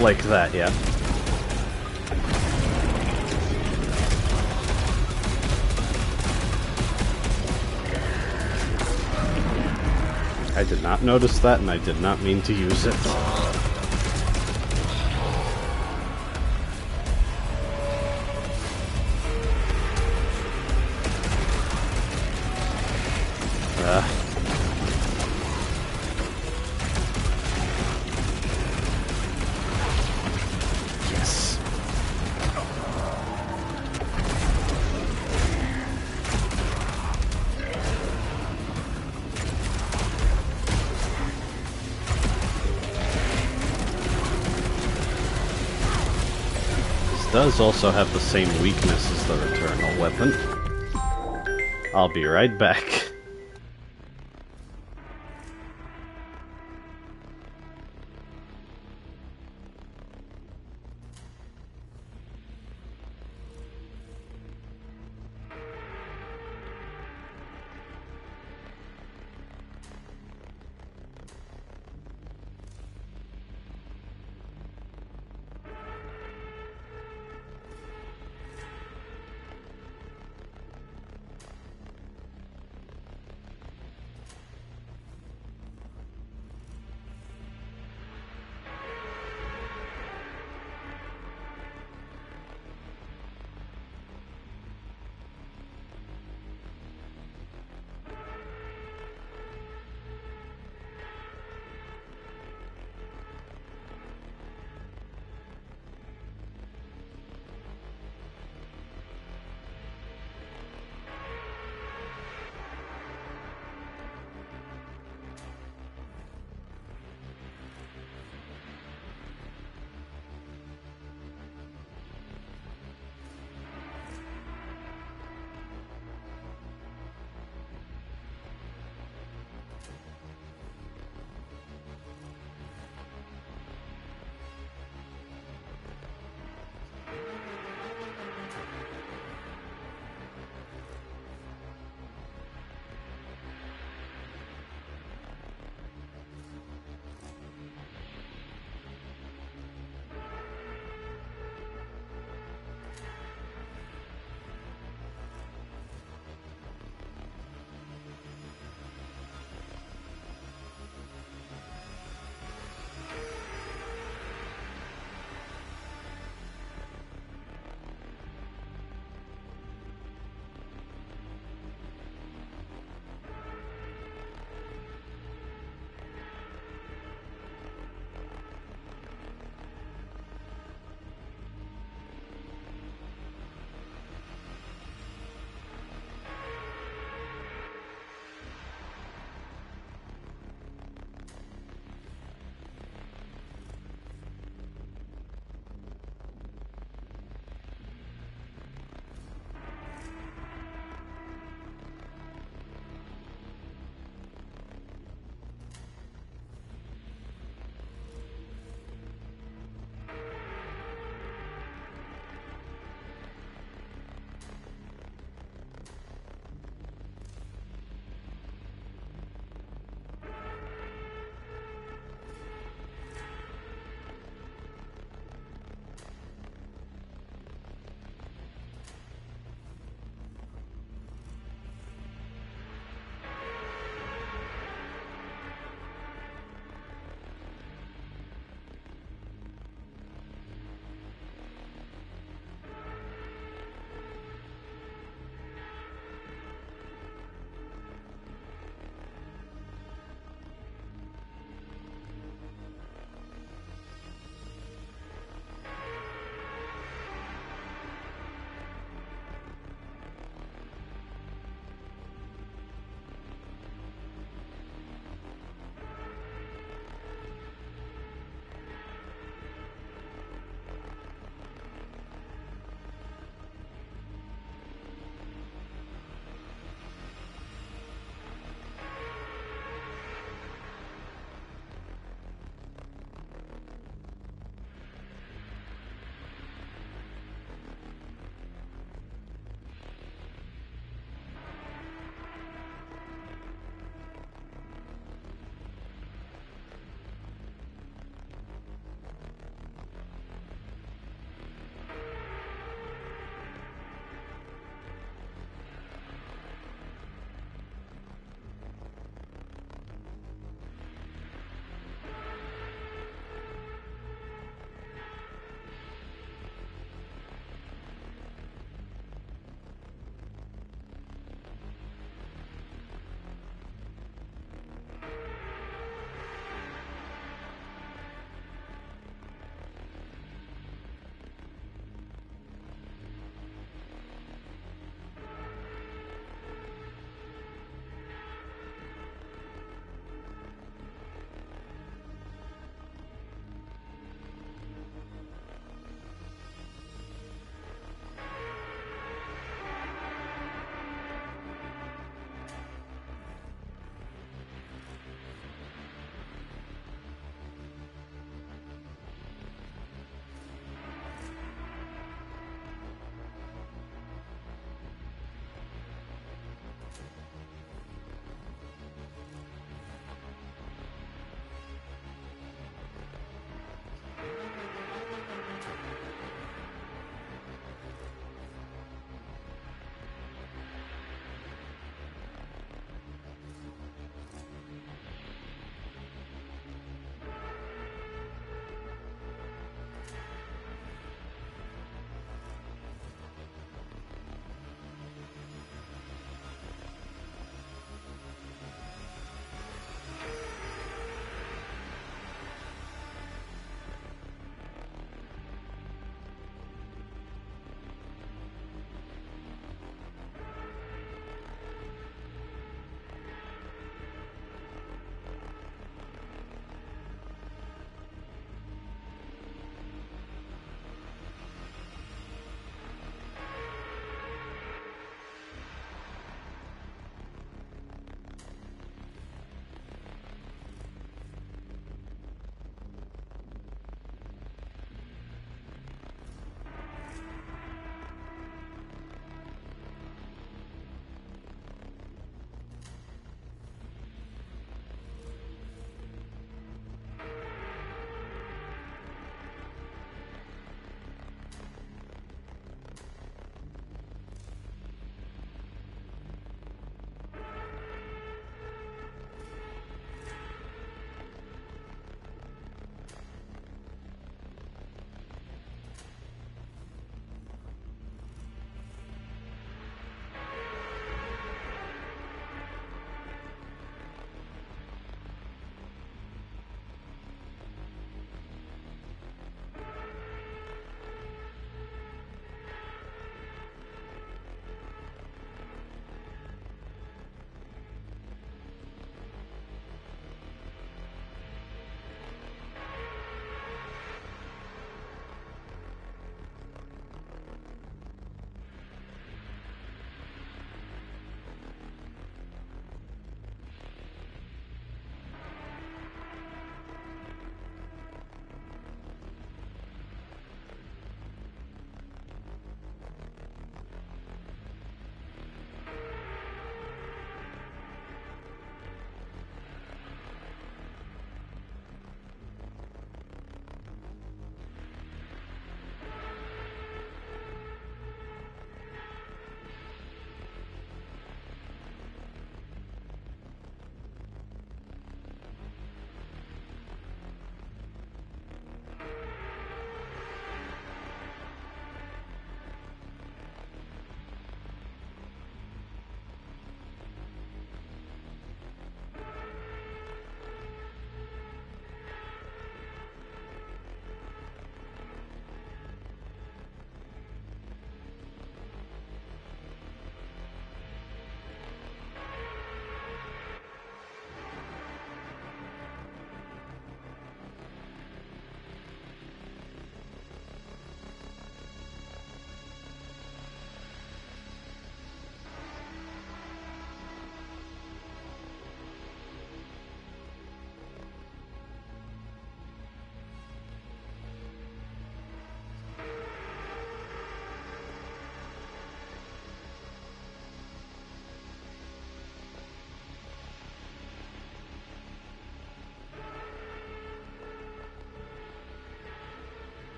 Like that, yeah. I did not notice that, and I did not mean to use it. Yes. This does also have the same weakness as the Returnal weapon. I'll be right back.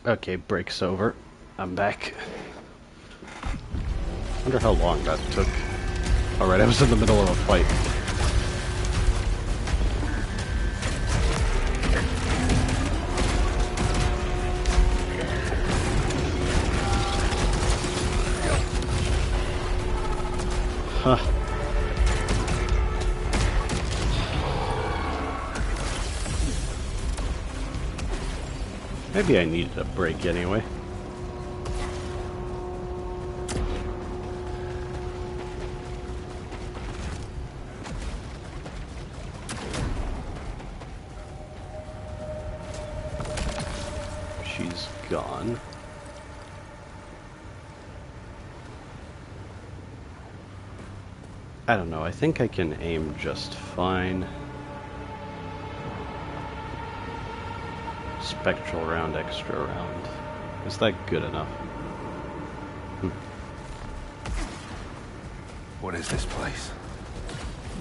Okay, break's over. I'm back. Wonder how long that took. Alright, I was in the middle of a fight. Huh. Maybe I needed a break anyway. She's gone. I don't know, I think I can aim just fine. Spectral round, extra round. Is that good enough? What is this place?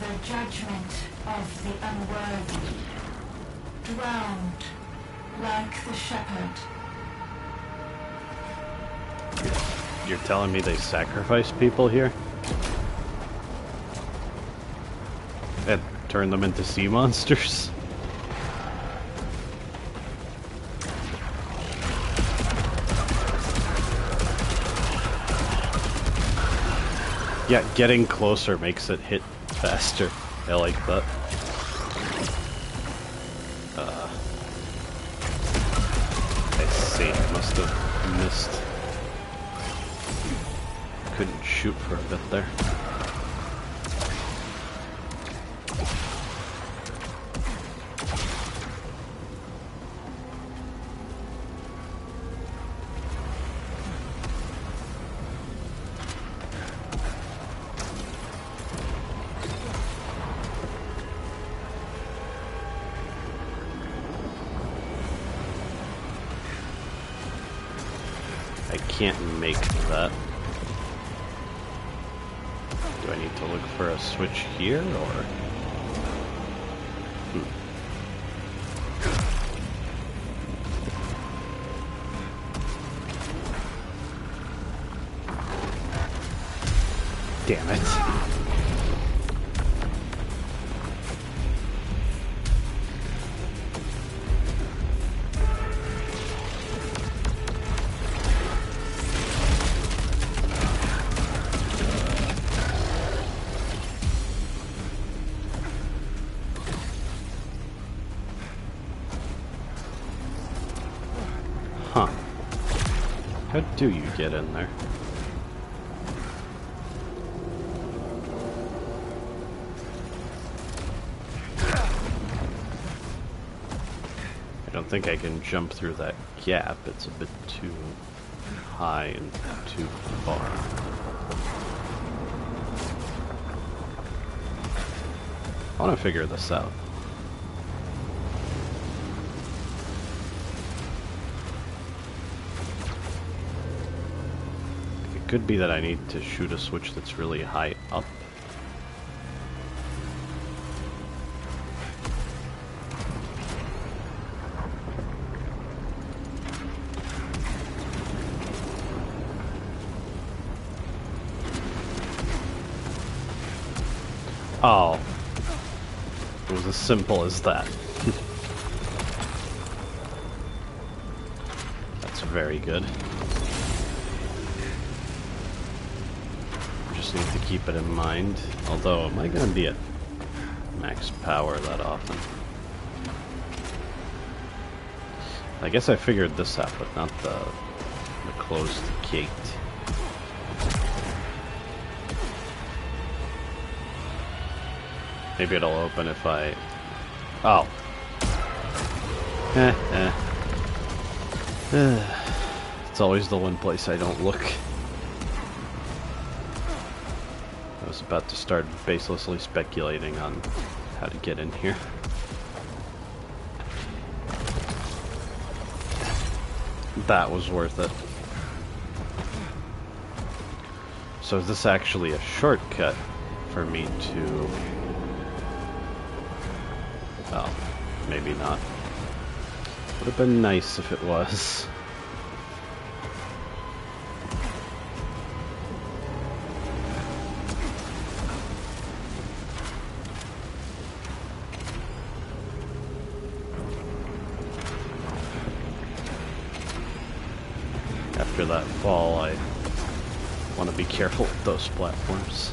The judgment of the unworthy. Drowned like the shepherd. You're telling me they sacrifice people here? And turn them into sea monsters? Yeah, getting closer makes it hit faster. I like that. I see. Must have missed. Couldn't shoot for a bit there. Can't make that. Do I need to look for a switch here, or? Damn it. Huh. How do you get in there? I don't think I can jump through that gap. It's a bit too high and too far. I want to figure this out. It could be that I need to shoot a switch that's really high up. Oh. It was as simple as that. That's very good. Just need to keep it in mind. Although, am I going to be at max power that often? I guess I figured this out, but not the closed gate. Maybe it'll open if I... Oh. It's always the one place I don't look. I was about to start baselessly speculating on how to get in here. That was worth it. So is this actually a shortcut for me to... Oh, maybe not. Would have been nice if it was. After that fall, I want to be careful with those platforms.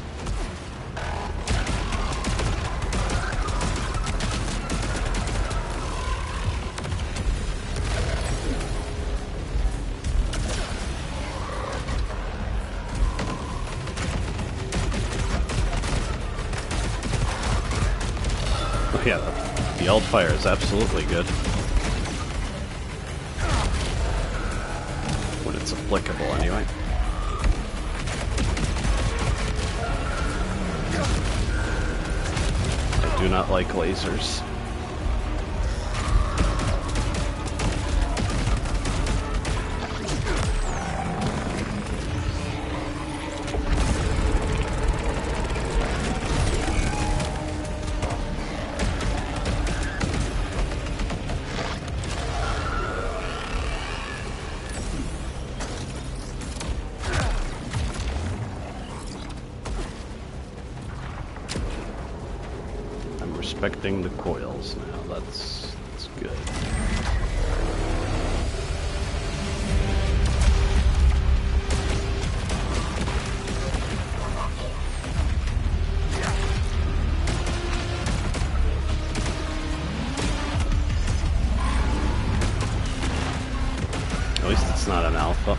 Oh yeah, the alt fire is absolutely good. When it's applicable, anyway. I do not like lasers. Respecting the coils now, that's good. At least it's not an alpha.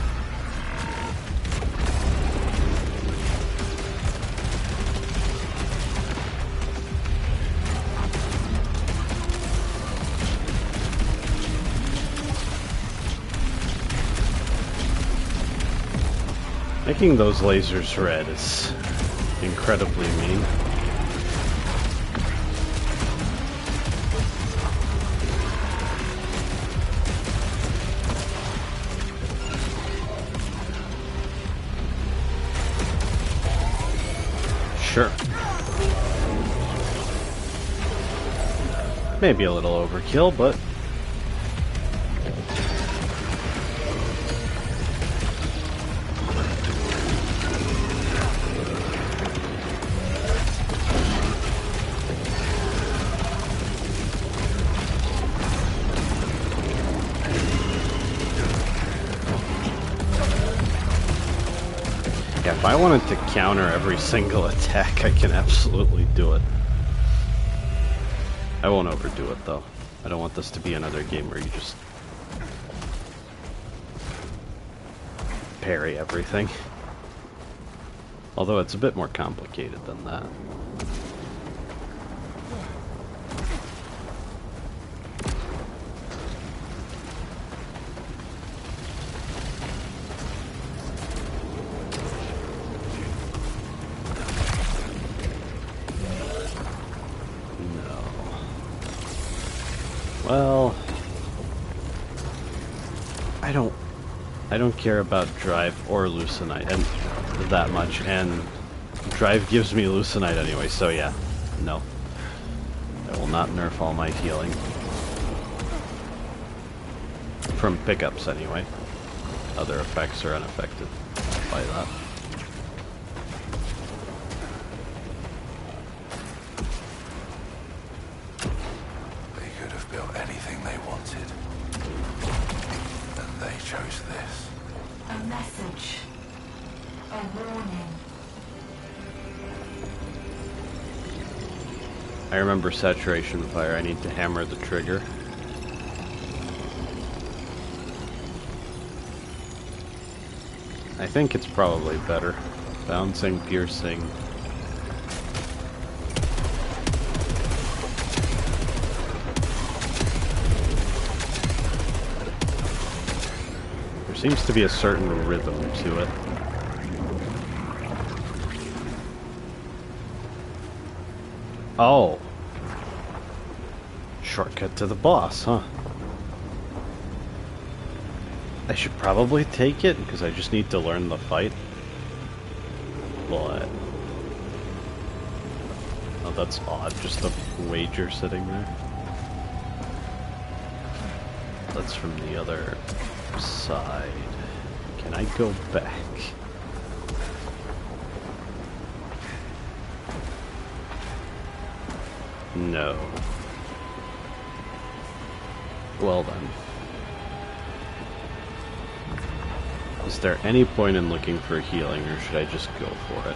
Making those lasers red is incredibly mean. Sure. Maybe a little overkill, but if I wanted to counter every single attack, I can absolutely do it. I won't overdo it, though. I don't want this to be another game where you just parry everything. Although it's a bit more complicated than that. Well, I don't care about Drive or Lucynite and that much, and Drive gives me Lucynite anyway, so yeah, no. I will not nerf all my healing. From pickups anyway. Other effects are unaffected by that. I remember saturation fire. I need to hammer the trigger. I think it's probably better. Bouncing, piercing. There seems to be a certain rhythm to it. Oh. Shortcut to the boss, huh? I should probably take it, because I just need to learn the fight. But... oh, that's odd, just the wager sitting there. That's from the other side. Can I go back? No. Well then. Is there any point in looking for healing, or should I just go for it?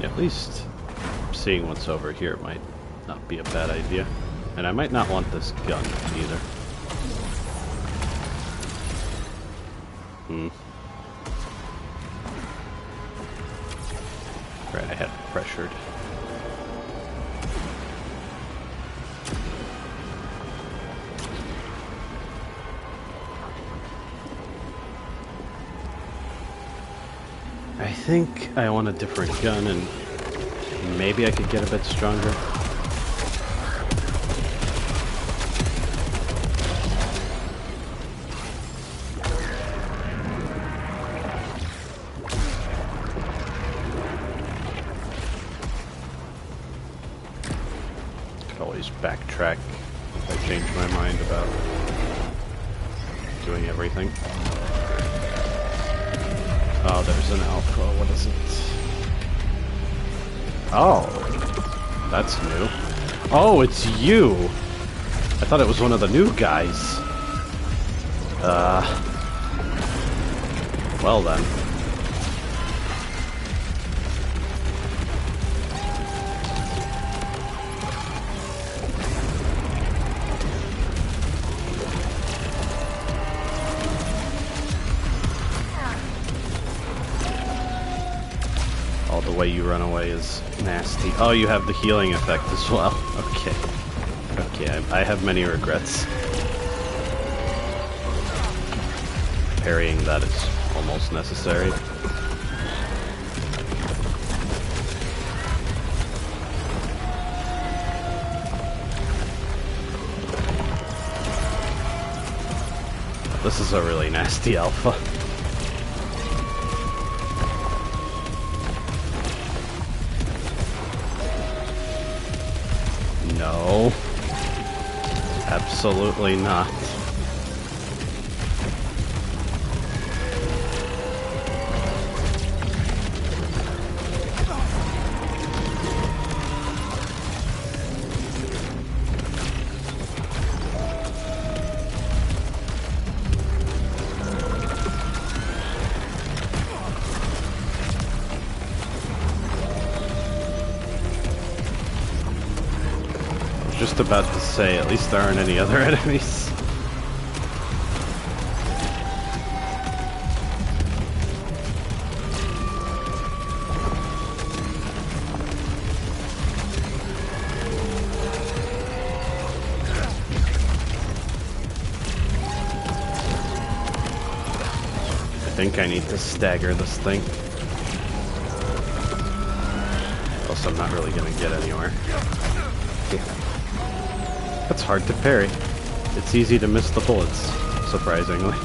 At least seeing what's over here might not be a bad idea. And I might not want this gun either. Right, I had pressured. I think I want a different gun, and maybe I could get a bit stronger. Could always backtrack if I change my mind about doing everything. Oh, there's an alpha. What is it? Oh, that's new. Oh, it's you! I thought it was one of the new guys. Well then. The way you run away is nasty. Oh, you have the healing effect as well. Okay. Okay, I have many regrets. Parrying that is almost necessary. This is a really nasty alpha. No. Absolutely not. Just about to say, at least there aren't any other enemies. I think I need to stagger this thing. Else I'm not really gonna get anywhere. That's hard to parry. It's easy to miss the bullets, surprisingly.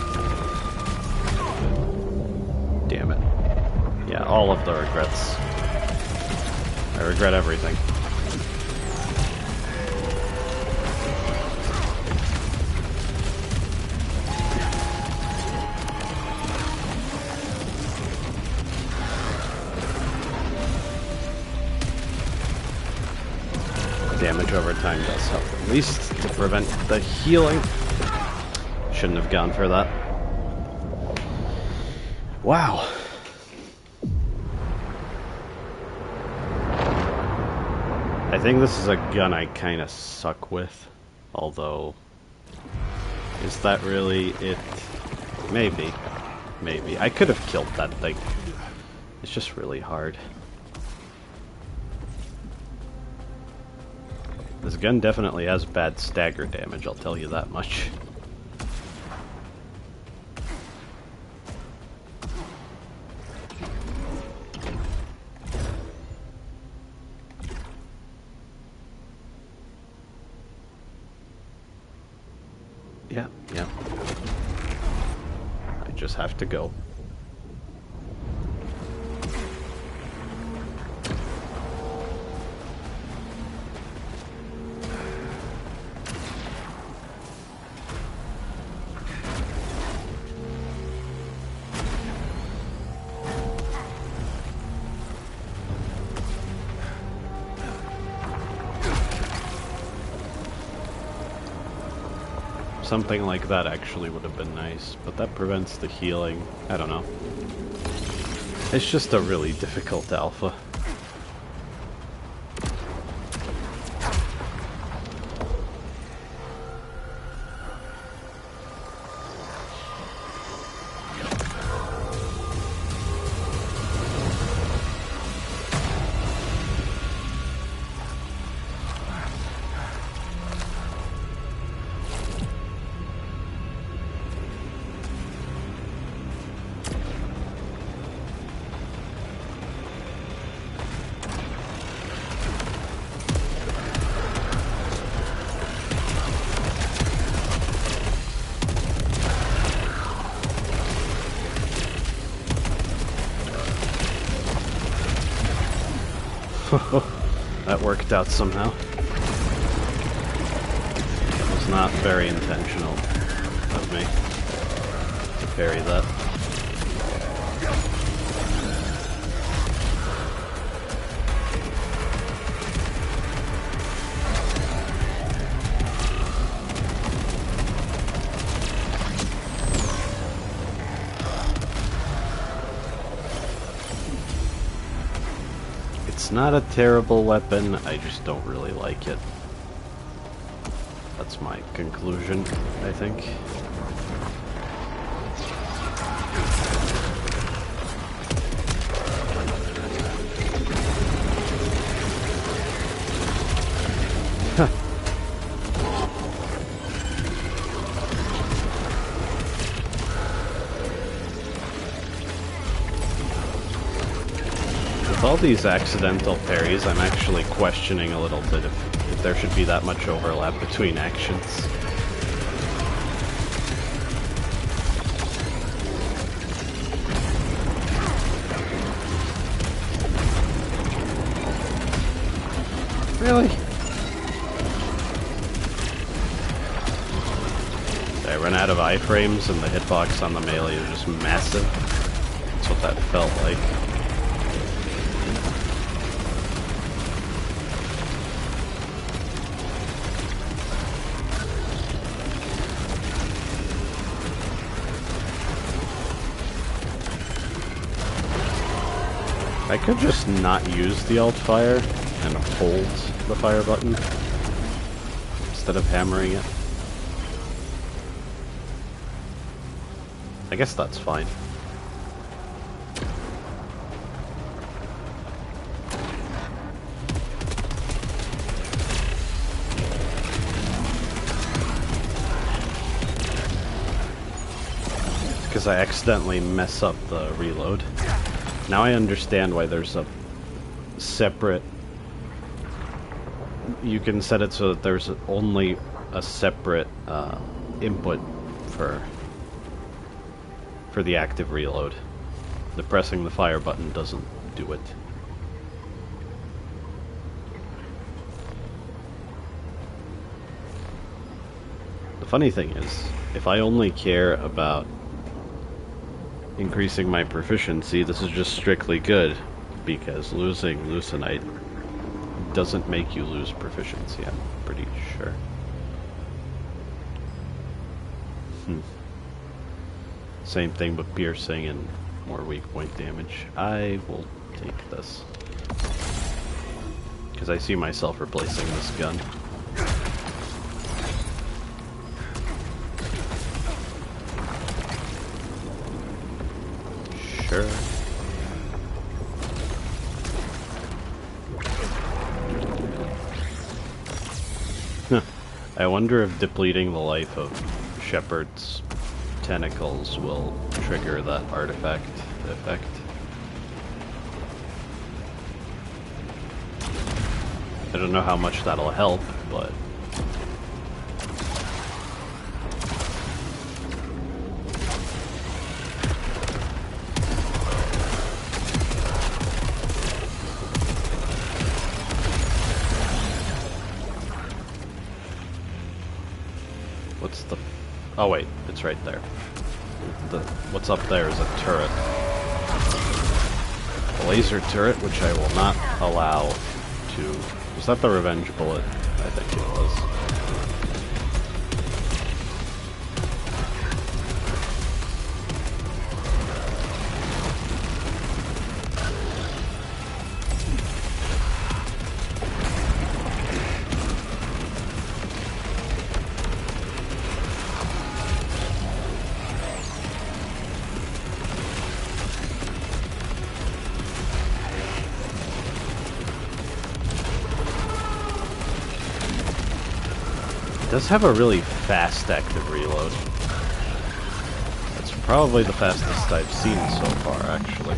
Damn it. Yeah, all of the regrets. I regret everything. Damage over time does help, at least to prevent the healing. Shouldn't have gone for that. Wow. I think this is a gun I kind of suck with, although, is that really it? Maybe. Maybe. I could have killed that thing. It's just really hard. This gun definitely has bad stagger damage, I'll tell you that much. Yeah. I just have to go. Something like that actually would have been nice, but that prevents the healing. I don't know. It's just a really difficult alpha. That worked out somehow. It was not very intentional of me to parry that. It's not a terrible weapon, I just don't really like it. That's my conclusion, I think. With all these accidental parries, I'm actually questioning a little bit if there should be that much overlap between actions. Really? I run out of iframes and the hitbox on the melee is just massive. That's what that felt like. I could just not use the alt fire and hold the fire button instead of hammering it. I guess that's fine. Because I accidentally mess up the reload. Now I understand why there's a separate... You can set it so that there's only a separate input for the active reload. The pressing the fire button doesn't do it. The funny thing is, if I only care about increasing my proficiency, this is just strictly good, because losing Leucinite doesn't make you lose proficiency, I'm pretty sure. Same thing with piercing and more weak point damage. I will take this, because I see myself replacing this gun. Sure. I wonder if depleting the life of Shepard's tentacles will trigger that artifact effect. I don't know how much that'll help, but... What's the... Oh wait, it's right there. What's up there is a turret. A laser turret, which I will not allow to... Was that the revenge bullet? I think it was. It does have a really fast active reload. That's probably the fastest I've seen so far, actually.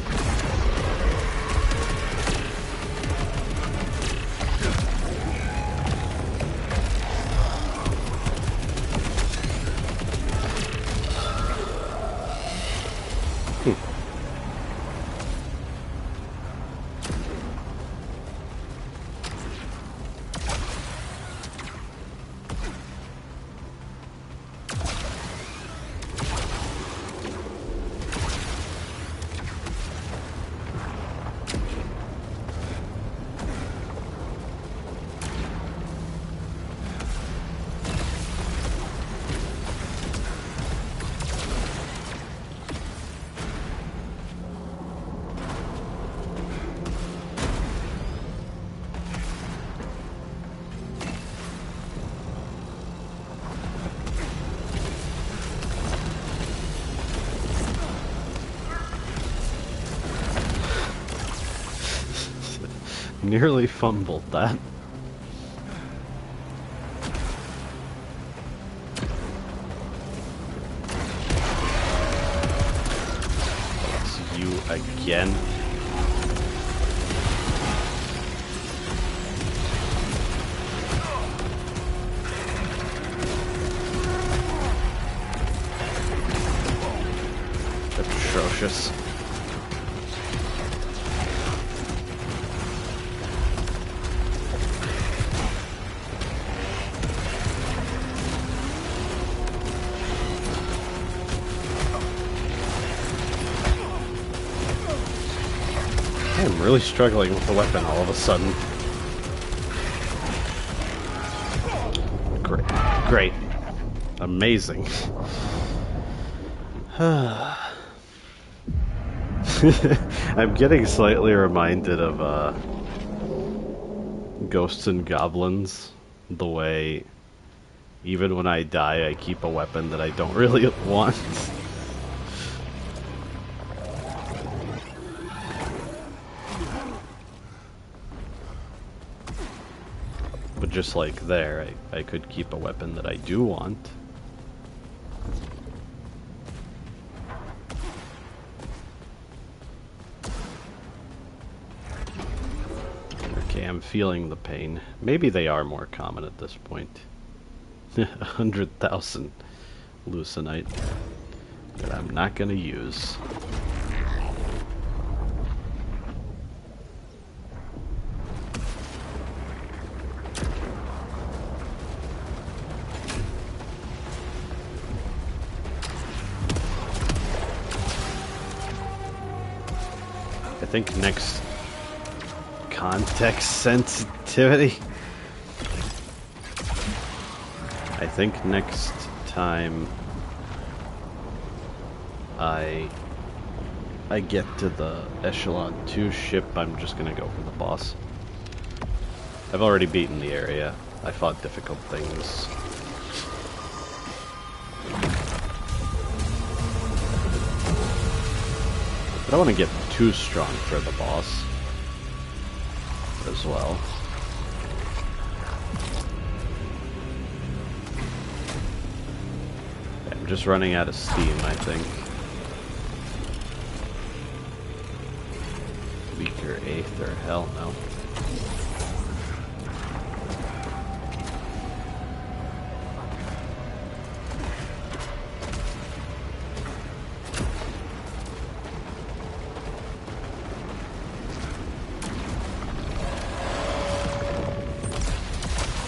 Nearly fumbled that. It's you again. Atrocious. I'm really struggling with the weapon all of a sudden. Great. Great. Amazing. I'm getting slightly reminded of Ghosts and Goblins. The way even when I die I keep a weapon that I don't really want. But just like there, I could keep a weapon that I do want. Okay, I'm feeling the pain. Maybe they are more common at this point. 100,000 Lucynite that I'm not gonna use. I think next context sensitivity. I think next time I get to the Echelon 2 ship, I'm just gonna go for the boss. I've already beaten the area. I fought difficult things. I don't want to get too strong for the boss as well. I'm just running out of steam, I think. Weaker Aether, hell no.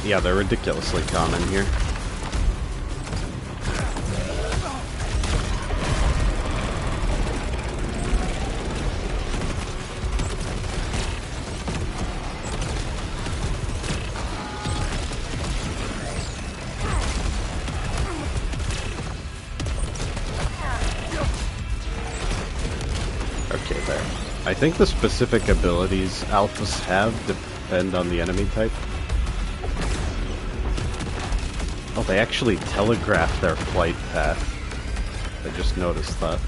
Yeah, they're ridiculously common here. Okay, there. I think the specific abilities alphas have depend on the enemy type. Oh, they actually telegraph their flight path. I just noticed that.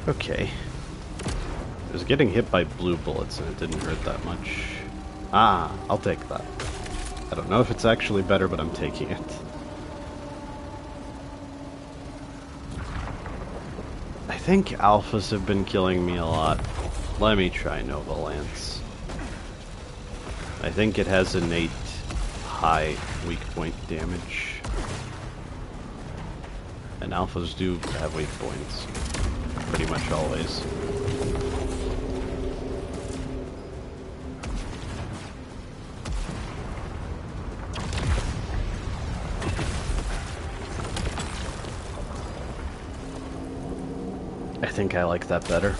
Okay. I was getting hit by blue bullets and it didn't hurt that much. Ah, I'll take that. I don't know if it's actually better, but I'm taking it. I think alphas have been killing me a lot. Let me try Nova Lance. I think it has innate high weak point damage. And alphas do have weak points. Pretty much always. I think I like that better.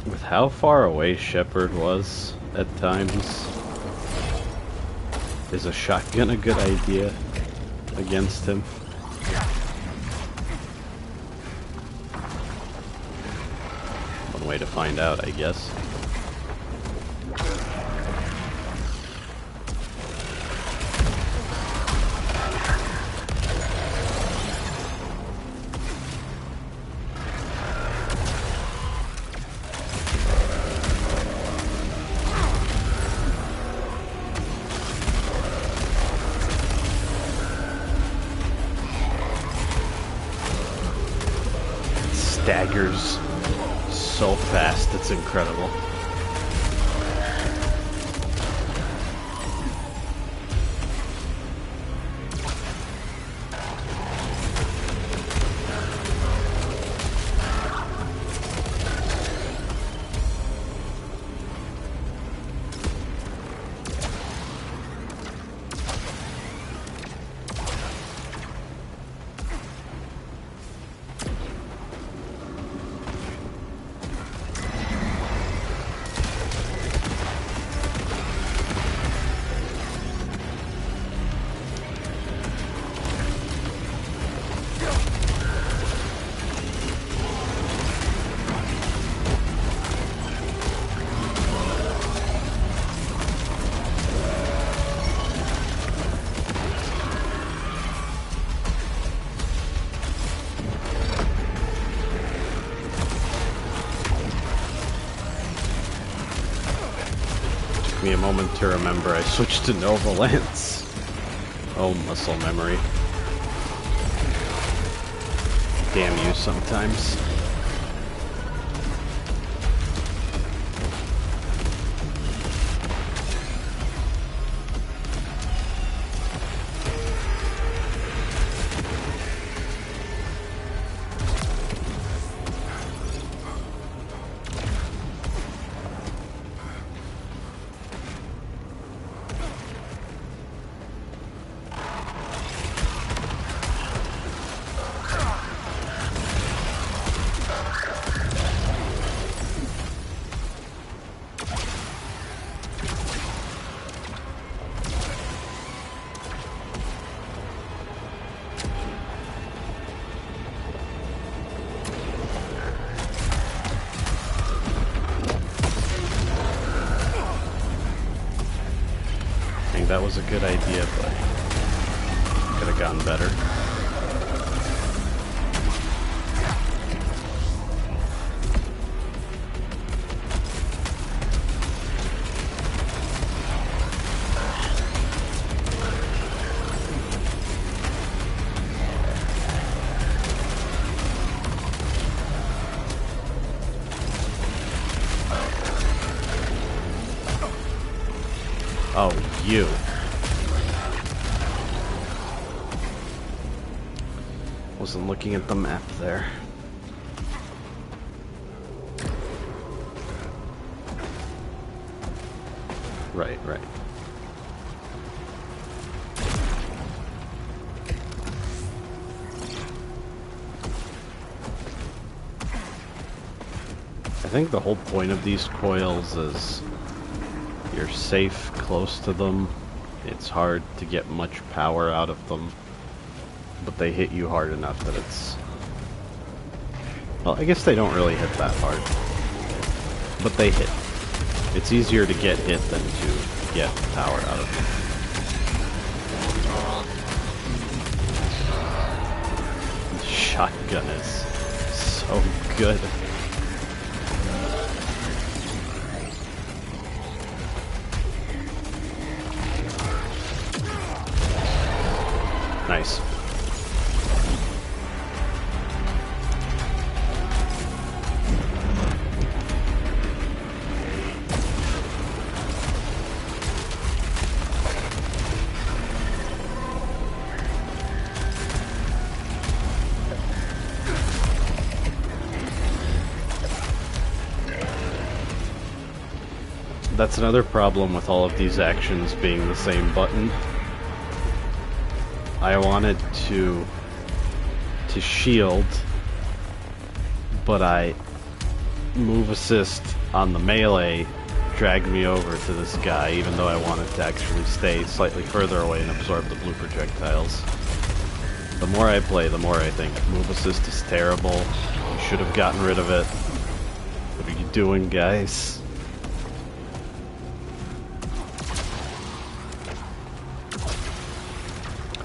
With how far away Shepard was at times, is a shotgun a good idea against him? One way to find out, I guess. Staggers so fast, it's incredible. Me a moment to remember I switched to Nova Lance. Oh, muscle memory. Damn you sometimes. That was a good idea, but could have gone better. Oh, you. Wasn't looking at the map there. Right. I think the whole point of these coils is you're safe close to them. It's hard to get much power out of them, but they hit you hard enough that it's... Well, I guess they don't really hit that hard, but they hit. It's easier to get hit than to get power out of them. shotgun is so good. Nice. That's another problem with all of these actions being the same button. I wanted to shield, but move assist on the melee dragged me over to this guy, even though I wanted to actually stay slightly further away and absorb the blue projectiles. The more I play, the more I think move assist is terrible. You should have gotten rid of it. What are you doing, guys?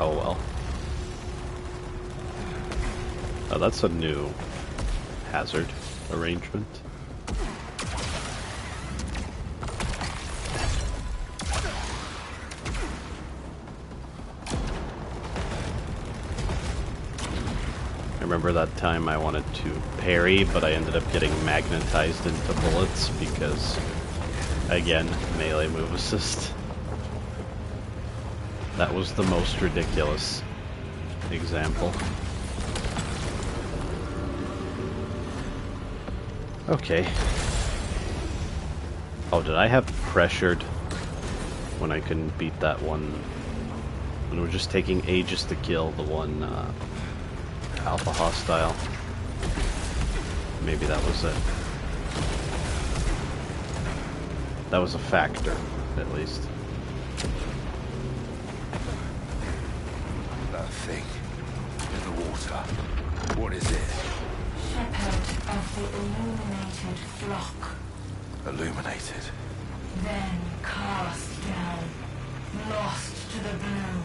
Oh well. Oh, that's a new hazard arrangement. I remember that time I wanted to parry, but I ended up getting magnetized into bullets because, again, melee move assist. That was the most ridiculous example. Okay. Oh, did I have pressured when I couldn't beat that one? When it was just taking ages to kill the one alpha hostile. Maybe that was it. That was a factor, at least. Thing in the water. What is it? Shepherd of the illuminated flock. Illuminated. Then cast down, lost to the blue.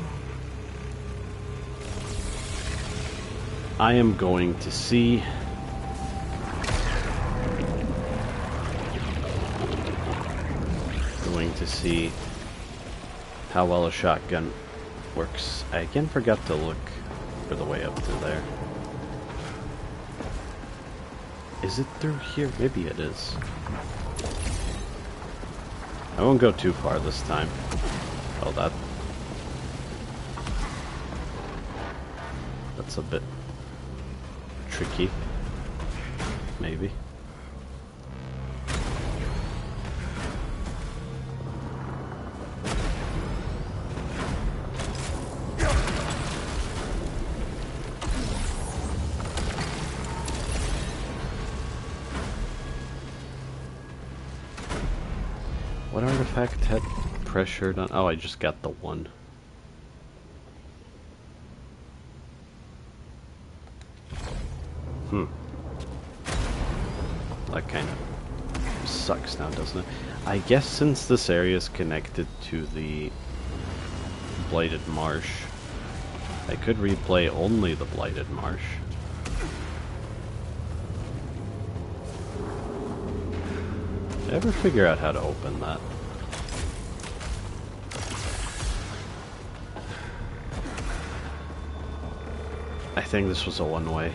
I am going to see how well a shotgun works. I again forgot to look for the way up to there. Is it through here? Maybe it is. I won't go too far this time. Oh, that's a bit tricky. Maybe. What artifact had pressured on? Oh, I just got the one. That kind of sucks now, doesn't it? I guess since this area is connected to the Blighted Marsh, I could replay only the Blighted Marsh. Did I ever figure out how to open that? I think this was a one-way.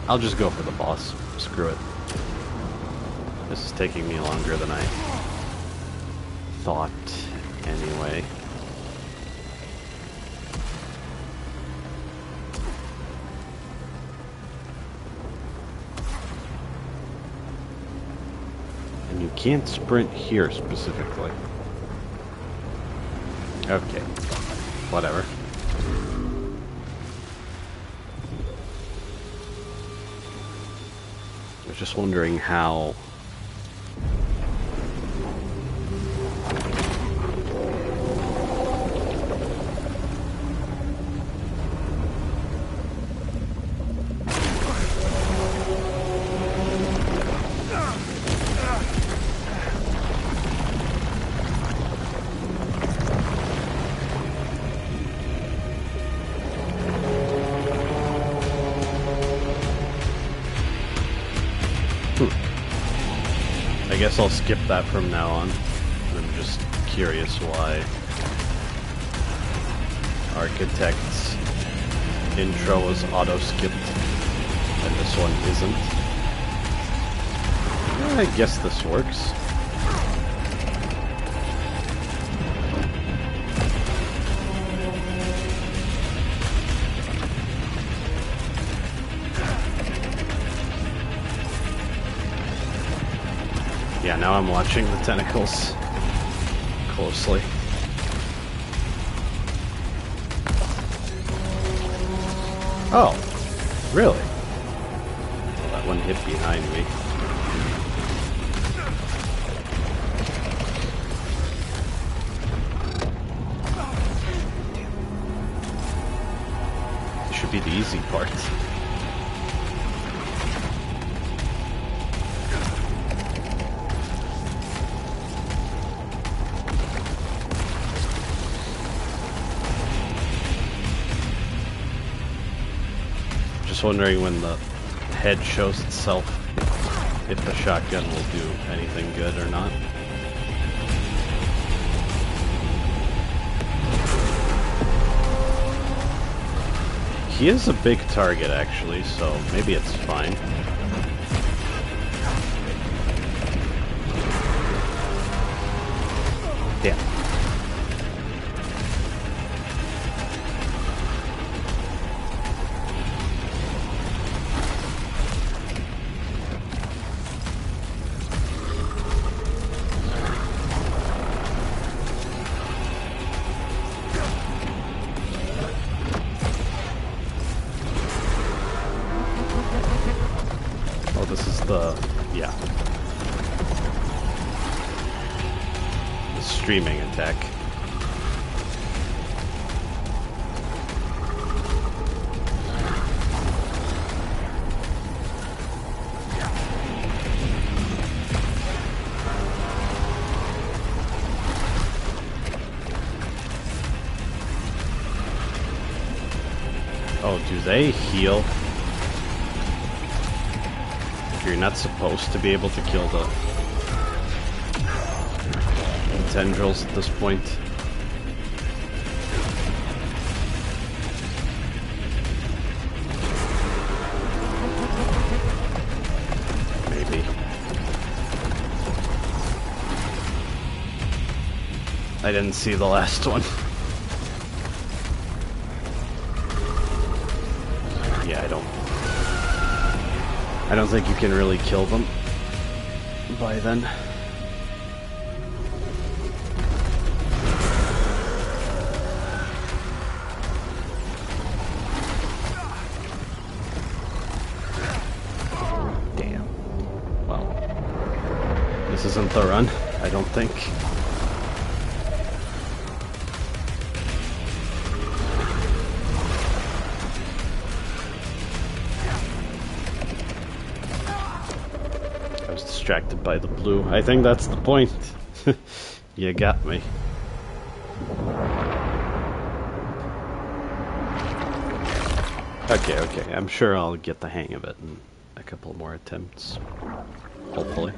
I'll just go for the boss. Screw it. This is taking me longer than I thought, anyway. And you can't sprint here specifically. Okay. Whatever. I was just wondering how... guess I'll skip that from now on. I'm just curious why Architect's intro was auto-skipped and this one isn't. I guess this works. Yeah, now I'm watching the tentacles closely. Oh, really? Well, that one hit behind me. This should be the easy part. Just wondering when the head shows itself if the shotgun will do anything good or not. He is a big target actually, so maybe it's fine. Yeah. Streaming attack. Oh, do they heal? You're not supposed to be able to kill the tendrils at this point. Maybe. I didn't see the last one. Yeah, I don't think you can really kill them by then. This isn't the run, I don't think. I was distracted by the blue. I think that's the point. You got me. Okay. I'm sure I'll get the hang of it in a couple more attempts. Hopefully.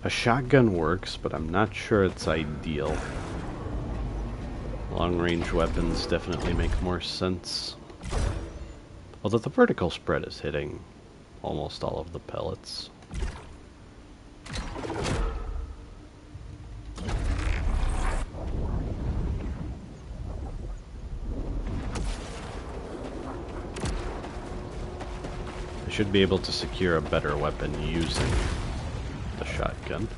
A shotgun works, but I'm not sure it's ideal. Long-range weapons definitely make more sense. Although the vertical spread is hitting almost all of the pellets. I should be able to secure a better weapon using the shotgun.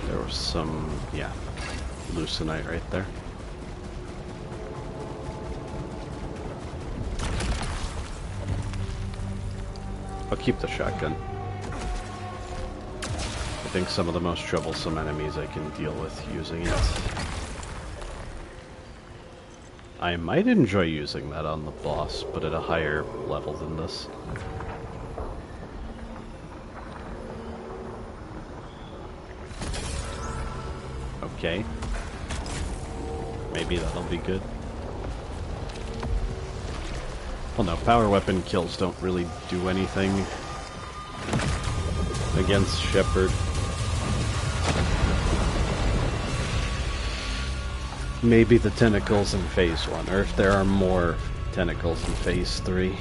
There was some, yeah, Lyssanite right there. I'll keep the shotgun. I think some of the most troublesome enemies I can deal with using it. I might enjoy using that on the boss, but at a higher level than this. Okay. Maybe that'll be good. Well, no, power weapon kills don't really do anything against Shepard. Maybe the tentacles in Phase 1, or if there are more tentacles in Phase 3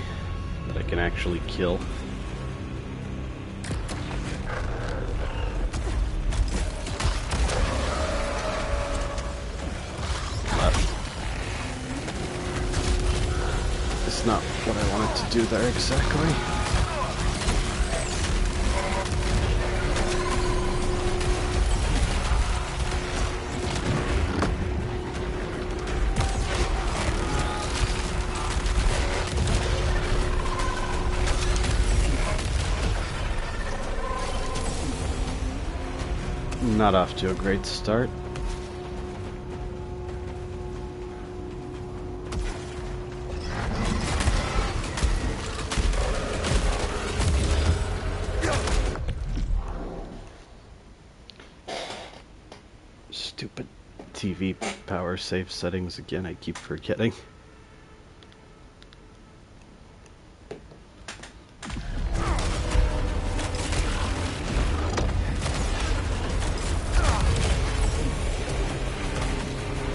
that I can actually kill. It's not what I wanted to do there exactly. Not off to a great start. Stupid TV power save settings again, I keep forgetting.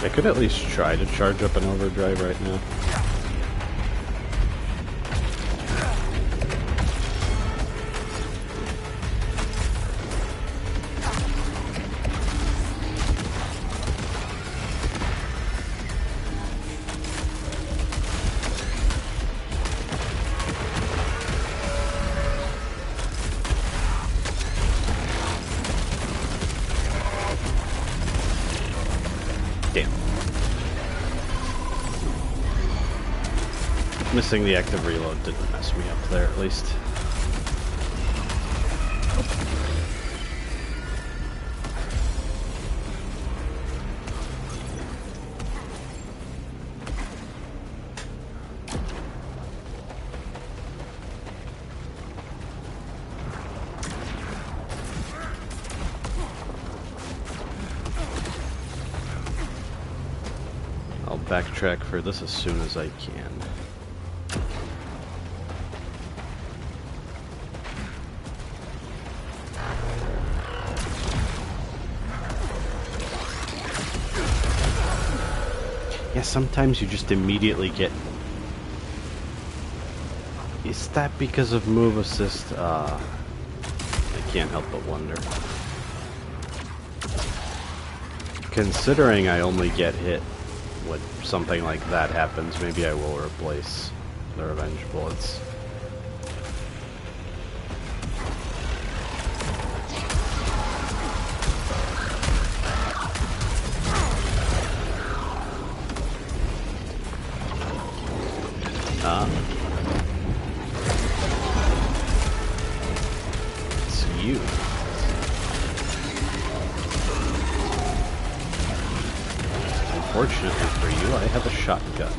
I could at least try to charge up an overdrive right now. Missing the active reload didn't mess me up there, at least. I'll backtrack for this as soon as I can. Yeah, sometimes you just immediately get... Is that because of move assist? I can't help but wonder. Considering I only get hit when something like that happens, maybe I will replace the revenge bullets. It's you. Unfortunately for you, I have a shotgun.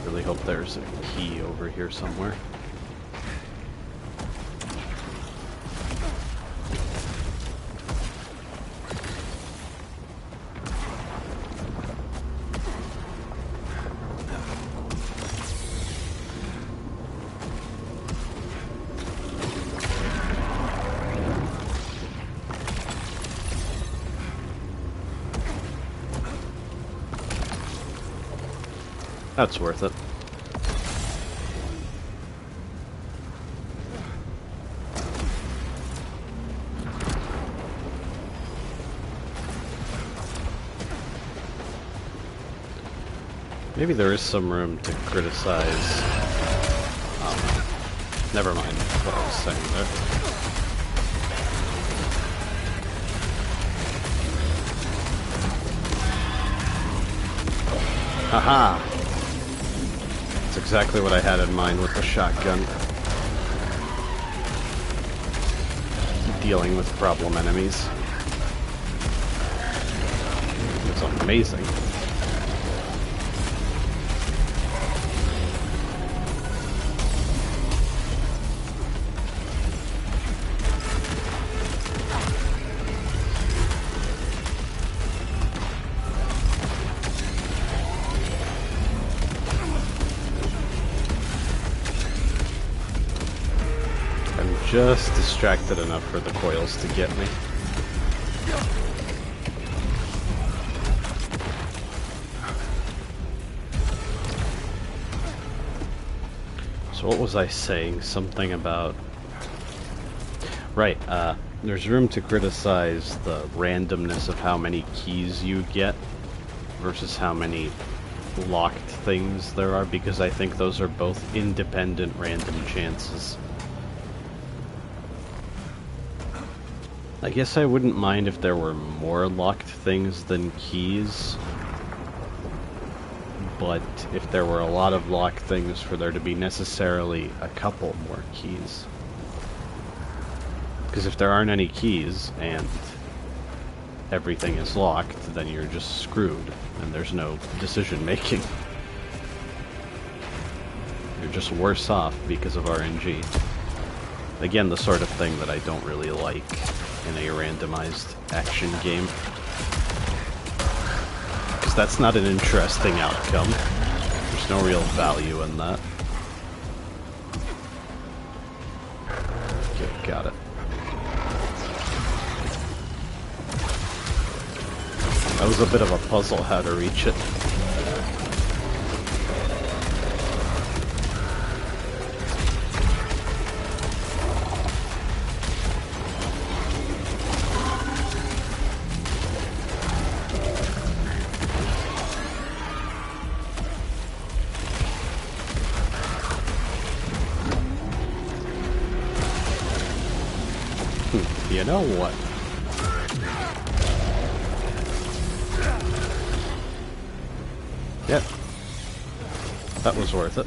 Really hope there's a key over here somewhere. That's worth it. Maybe there is some room to criticize Never mind what I was saying there. Haha! That's exactly what I had in mind with the shotgun. Dealing with problem enemies. It's amazing. Just distracted enough for the coils to get me. So what was I saying? Something about... Right, there's room to criticize the randomness of how many keys you get versus how many locked things there are, because I think those are both independent random chances. I guess I wouldn't mind if there were more locked things than keys, but if there were a lot of locked things for there to be necessarily a couple more keys. Because if there aren't any keys and everything is locked, then you're just screwed and there's no decision making. You're just worse off because of RNG. Again, the sort of thing that I don't really like in a randomized action game. Because that's not an interesting outcome. There's no real value in that. Okay, got it. That was a bit of a puzzle how to reach it. You know what? Yep. That was worth it.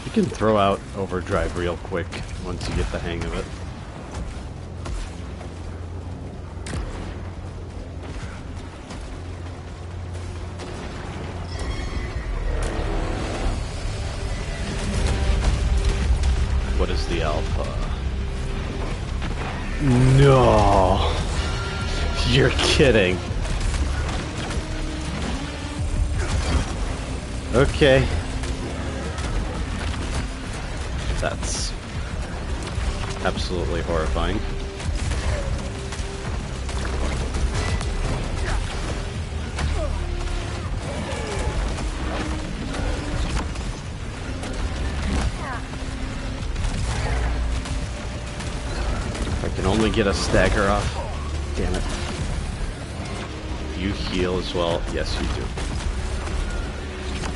You can throw out overdrive real quick once you get the hang of it. What is the alpha? No! You're kidding. Okay. That's absolutely horrifying. I can only get a stagger off. Damn it. You heal as well. Yes, you do.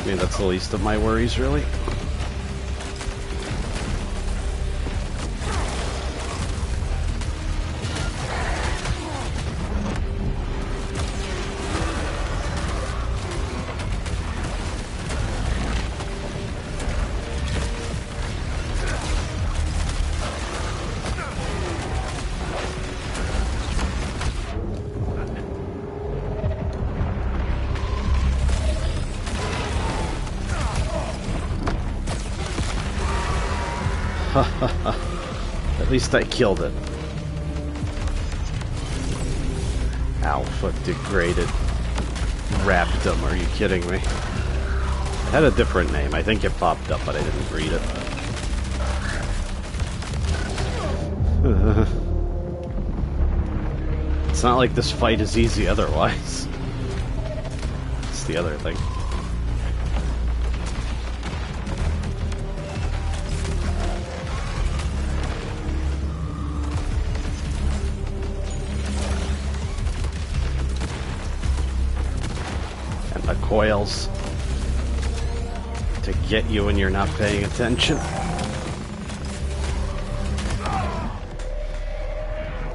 I mean, that's the least of my worries, really. At least I killed it. Alpha degraded. Raptum, are you kidding me? It had a different name. I think it popped up, but I didn't read it. It's not like this fight is easy otherwise. It's the other thing. Coils to get you when you're not paying attention.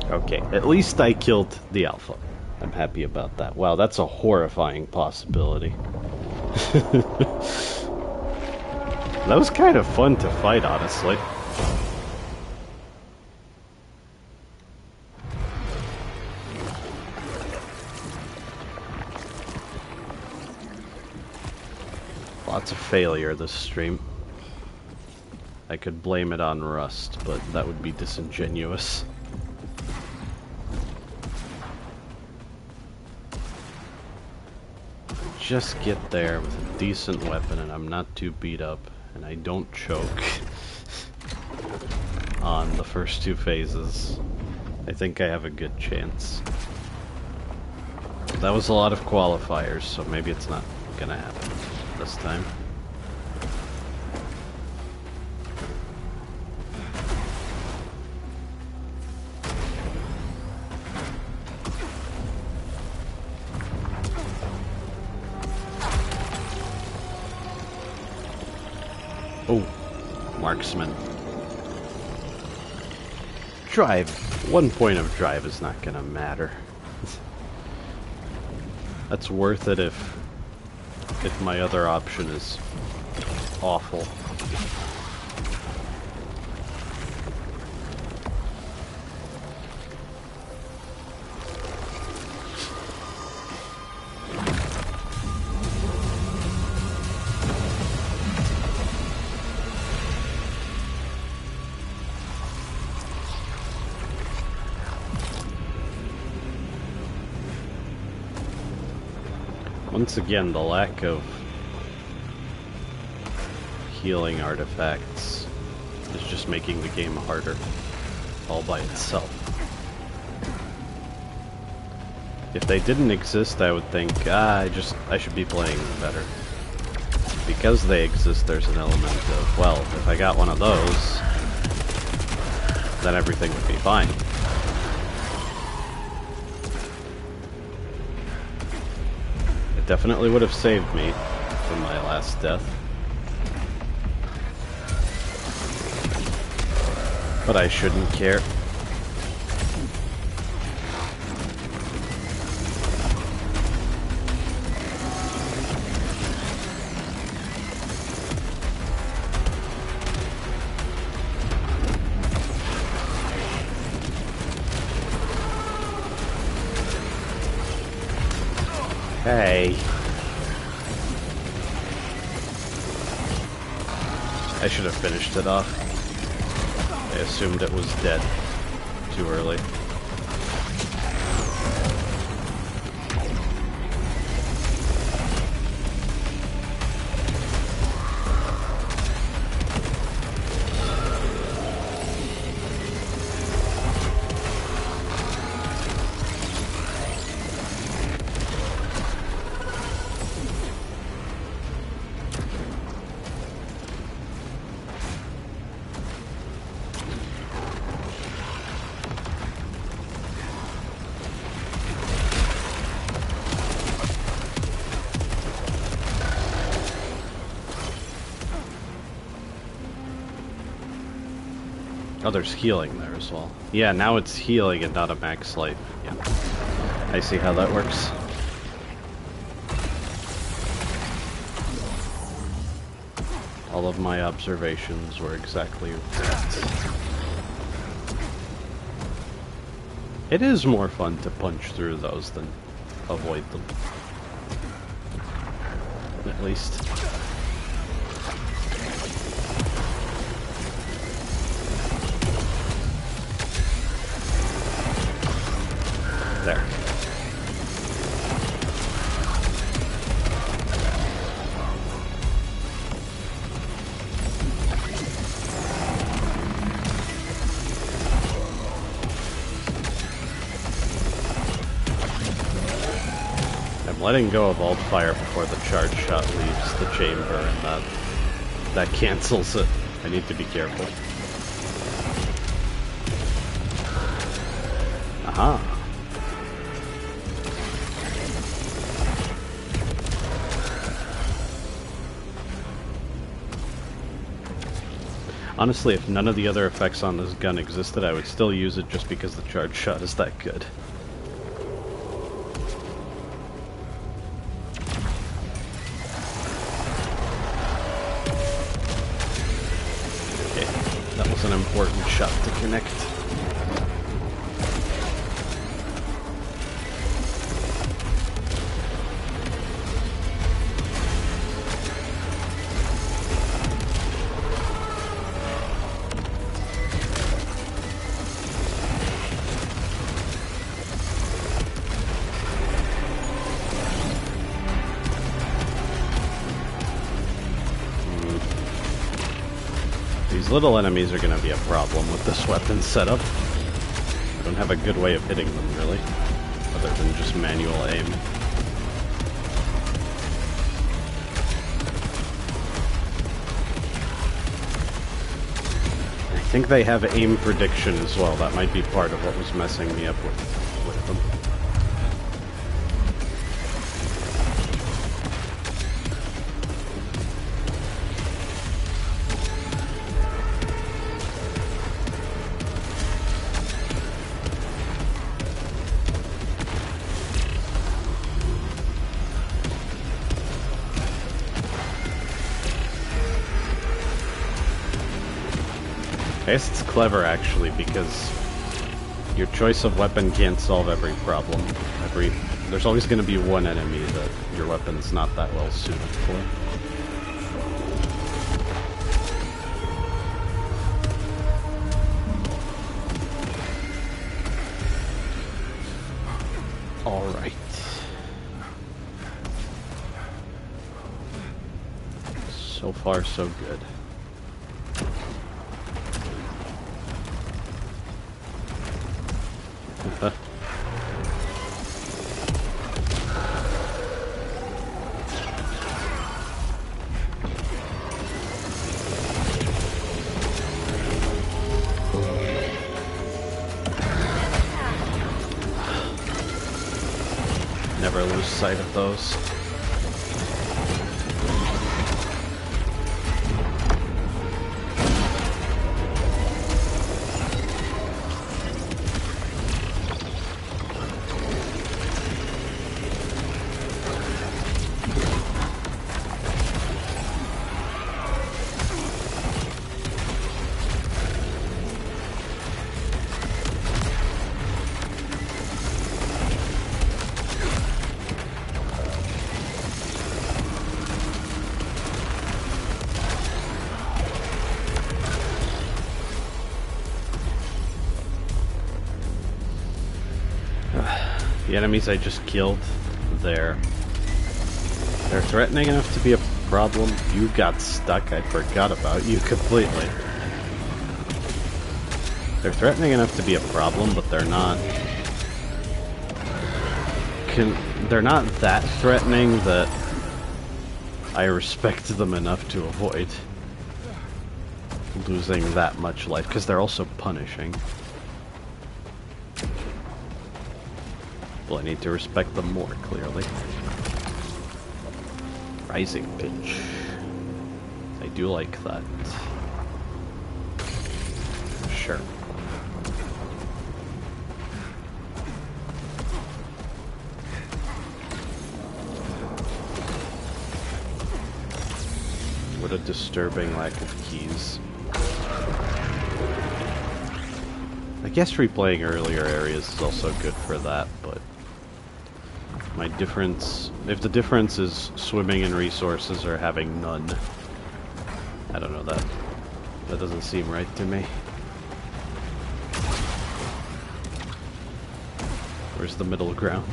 Okay, at least I killed the alpha. I'm happy about that. Wow, that's a horrifying possibility. That was kind of fun to fight, honestly. Lots of failure this stream. I could blame it on Rust, but that would be disingenuous. Just get there with a decent weapon and I'm not too beat up and I don't choke on the first two phases. I think I have a good chance. That was a lot of qualifiers, so maybe it's not gonna happen this time. Oh, marksman. Drive. 1 point of drive is not gonna matter. That's worth it if my other option is awful. Once again, the lack of healing artifacts is just making the game harder all by itself. If they didn't exist, I would think, I should be playing better. Because they exist, there's an element of, well, if I got one of those, then everything would be fine. It definitely would have saved me from my last death. But I shouldn't care. Hey. I should have finished it off. I assumed it was dead too early. Oh, there's healing there as well. Yeah, now it's healing and not a max life. Yeah. I see how that works. All of my observations were exactly correct. It is more fun to punch through those than avoid them. At least. There. I'm letting go of alt fire before the charge shot leaves the chamber, and that cancels it. I need to be careful. Aha. Honestly, if none of the other effects on this gun existed, I would still use it just because the charge shot is that good. Okay, that was an important shot to connect. Little enemies are going to be a problem with this weapon setup. I don't have a good way of hitting them, really, other than just manual aim. I think they have aim prediction as well. That might be part of what was messing me up with them. I guess it's clever, actually, because your choice of weapon can't solve every problem. There's always going to be one enemy that your weapon's not that well suited for. Alright. So far, so good. Never lose sight of those. The enemies I just killed, they're threatening enough to be a problem. You got stuck. I forgot about you completely. They're threatening enough to be a problem, but they're not. They're not that threatening that I respect them enough to avoid losing that much life, because they're also punishing. Well, I need to respect them more, clearly. Rising pitch. I do like that. Sure. What a disturbing lack of keys. I guess replaying earlier areas is also good for that, but my difference, if the difference is swimming in resources or having none, I don't know, that doesn't seem right to me. Where's the middle ground?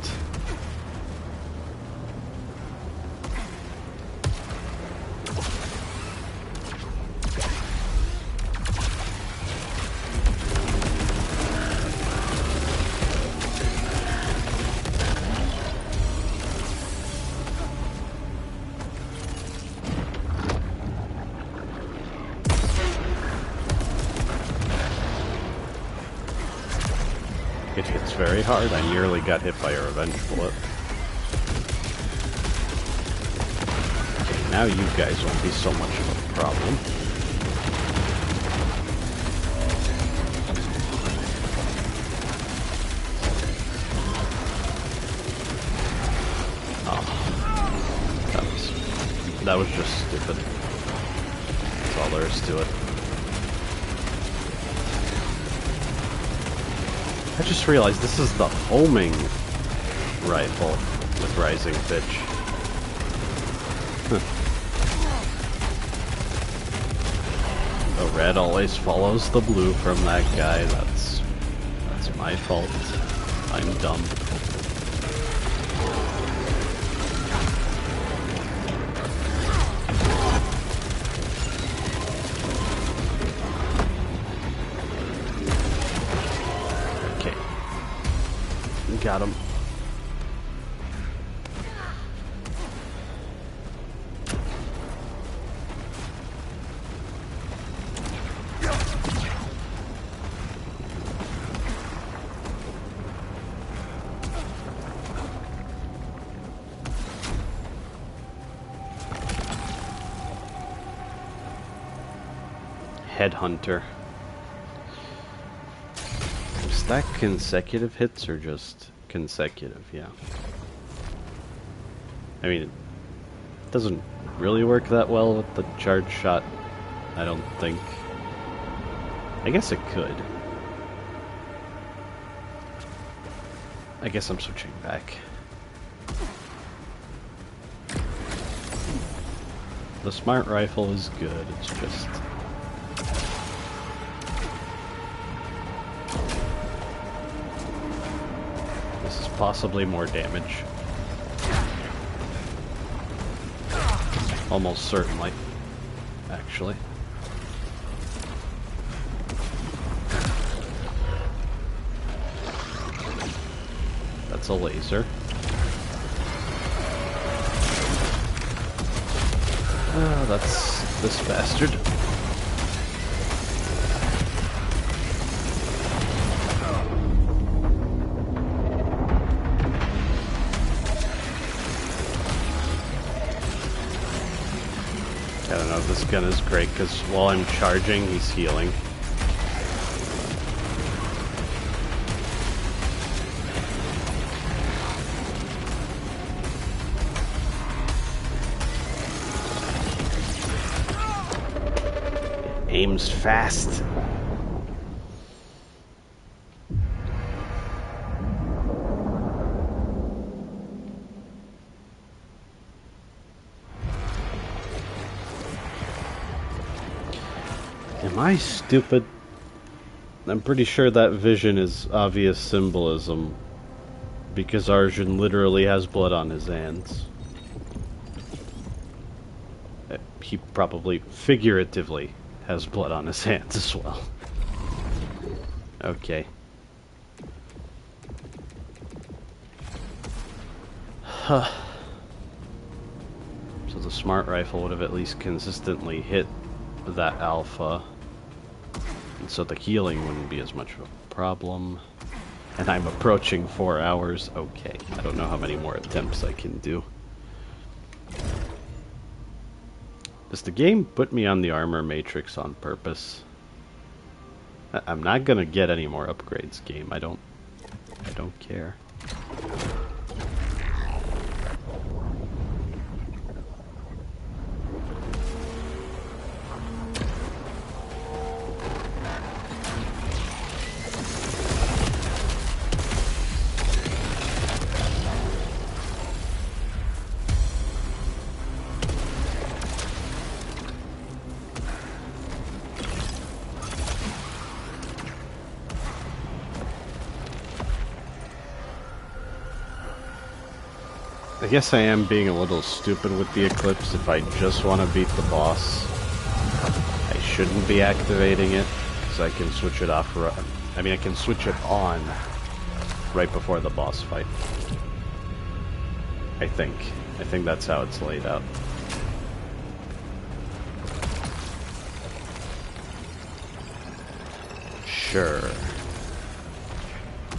It hits very hard. I nearly got hit by a revenge bullet. Okay, now you guys won't be so much of a problem. That was just stupid. That's all there is to it. I just realized this is the homing rifle with rising pitch. The red always follows the blue from that guy. That's my fault. I'm dumb. Okay. Got him. Headhunter. Is that consecutive hits or just consecutive? Yeah. I mean, it doesn't really work that well with the charge shot, I don't think. I guess it could. I guess I'm switching back. The smart rifle is good, it's just... this is possibly more damage. Almost certainly, actually. That's a laser. That's this bastard. I don't know, this gun is great because while I'm charging, he's healing. Aims fast. Am I stupid? I'm pretty sure that vision is obvious symbolism because Arjun literally has blood on his hands. He probably figuratively has blood on his hands as well. Okay. Huh. So the smart rifle would have at least consistently hit that alpha, and so the healing wouldn't be as much of a problem. And I'm approaching 4 hours. Okay, I don't know how many more attempts I can do. Does the game put me on the armor matrix on purpose? I'm not gonna get any more upgrades, game. I don't care. I guess I am being a little stupid with the Eclipse. If I just want to beat the boss, I shouldn't be activating it, because I can switch it off. I mean, I can switch it on right before the boss fight. I think that's how it's laid out. Sure.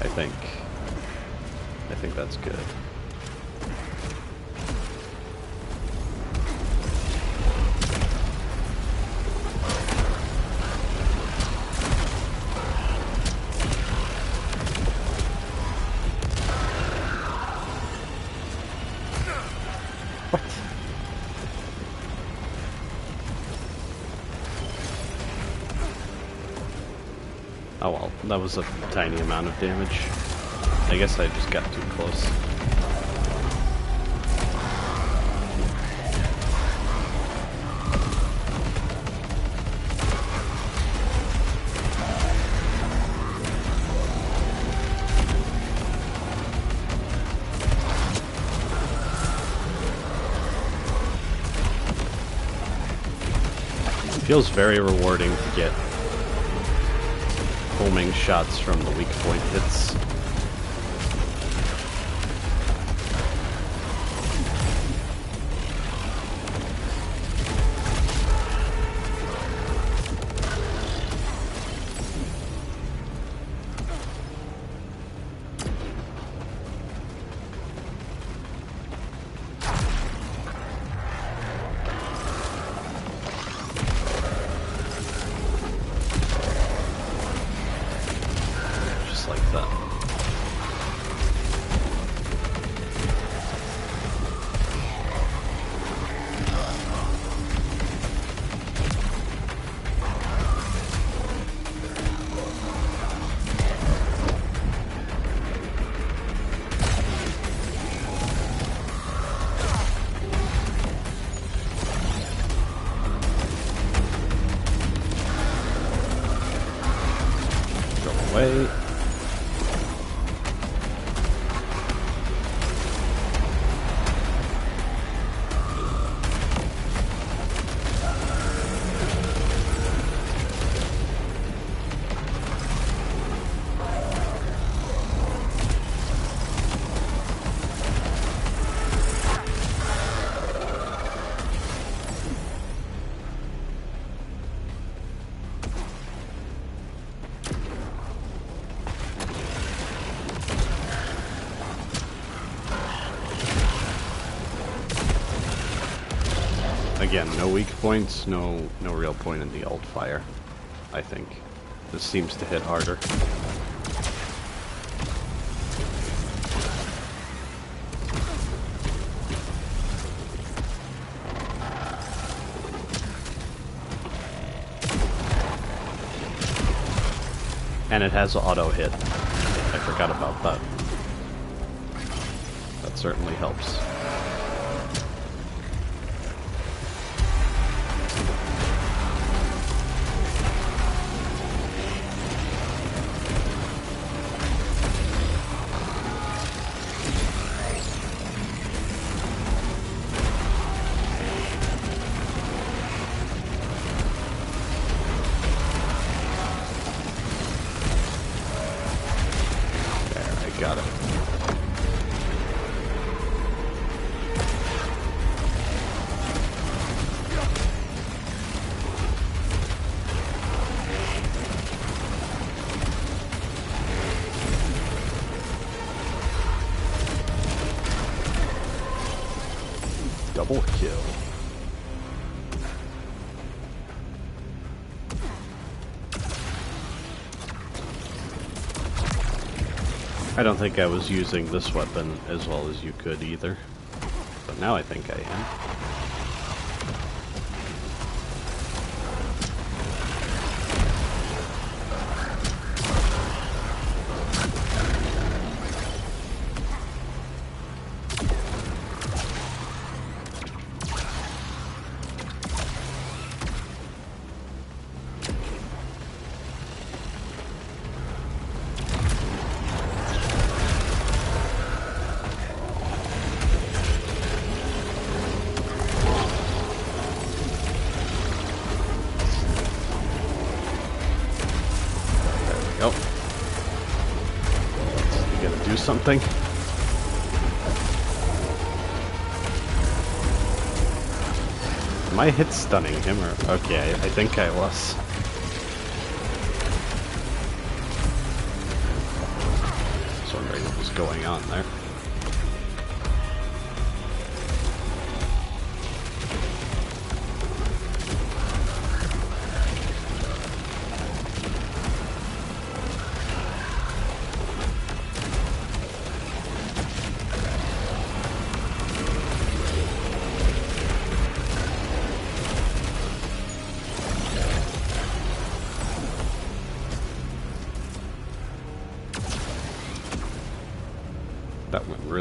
I think that's good. Oh well, that was a tiny amount of damage. I guess I just got too close. Feels very rewarding to get homing shots from the weak point hits. Away. Again, no weak points, no real point in the alt fire, I think. This seems to hit harder. And it has auto hit. I forgot about that. That certainly helps. Got it. Double kill. I don't think I was using this weapon as well as you could either, but now I think I am. Yep. You gotta do something. Am I hit stunning him or okay, I think I was. I was wondering what was going on there.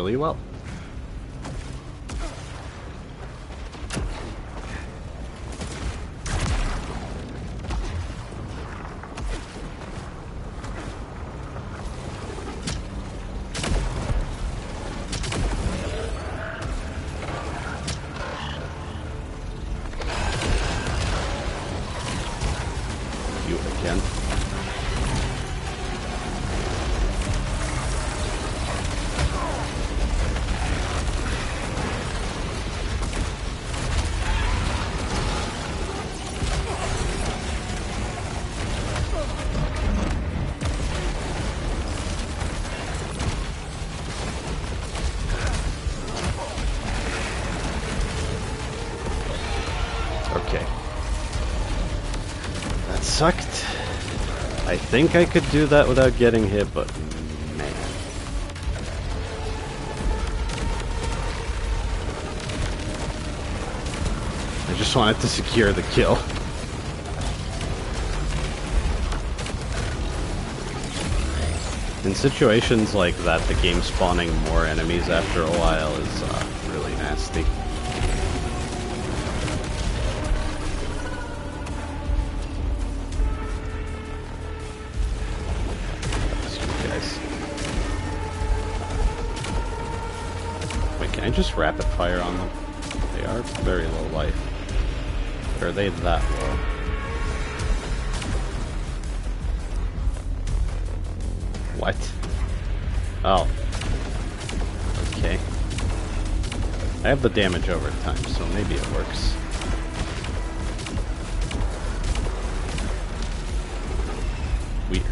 really well. You again. Okay. That sucked. I think I could do that without getting hit, but man. I just wanted to secure the kill. In situations like that, the game spawning more enemies after a while is really nasty. Can I just rapid fire on them? They are very low life. Or are they that low? What? Oh. Okay. I have the damage over time, so maybe it works. Weird.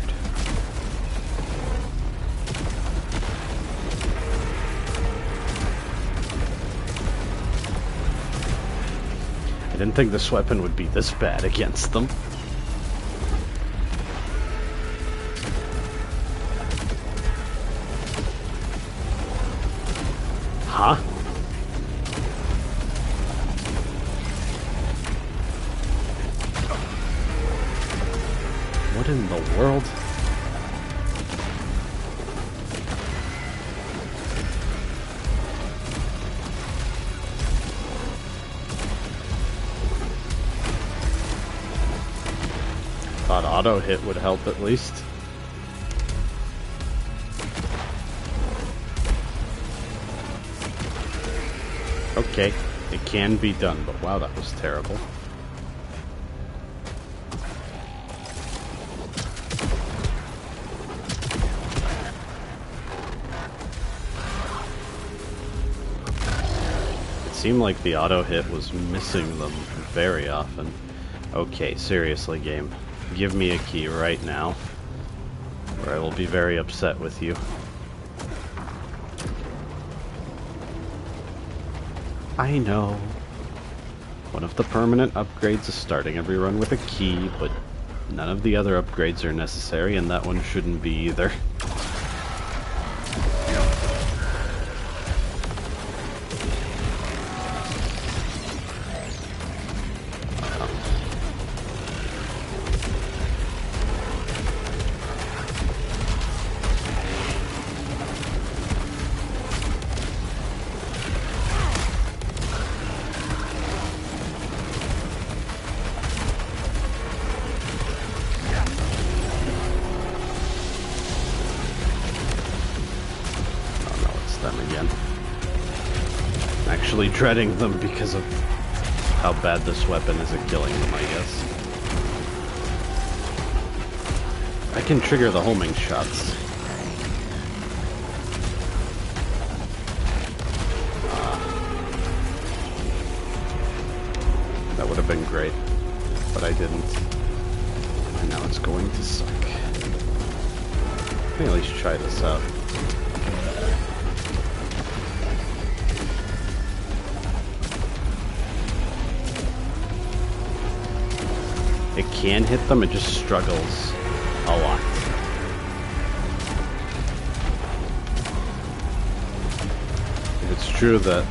I didn't think this weapon would be this bad against them. Huh? What in the world? Thought auto hit would help at least. Okay, it can be done, but wow, that was terrible. It seemed like the auto hit was missing them very often. Okay, seriously, game. Give me a key right now, or I will be very upset with you. I know. One of the permanent upgrades is starting every run with a key, but none of the other upgrades are necessary, and that one shouldn't be either. Actually dreading them because of how bad this weapon is at killing them, I guess. I can trigger the homing shots. That would have been great, but I didn't. And now it's going to suck. Let me at least try this out. It can hit them, it just struggles a lot. It's true that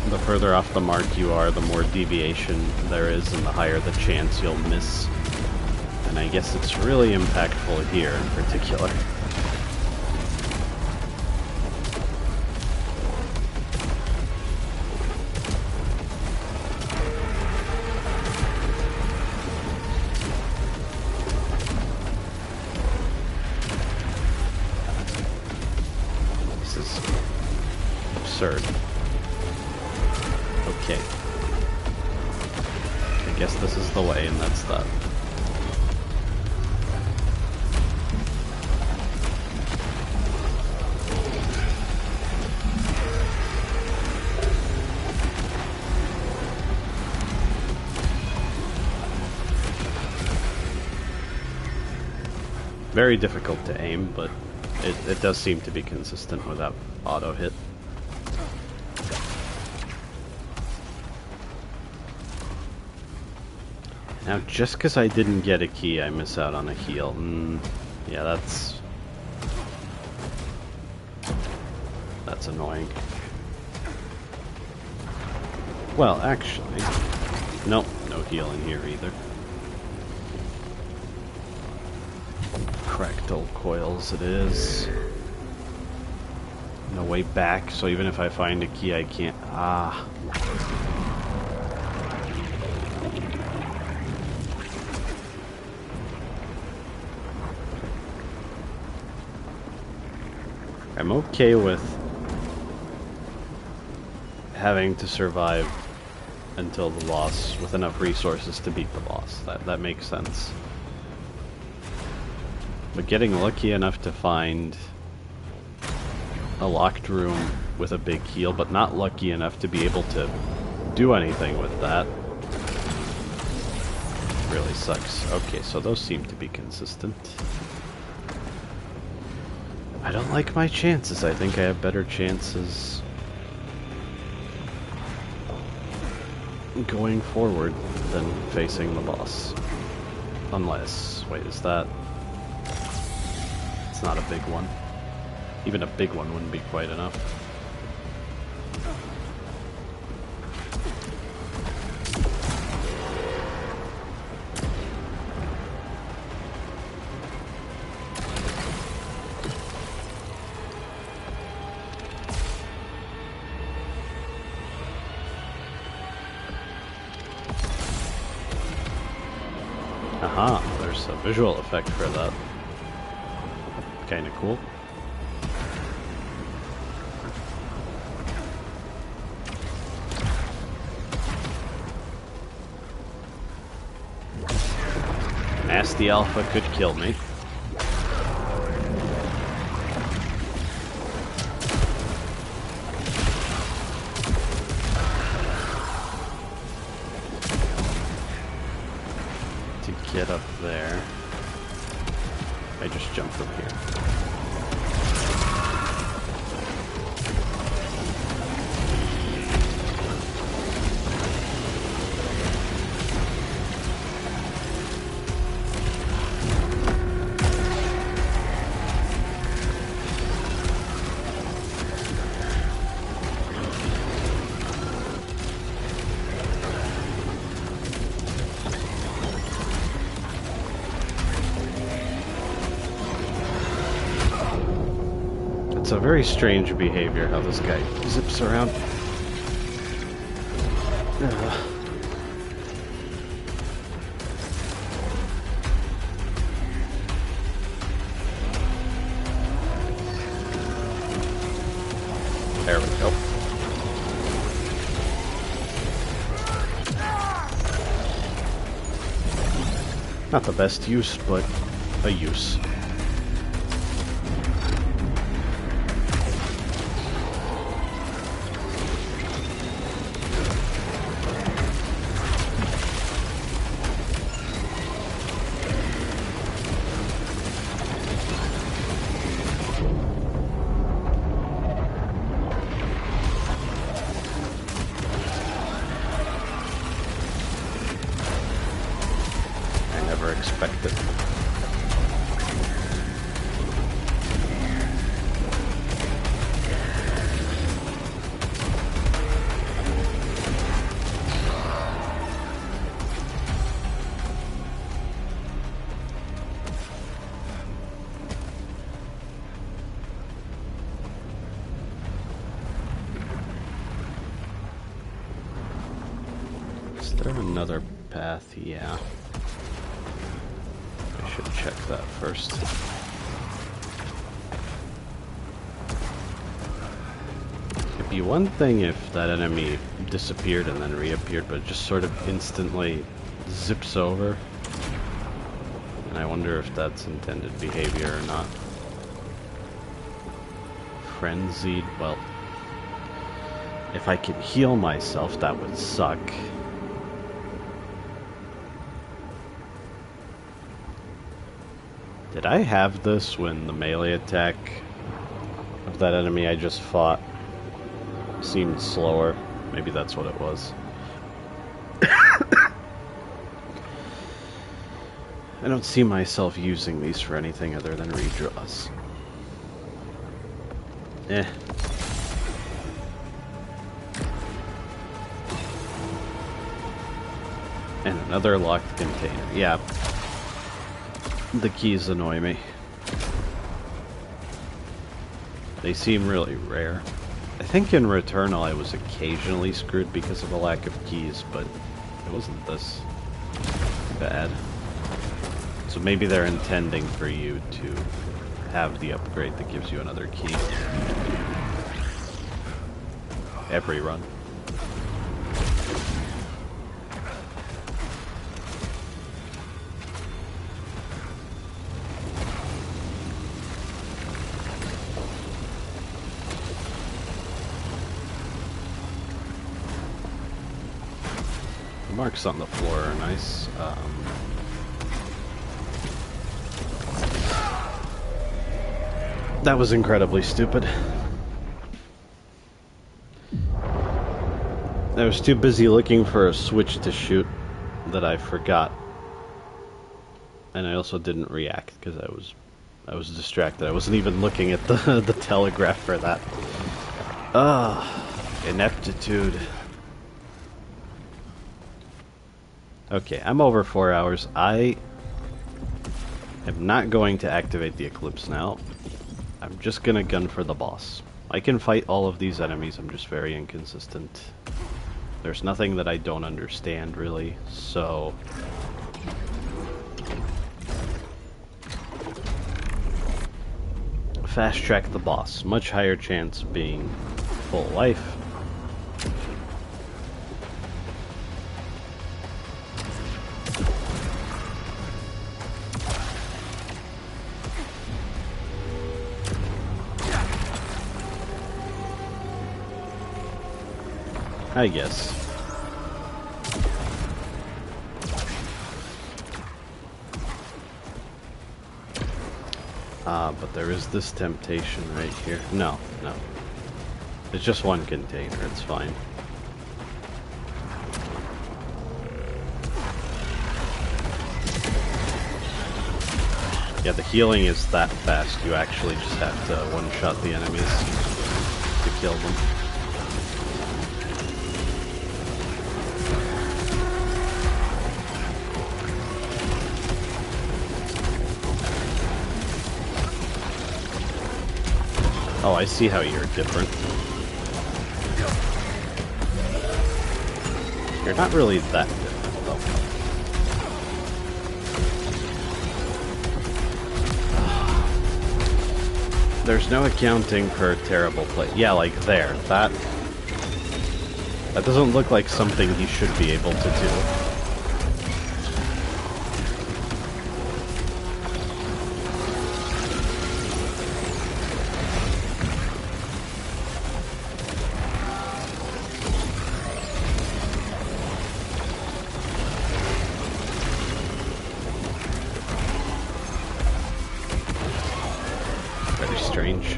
the further off the mark you are, the more deviation there is and the higher the chance you'll miss. And I guess it's really impactful here in particular. Okay. I guess this is the way, and that's that. Very difficult to aim, but it does seem to be consistent without auto hit. Now, just because I didn't get a key, I miss out on a heal. Yeah, that's annoying. Well, actually, nope, no heal in here either. Fractal coils it is. No way back, so even if I find a key I can't... Ah. I'm okay with having to survive until the boss with enough resources to beat the boss. That makes sense. But getting lucky enough to find a locked room with a big heal, but not lucky enough to be able to do anything with that, really sucks. Okay, so those seem to be consistent. I don't like my chances. I think I have better chances going forward than facing the boss. Unless... wait, is that... It's not a big one. Even a big one wouldn't be quite enough. Aha, there's a visual effect for that. Kinda cool. Nasty Alpha could kill me. To get up there, I just jump from here. It's a very strange behavior how this guy zips around. There we go. Not the best use, but a use. Expected. Is there another path? Yeah. Should check that first. If It'd be one thing if that enemy disappeared and then reappeared, but it just sort of instantly zips over. And I wonder if that's intended behavior or not. Frenzied, well, if I could heal myself, that would suck. Did I have this when the melee attack of that enemy I just fought seemed slower? Maybe that's what it was. I don't see myself using these for anything other than redraws. Eh. And another locked container. Yeah. The keys annoy me. They seem really rare. I think in Returnal I was occasionally screwed because of a lack of keys, but it wasn't this bad. So maybe they're intending for you to have the upgrade that gives you another key. Every run. The marks on the floor are nice. That was incredibly stupid. I was too busy looking for a switch to shoot that I forgot. And I also didn't react because I was distracted. I wasn't even looking at the telegraph for that. Ineptitude. Okay, I'm over 4 hours. I am not going to activate the Eclipse now. I'm just gonna gun for the boss. I can fight all of these enemies, I'm just very inconsistent. There's nothing that I don't understand, really, so... Fast track the boss. Much higher chance of being full life. I guess. But there is this temptation right here. No. It's just one container, it's fine. Yeah, the healing is that fast, you actually just have to one-shot the enemies to kill them. Oh, I see how you're different. You're not really that different, though. There's no accounting for terrible play. Yeah, like there. That doesn't look like something he should be able to do. Strange.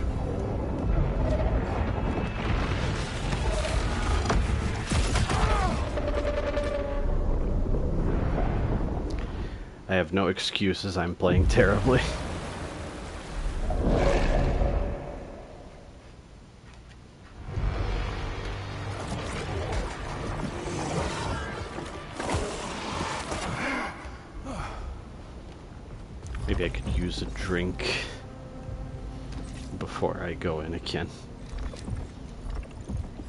I have no excuses, I'm playing terribly. Maybe I could use a drink before I go in again.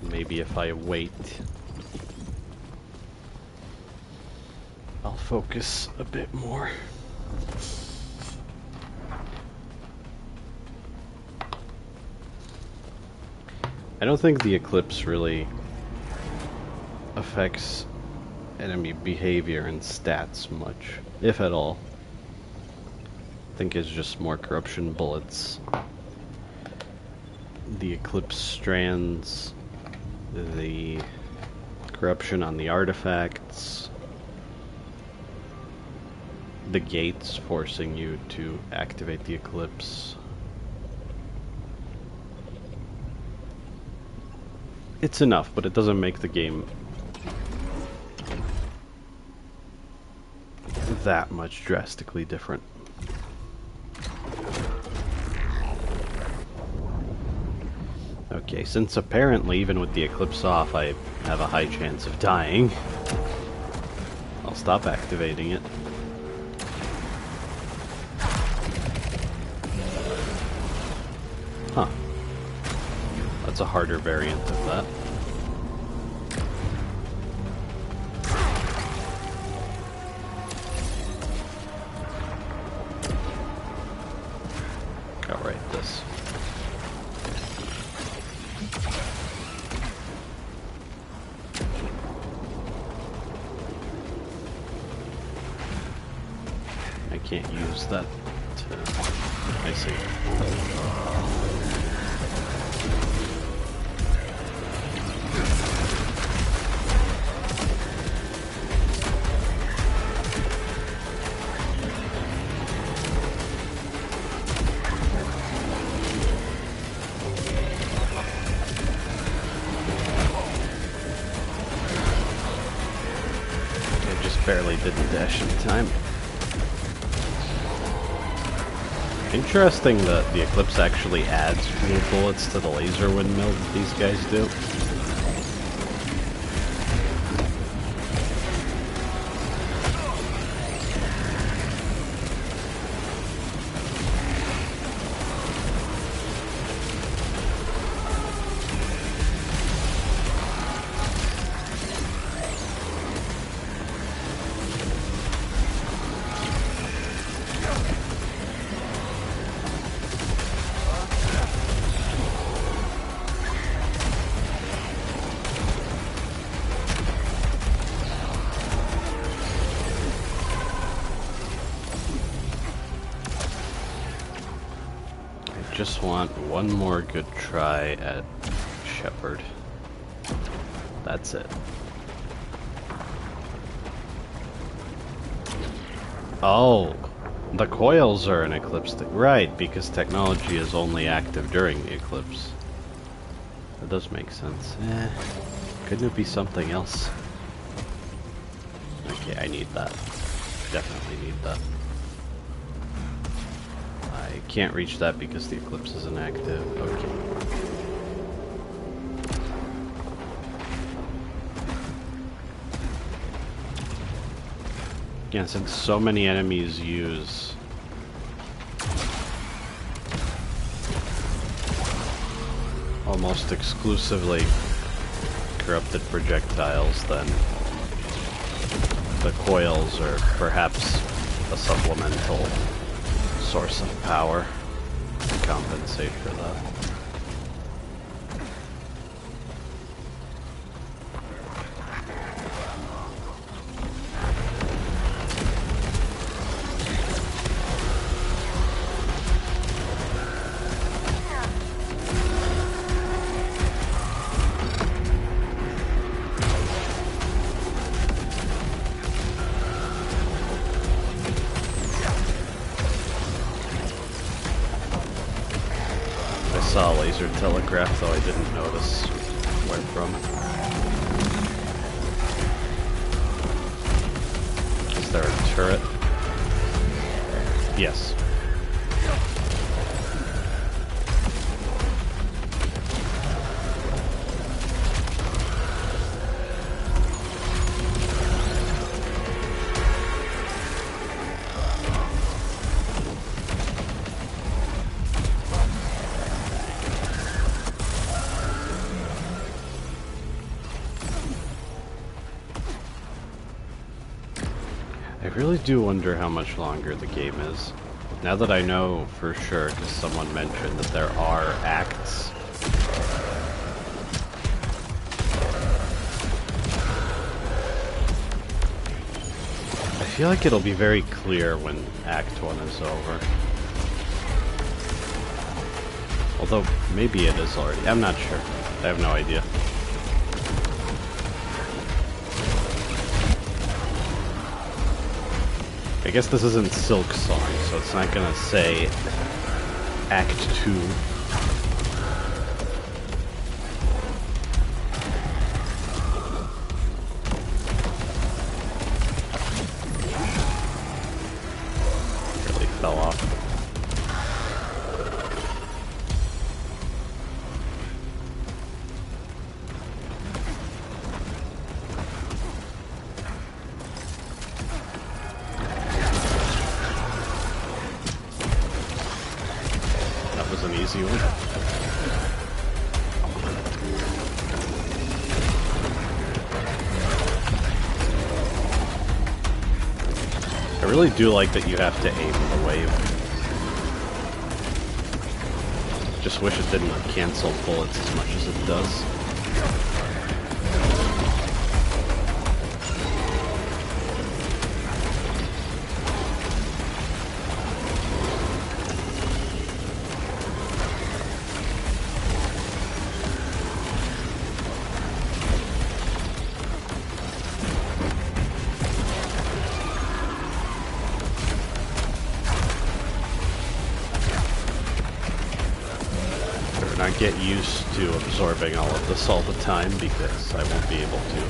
Maybe if I wait, I'll focus a bit more. I don't think the eclipse really affects enemy behavior and stats much, if at all. I think it's just more corruption bullets. The eclipse strands, the corruption on the artifacts, the gates forcing you to activate the eclipse. It's enough, but it doesn't make the game that much drastically different. Okay, since apparently even with the eclipse off I have a high chance of dying, I'll stop activating it. Huh. That's a harder variant of that. Alright, this. I can't use that to... I see. Barely didn't dash in time. Interesting that the eclipse actually adds fuel bullets to the laser windmill that these guys do. Just want one more good try at Shepherd. That's it. Oh, the coils are an eclipse. Right, because technology is only active during the eclipse. That does make sense. Couldn't it be something else? Okay, I need that. Definitely need that. I can't reach that because the eclipse isn't active. Okay. Again, since so many enemies use almost exclusively corrupted projectiles, then the coils are perhaps a supplemental source of power to compensate for that. I saw a laser telegraph, though I didn't notice where from. Is there a turret? Yes. I really do wonder how much longer the game is. Now that I know for sure, because someone mentioned that there are acts feel like it'll be very clear when Act 1 is over. Although, maybe it is already. I'm not sure. I have no idea. I guess this isn't Silk Song, so it's not gonna say Act 2. Really fell off. Easy one. I really do like that you have to aim the wave. Just wish it didn't cancel bullets as much as it does. Get used to absorbing all of this all the time because I won't be able to.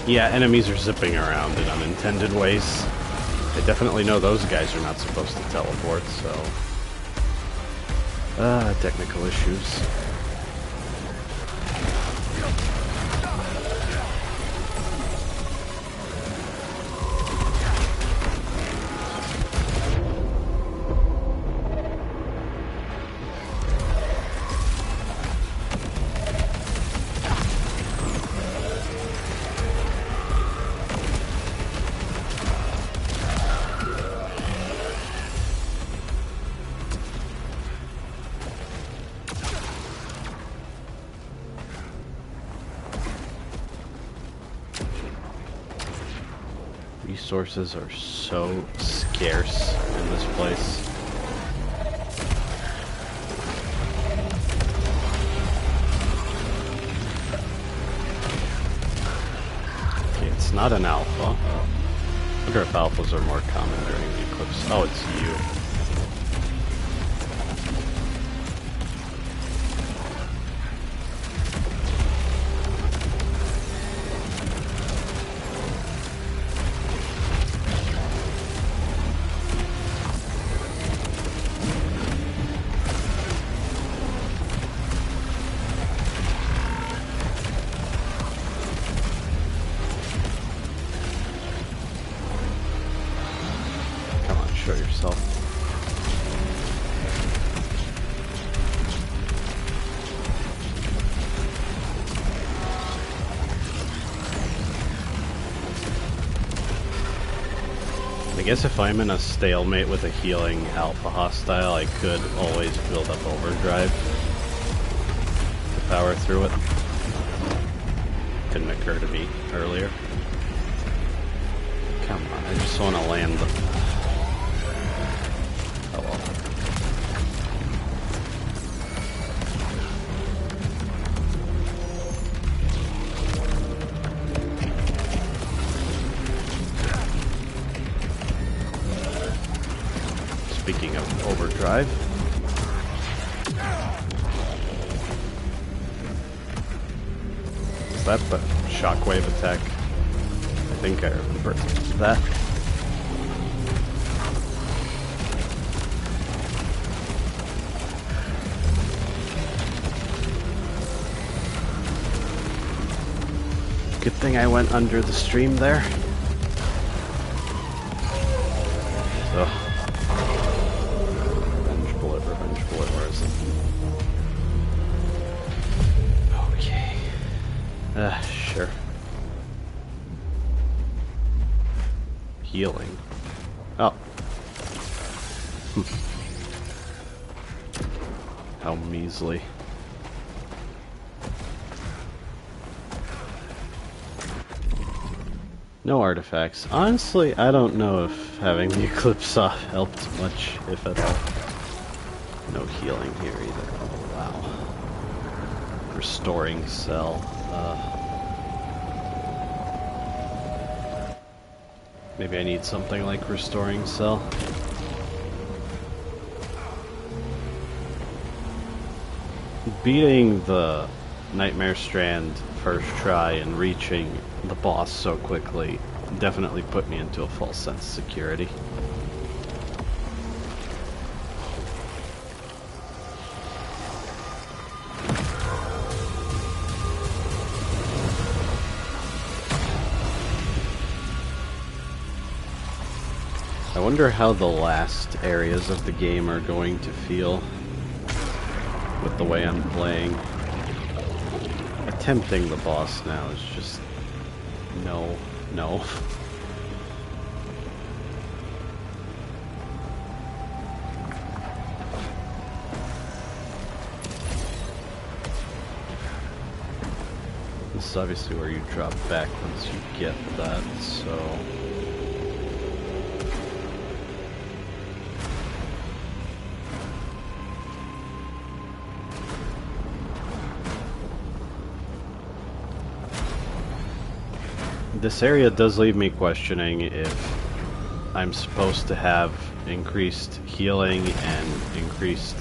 Yeah, enemies are zipping around in unintended ways. I definitely know those guys are not supposed to teleport, so... technical issues. Resources are so scarce in this place. Okay, it's not an alpha. I wonder if alphas are more common during the eclipse. Oh, it's you. Show yourself. I guess if I'm in a stalemate with a healing alpha hostile, I could always build up overdrive to power through it. Didn't occur to me earlier. Come on, I just want to land the... Oh well. Speaking of overdrive, Was that the shockwave attack? I think I remember that. Good thing I went under the stream there. Ugh. Revenge bullet, where is it? Okay. Sure. Healing. Oh. How measly. No artifacts. Honestly, I don't know if having the Eclipse off helped much, if at all. No healing here either. Oh, wow. Restoring cell. Maybe I need something like restoring cell. Beating the Nightmare Strand first try and reaching the boss so quickly definitely put me into a false sense of security. I wonder how the last areas of the game are going to feel with the way I'm playing. Attempting the boss now is just no. This is obviously where you drop back once you get that, so... This area does leave me questioning if I'm supposed to have increased healing and increased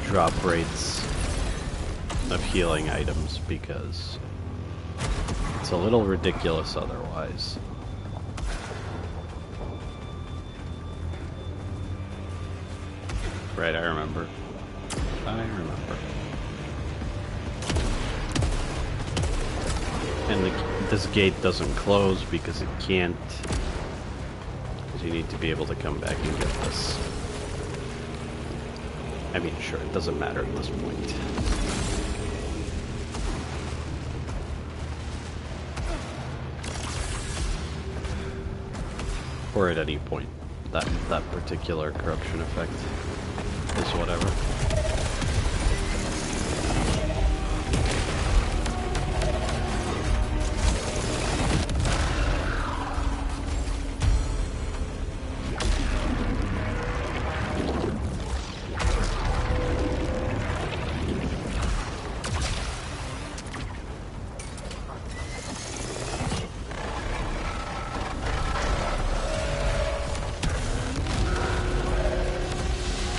drop rates of healing items, because it's a little ridiculous otherwise. Right, I remember. And this gate doesn't close because it can't. Because you need to be able to come back and get this. I mean, sure, it doesn't matter at this point. Or at any point. That particular corruption effect is whatever.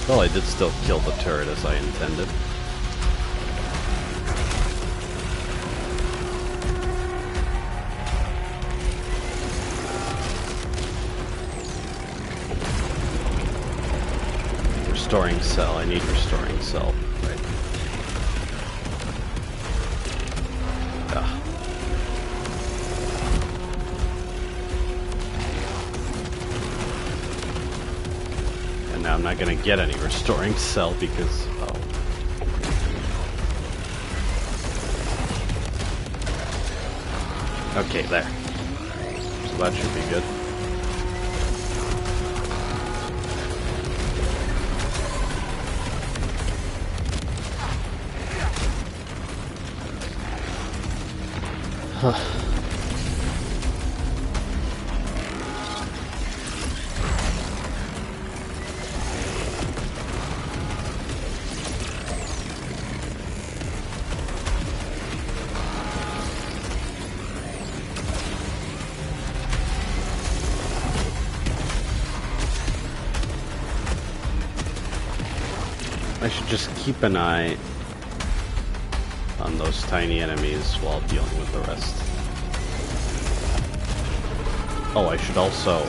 Well, I did still kill the turret as I intended. Restoring cell. I need restoring cell. Right. Now I'm not gonna get any restoring cell because okay, there. So that should be good. I should just keep an eye on those tiny enemies while dealing with the rest. Oh, I should also...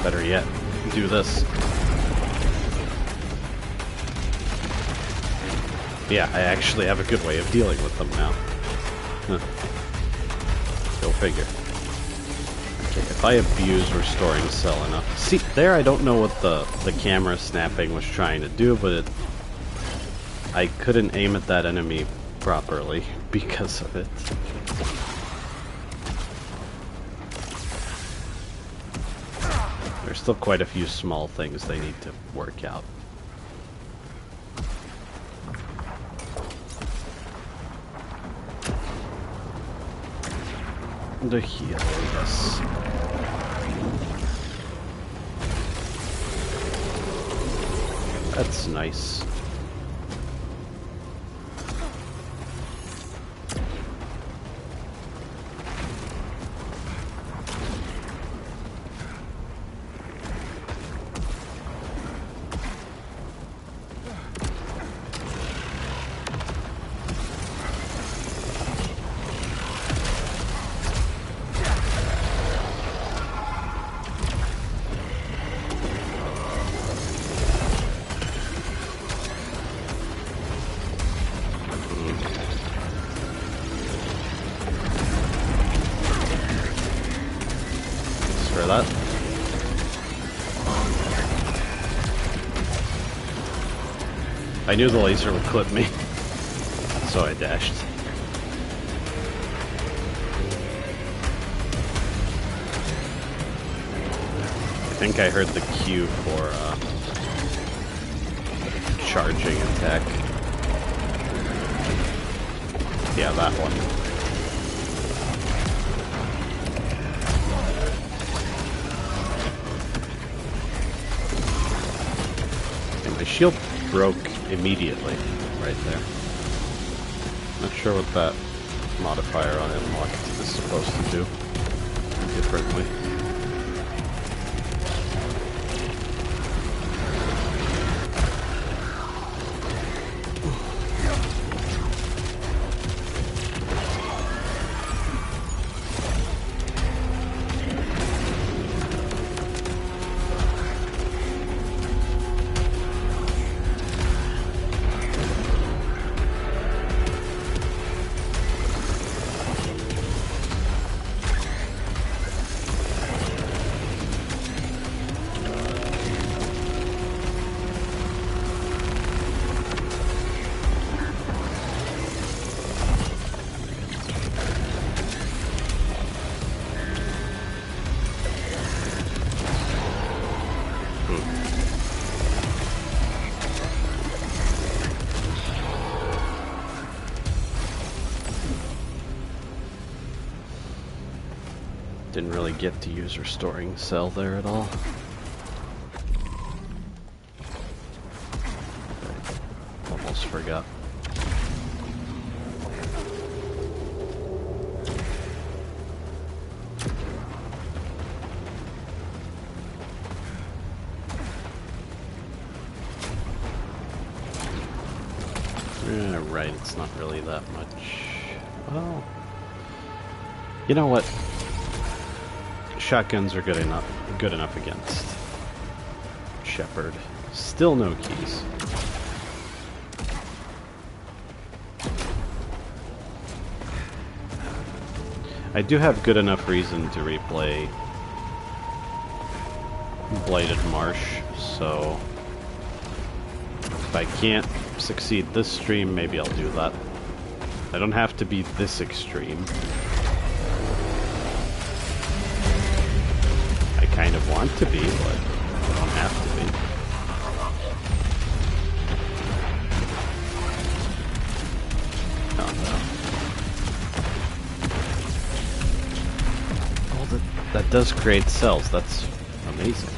better yet, do this. Yeah, I actually have a good way of dealing with them now. Huh. Go figure. Okay, if I abuse restoring cell enough... See, there I don't know what the camera snapping was trying to do, but I couldn't aim at that enemy properly because of it. There's still quite a few small things they need to work out. The heal, yes. That's nice. That. I knew the laser would clip me, so I dashed. I think I heard the cue for charging attack. Yeah, that one. My shield broke immediately, right there. Not sure what that modifier on unlocked is supposed to do differently. Didn't really get to use restoring cell there at all. Almost forgot. Right, it's not really that much. Well, you know what? Shotguns are good enough against Shepherd. Still no keys. I do have good enough reason to replay Blighted Marsh, so if I can't succeed this stream, maybe I'll do that. I don't have to be this extreme. I kind of want to be, but I don't have to be. Oh no. Oh, that does create cells. That's amazing.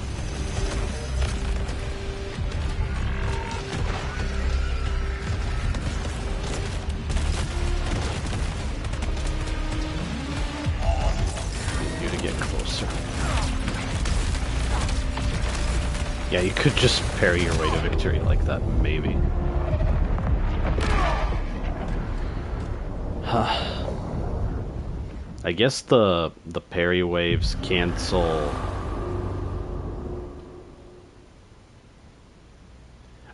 Yeah, you could just parry your way to victory like that, maybe. I guess the parry waves cancel.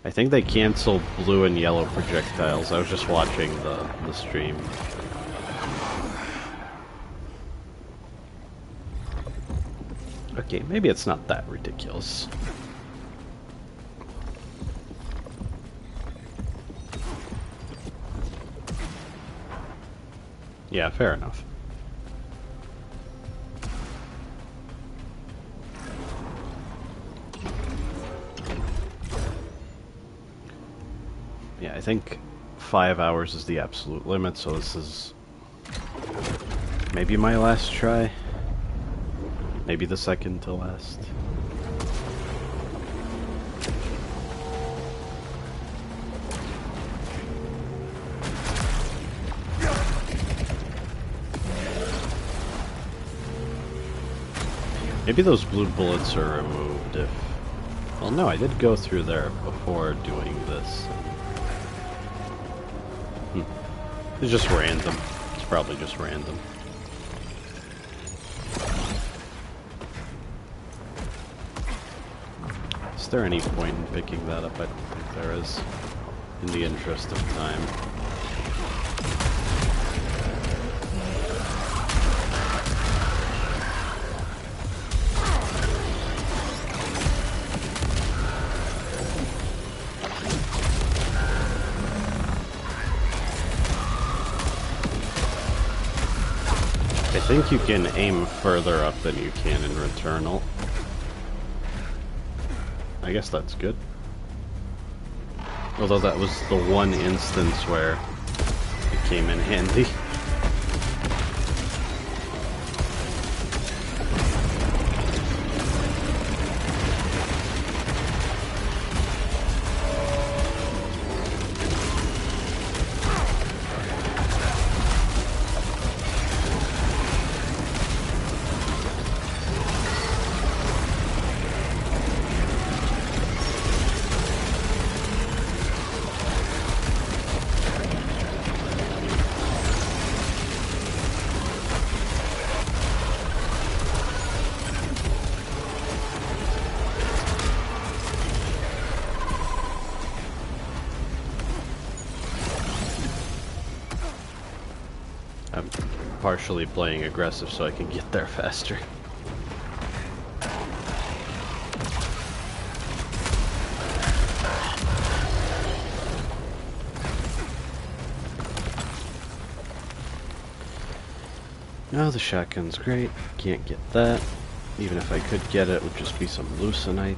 I think they cancel blue and yellow projectiles. I was just watching the stream. Okay, maybe it's not that ridiculous. Yeah, fair enough. Yeah, I think 5 hours is the absolute limit, so this is maybe my last try. Maybe the second to last. Maybe those blue bullets are removed if... Well, no, I did go through there before doing this. It's just random. It's probably just random. Is there any point in picking that up? I don't think there is, in the interest of time. I think you can aim further up than you can in Returnal. I guess that's good. Although that was the one instance where it came in handy. I'm partially playing aggressive so I can get there faster. No, the shotgun's great. Can't get that. Even if I could get it, it would just be some Leucinite.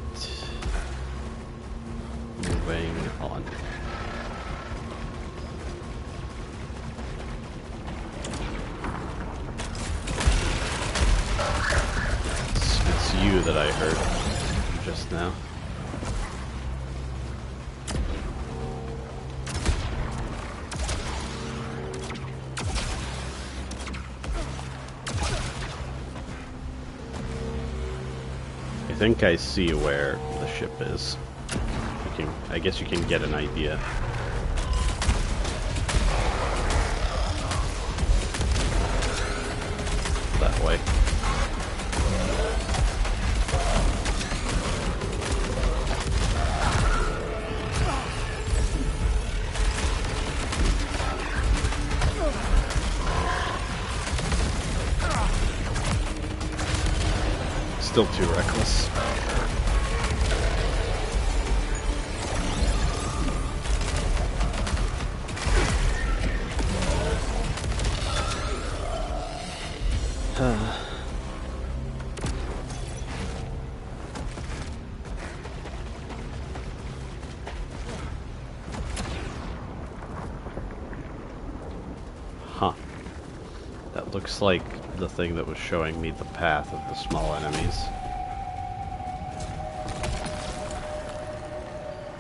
Moving on. It's you that I heard just now. I think I see where the ship is. I guess you can get an idea. That way. Still too reckless. Huh. That looks like the thing that was showing me the path of the small enemies.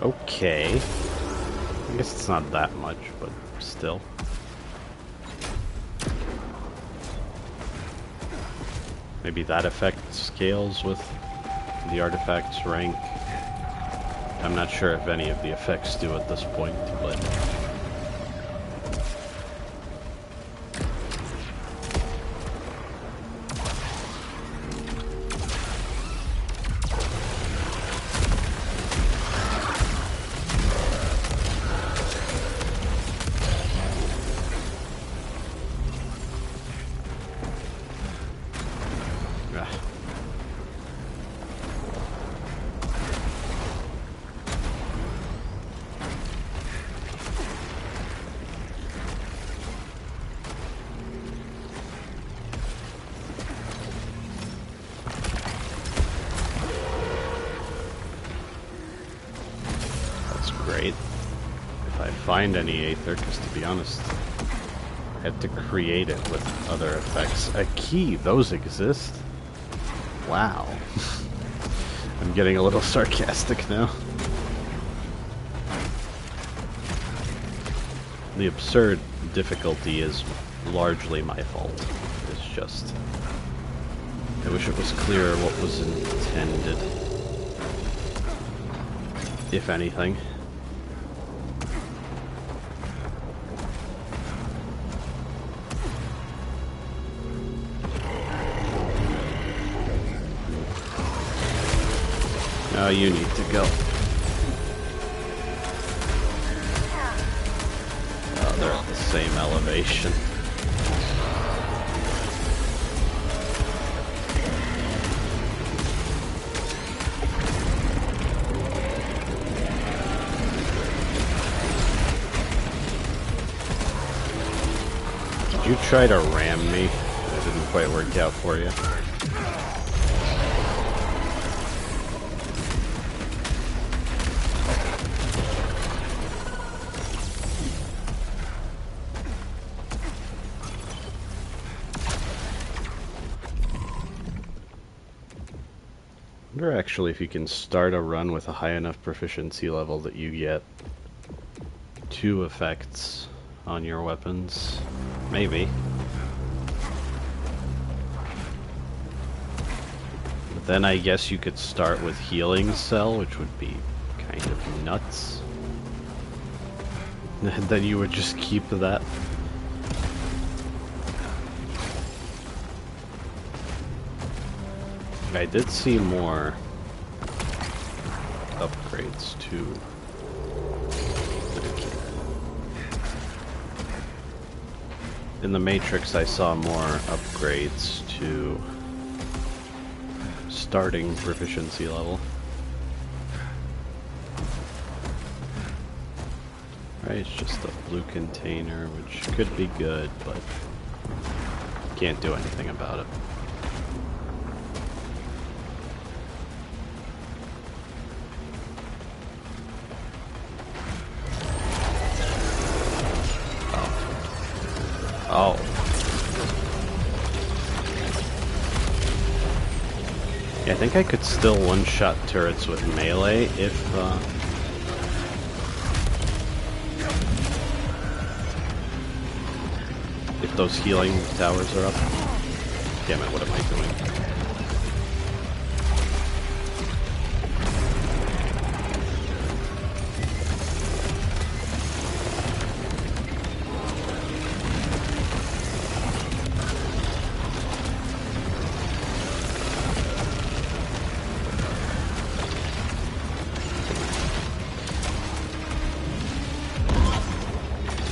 Okay. I guess it's not that much, but still. Maybe that effect scales with the artifact's rank. I'm not sure if any of the effects do at this point, but... Great. If I find any Aether, because to be honest, I had to create it with other effects. A key, those exist? Wow. I'm getting a little sarcastic now. The absurd difficulty is largely my fault. It's just... I wish it was clearer what was intended. If anything. Now you need to go. Oh, they're at the same elevation. Did you try to ram me? It didn't quite work out for you. I wonder actually if you can start a run with a high enough proficiency level that you get 2 effects on your weapons. Maybe. But then I guess you could start with Healing Cell, which would be kind of nuts. And then you would just keep that. I did see more upgrades too. In the Matrix, I saw more upgrades to starting proficiency level. Right, it's just a blue container, which could be good, but can't do anything about it. Oh. Yeah, I think I could still one-shot turrets with melee if those healing towers are up. Damn it, what am I doing?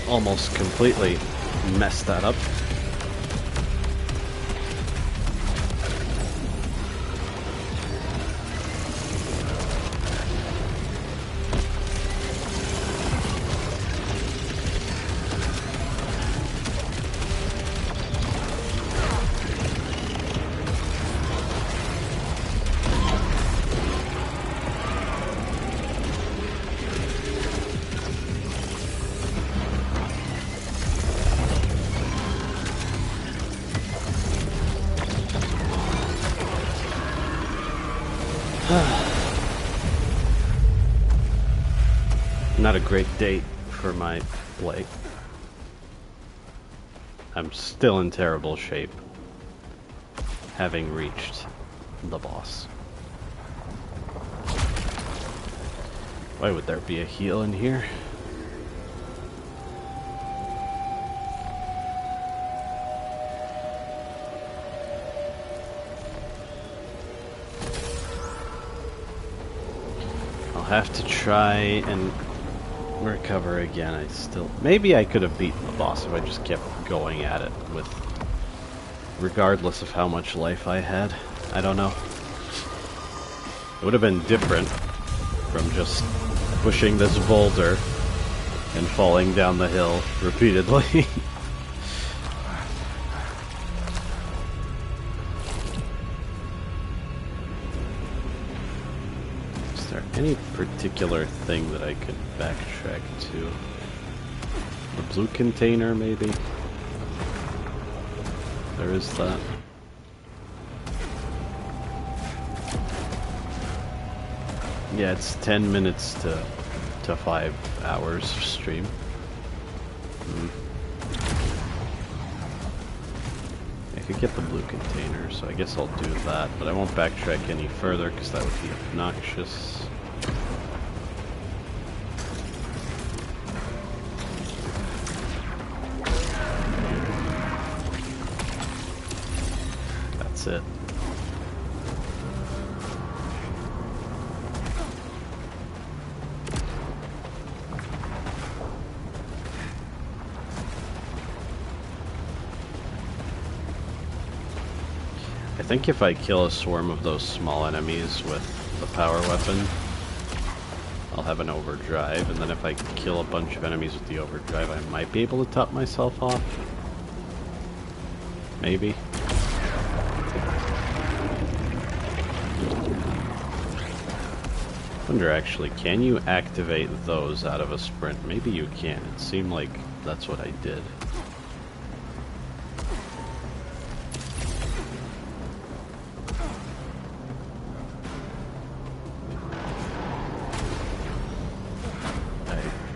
Almost completely messed that up. Not a great date for my play. I'm still in terrible shape, having reached the boss. Why would there be a heal in here? I'll have to try and recover again. Maybe I could have beaten the boss if I just kept going at it with, regardless of how much life I had. I don't know. It would have been different from just pushing this boulder and falling down the hill repeatedly. Is there any particular thing that I could backtrack to? The blue container, maybe? There is that. Yeah, it's 10 minutes to 5 hours of stream. I could get the blue container, so I guess I'll do that, but I won't backtrack any further because that would be obnoxious. That's it. I think if I kill a swarm of those small enemies with the power weapon, I'll have an overdrive, and then if I kill a bunch of enemies with the overdrive, I might be able to top myself off. Maybe. I wonder actually, can you activate those out of a sprint? Maybe you can. It seemed like that's what I did.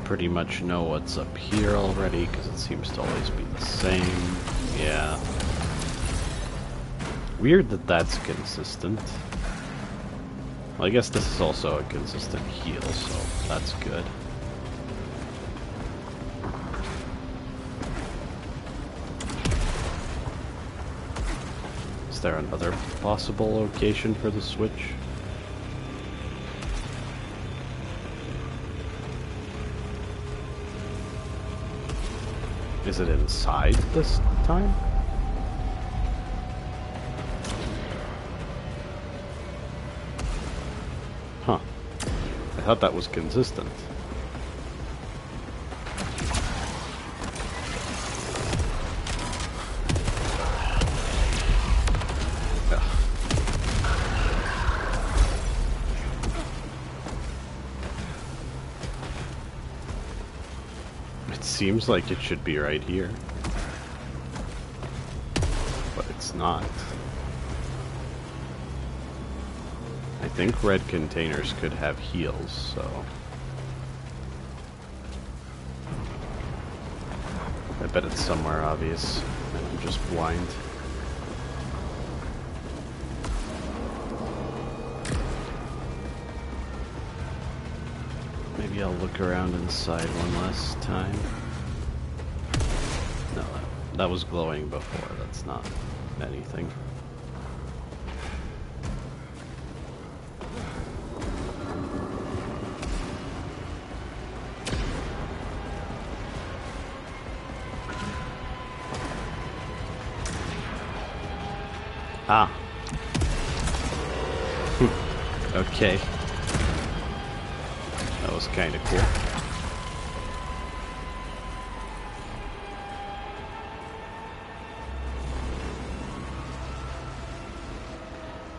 Pretty much know what's up here already because it seems to always be the same. Yeah. Weird that that's consistent. Well, I guess this is also a consistent heal, so that's good. Is there another possible location for the switch? Is it inside this time? Huh. I thought that was consistent. Seems like it should be right here, but it's not. I think red containers could have heals, so I bet it's somewhere obvious and I'm just blind. Maybe I'll look around inside one last time. No, that was glowing before. That's not anything. Ah. Okay. That was kind of cool.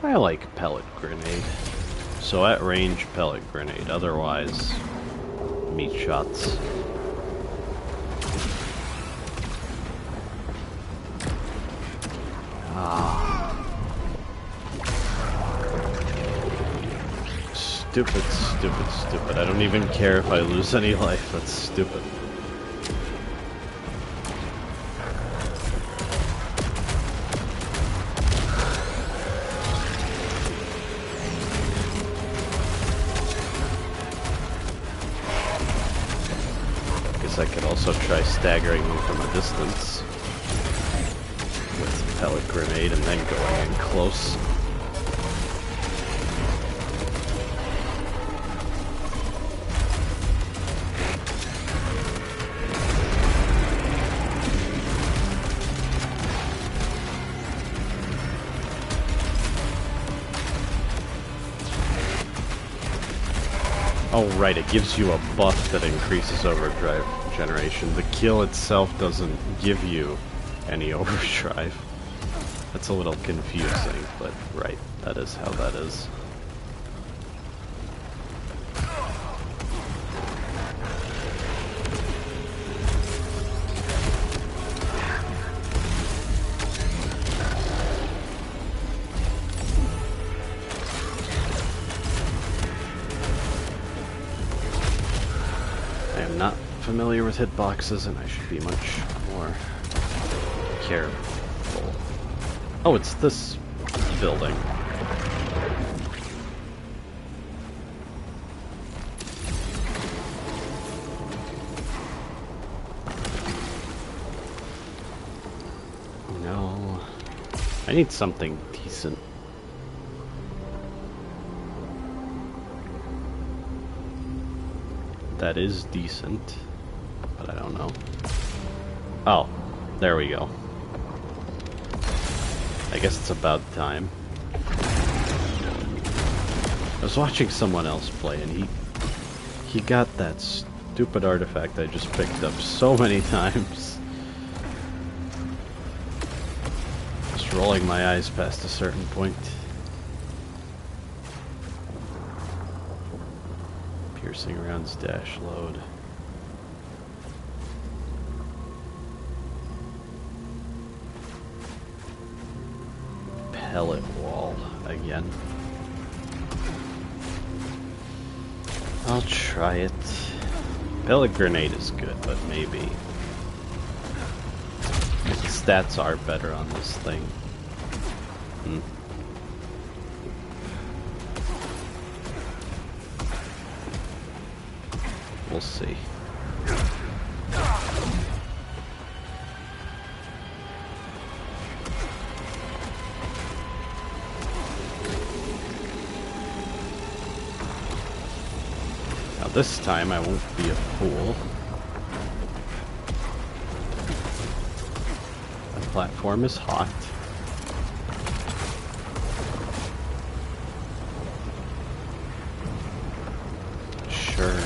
I like pellet grenade. So at range, pellet grenade. Otherwise, meat shots. Ah. Stupid, stupid, stupid. I don't even care if I lose any life. That's stupid. I could also try staggering them from a distance with pellet grenade and then going in close. Oh right, it gives you a buff that increases overdrive generation. The kill itself doesn't give you any overdrive. That's a little confusing, but right, that is how that is. Not familiar with hitboxes, and I should be much more careful. Oh, it's this building. No. I need something decent. That is decent, but I don't know. Oh, there we go. I guess it's about time. I was watching someone else play, and he got that stupid artifact I just picked up so many times. Just rolling my eyes past a certain point. Piercing rounds dash load. Pellet wall again. I'll try it. Pellet grenade is good, but maybe the stats are better on this thing. We'll see. Now this time I won't be a fool. The platform is hot. Sure.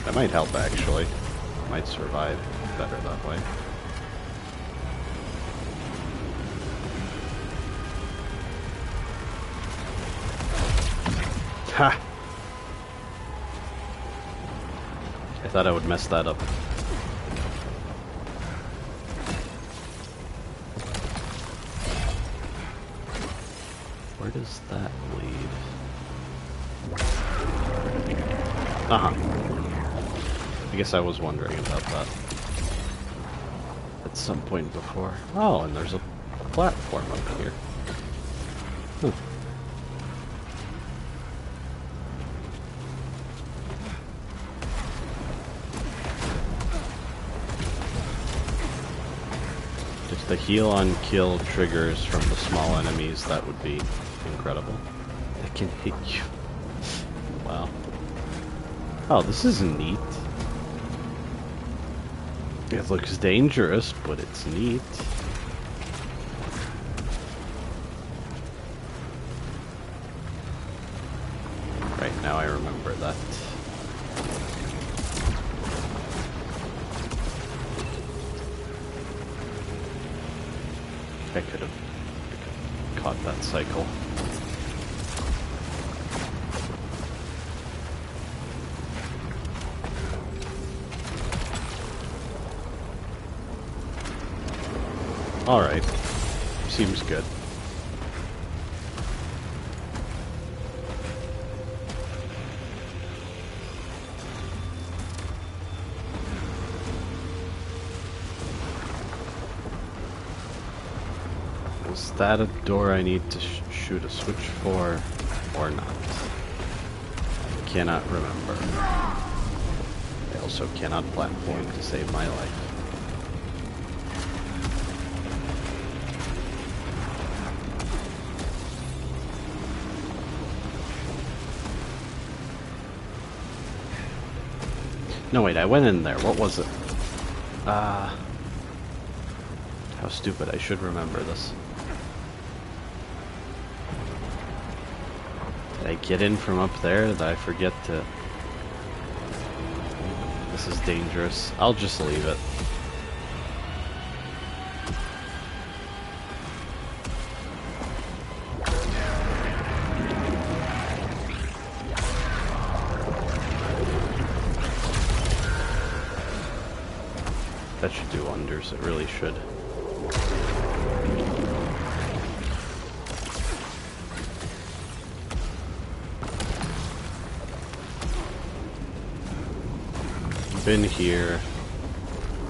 That might help, actually. Might survive better that way. Ha! I thought I would mess that up. Where does that lead? Uh-huh. I guess I was wondering about that at some point before. Oh, and there's a platform up here. Huh. If the heal on kill triggers from the small enemies, that would be incredible. They can hit you. Wow. Oh, this is neat. It looks dangerous, but it's neat. Right, now I remember that. I could have caught that cycle. Alright. Seems good. Is that a door I need to shoot a switch for, or not? I cannot remember. I'll also cannot platform to save my life. No, wait, I went in there. What was it? How stupid. I should remember this. Did I get in from up there? Did I forget to... This is dangerous. I'll just leave it. That should do wonders, it really should. Been here,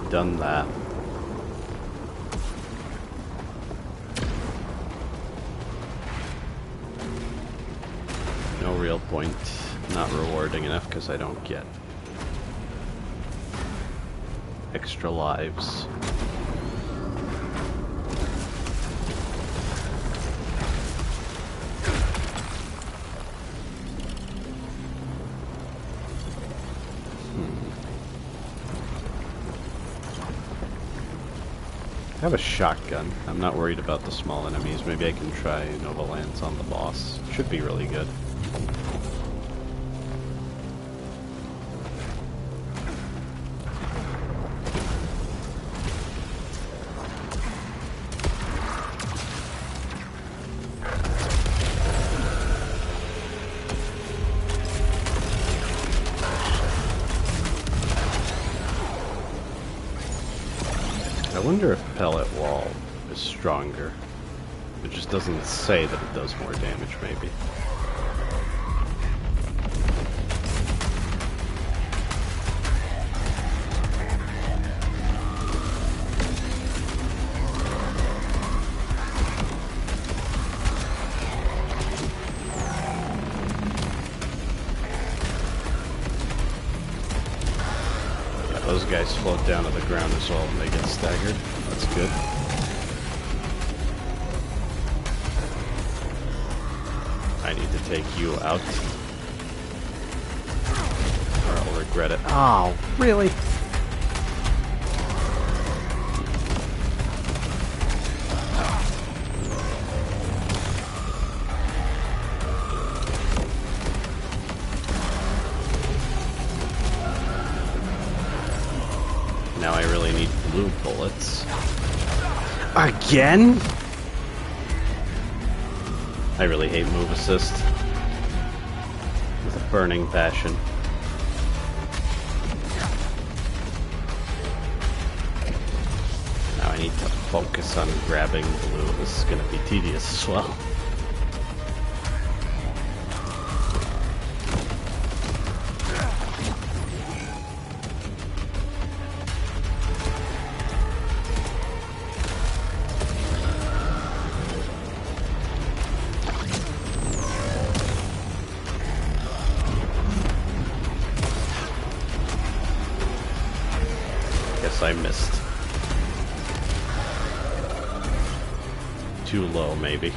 done that. No real point, not rewarding enough because I don't get extra lives. I have a shotgun. I'm not worried about the small enemies. Maybe I can try Nova Lance on the boss. Should be really good. I wonder if Pellet Wall is stronger. It just doesn't say that it does more damage, maybe. Those guys float down to the ground as well when they get staggered. That's good. I need to take you out, or I'll regret it. Oh, really? Now I really need blue bullets. Again? I really hate move assist. With a burning passion. Now I need to focus on grabbing blue. This is gonna be tedious as well. I missed. Too low, maybe.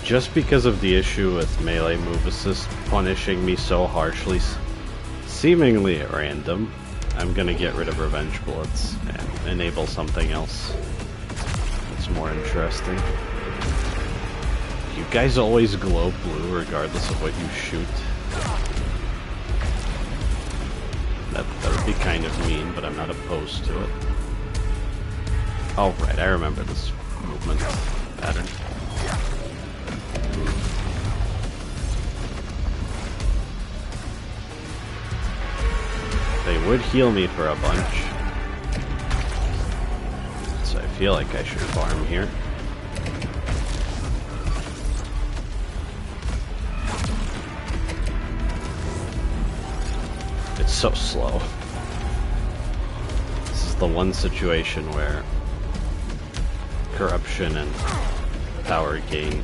Just because of the issue with melee move assist punishing me so harshly, seemingly at random, I'm gonna get rid of revenge bullets and enable something else that's more interesting. You guys always glow blue regardless of what you shoot. That would be kind of mean, but I'm not opposed to it. Oh, right, I remember this movement pattern. They would heal me for a bunch, so I feel like I should farm here. So slow. This is the one situation where corruption and power gain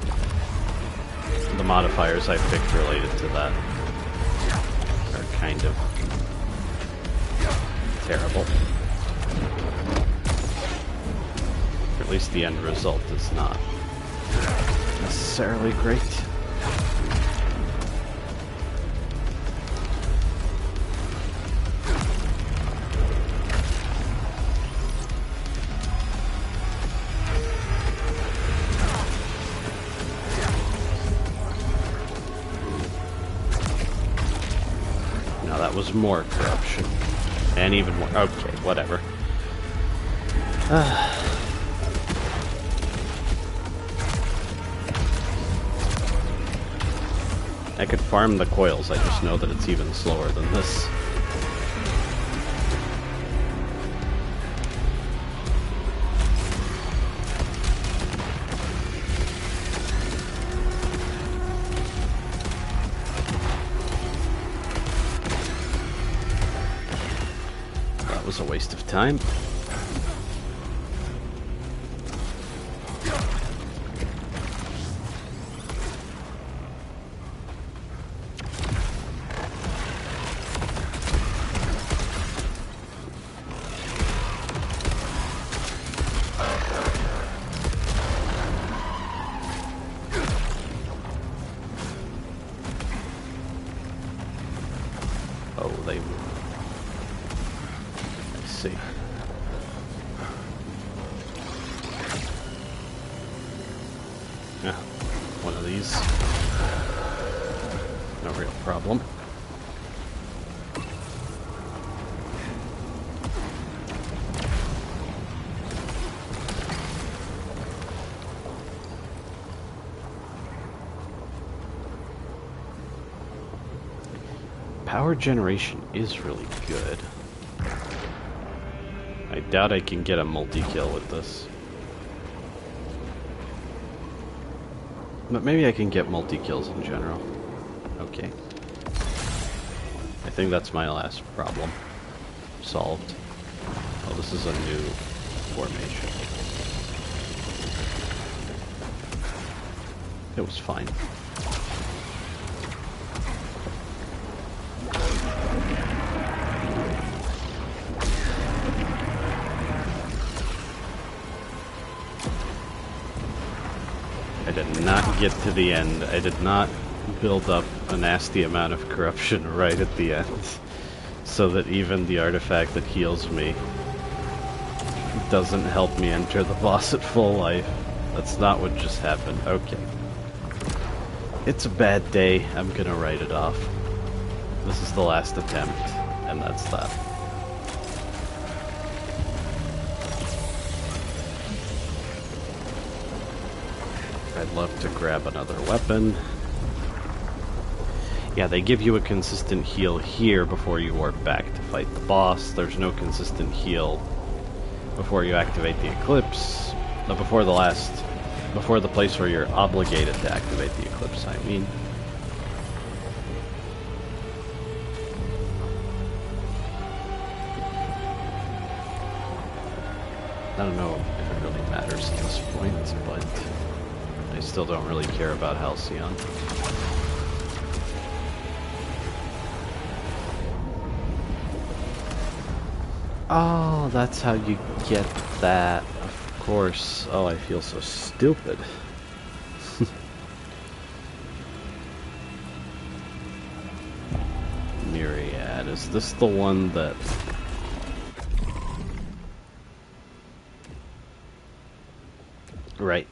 the modifiers I picked related to that are kind of terrible. Or at least the end result is not necessarily great. No, that was more corruption. And even more. Okay, whatever. I could farm the coils, I just know that it's even slower than this. That was a waste of time. Oh, they... I see. Yeah, one of these. No real problem. Power generation is really good. I doubt I can get a multi-kill with this. But maybe I can get multi-kills in general. Okay. I think that's my last problem solved. Oh, this is a new formation. It was fine. I did not get to the end. I did not build up a nasty amount of corruption right at the end, so that even the artifact that heals me doesn't help me enter the boss at full life. That's not what just happened. Okay. It's a bad day. I'm gonna write it off. This is the last attempt, and that's that. I'd love to grab another weapon. Yeah, they give you a consistent heal here before you warp back to fight the boss. There's no consistent heal before you activate the Eclipse. Before the place where you're obligated to activate the Eclipse, I mean. I don't know if it really matters at this point, but I still don't really care about Halcyon. Oh, that's how you get that. Of course. Oh, I feel so stupid. Myriad. Is this the one that... Right.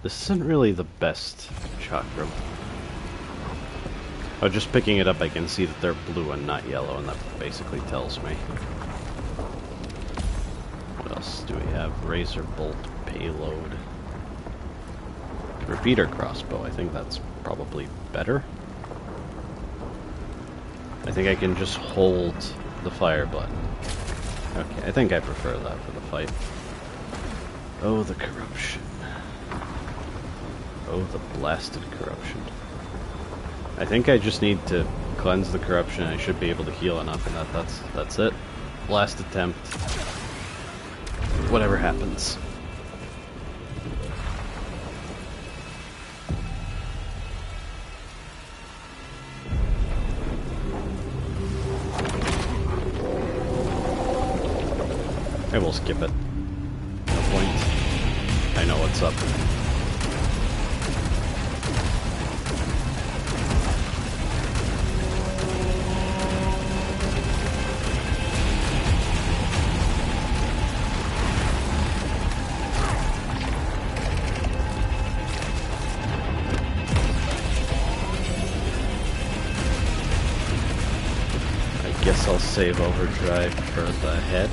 This isn't really the best chakram. Oh, just picking it up I can see that they're blue and not yellow, and that basically tells me. What else do we have? Razor bolt payload. Repeater crossbow, I think that's probably better. I think I can just hold the fire button. Okay, I think I prefer that for the fight. Oh, the corruption. Oh, the blasted corruption. I think I just need to cleanse the corruption. I should be able to heal enough, and that's it. Last attempt. Whatever happens. we'll skip it. No point. I know what's up. Guess I'll save overdrive for the head.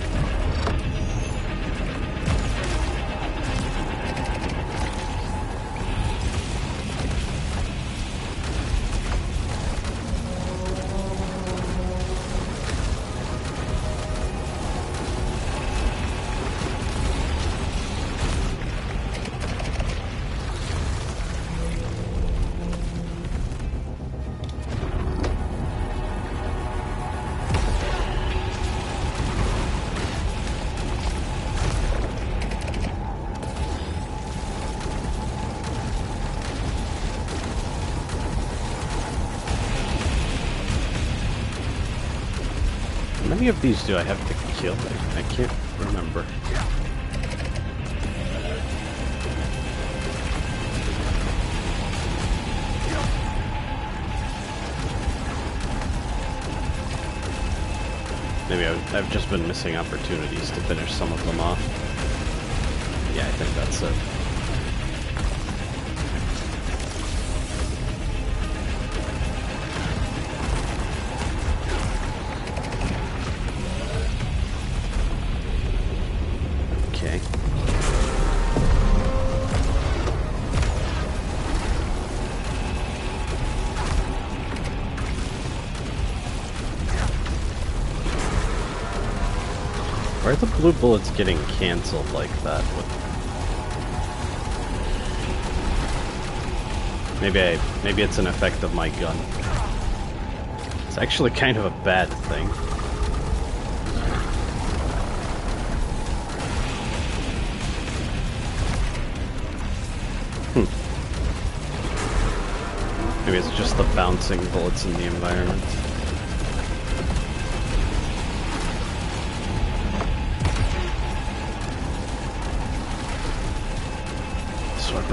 How many of these do I have to kill? I can't remember. Maybe I've just been missing opportunities to finish some of them off. Yeah, I think that's it. Why are the blue bullets getting cancelled like that? Maybe it's an effect of my gun. It's actually kind of a bad thing. Maybe it's just the bouncing bullets in the environment.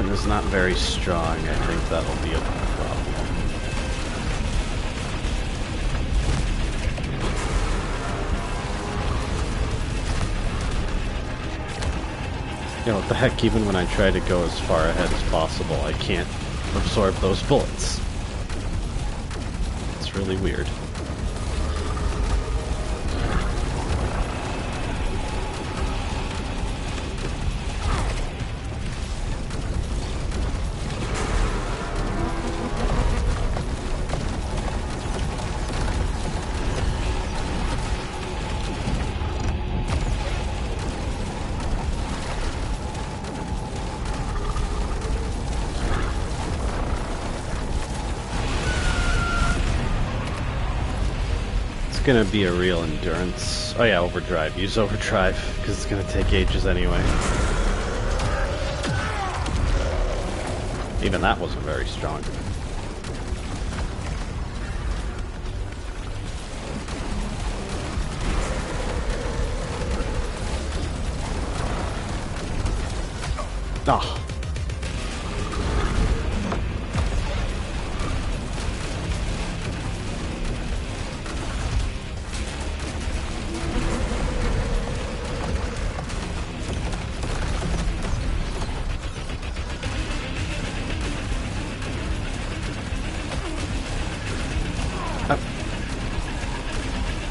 Is not very strong. I think that'll be a problem. You know, what the heck, even when I try to go as far ahead as possible, I can't absorb those bullets. It's really weird. Gonna be a real endurance. Oh yeah, overdrive. Use overdrive, because it's gonna take ages anyway. Even that wasn't very strong. Oh.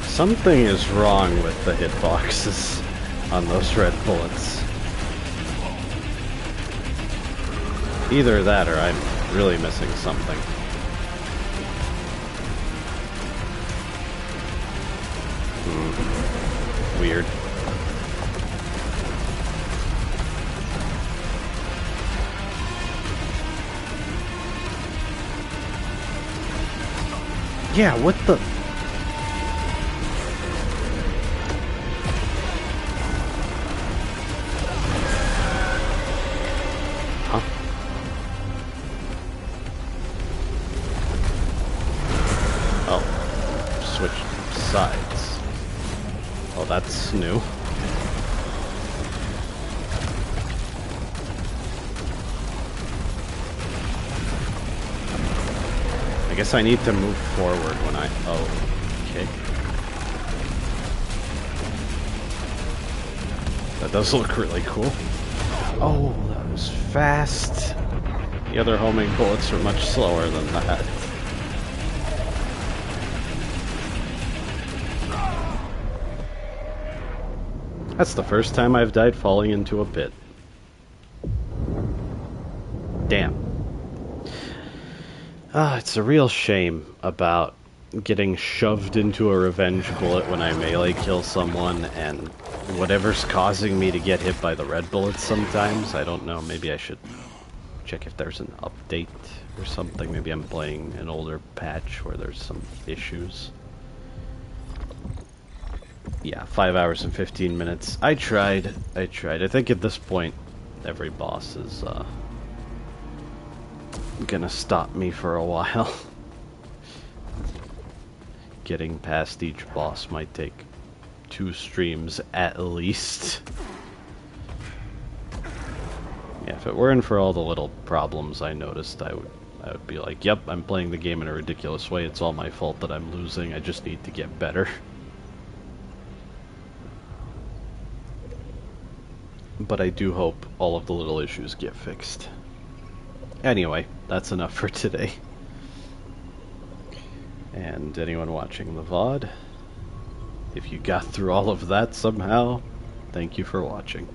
Something is wrong with the hitboxes on those red bullets. Either that or I'm really missing something. Weird. Yeah, what the... That's new. guess I need to move forward when I... Oh, okay. That does look really cool. Oh, that was fast. The other homing bullets are much slower than that. That's the first time I've died falling into a pit. Damn. It's a real shame about getting shoved into a revenge bullet when I melee kill someone and whatever's causing me to get hit by the red bullets sometimes. I don't know, maybe I should check if there's an update or something. Maybe I'm playing an older patch where there's some issues. Yeah, 5 hours and 15 minutes. I tried. I think at this point, every boss is, gonna stop me for a while. Getting past each boss might take 2 streams at least. Yeah, if it weren't for all the little problems I noticed, I would be like, yep, I'm playing the game in a ridiculous way. It's all my fault that I'm losing. I just need to get better. But I do hope all of the little issues get fixed. Anyway, that's enough for today. And anyone watching the VOD, if you got through all of that somehow, thank you for watching.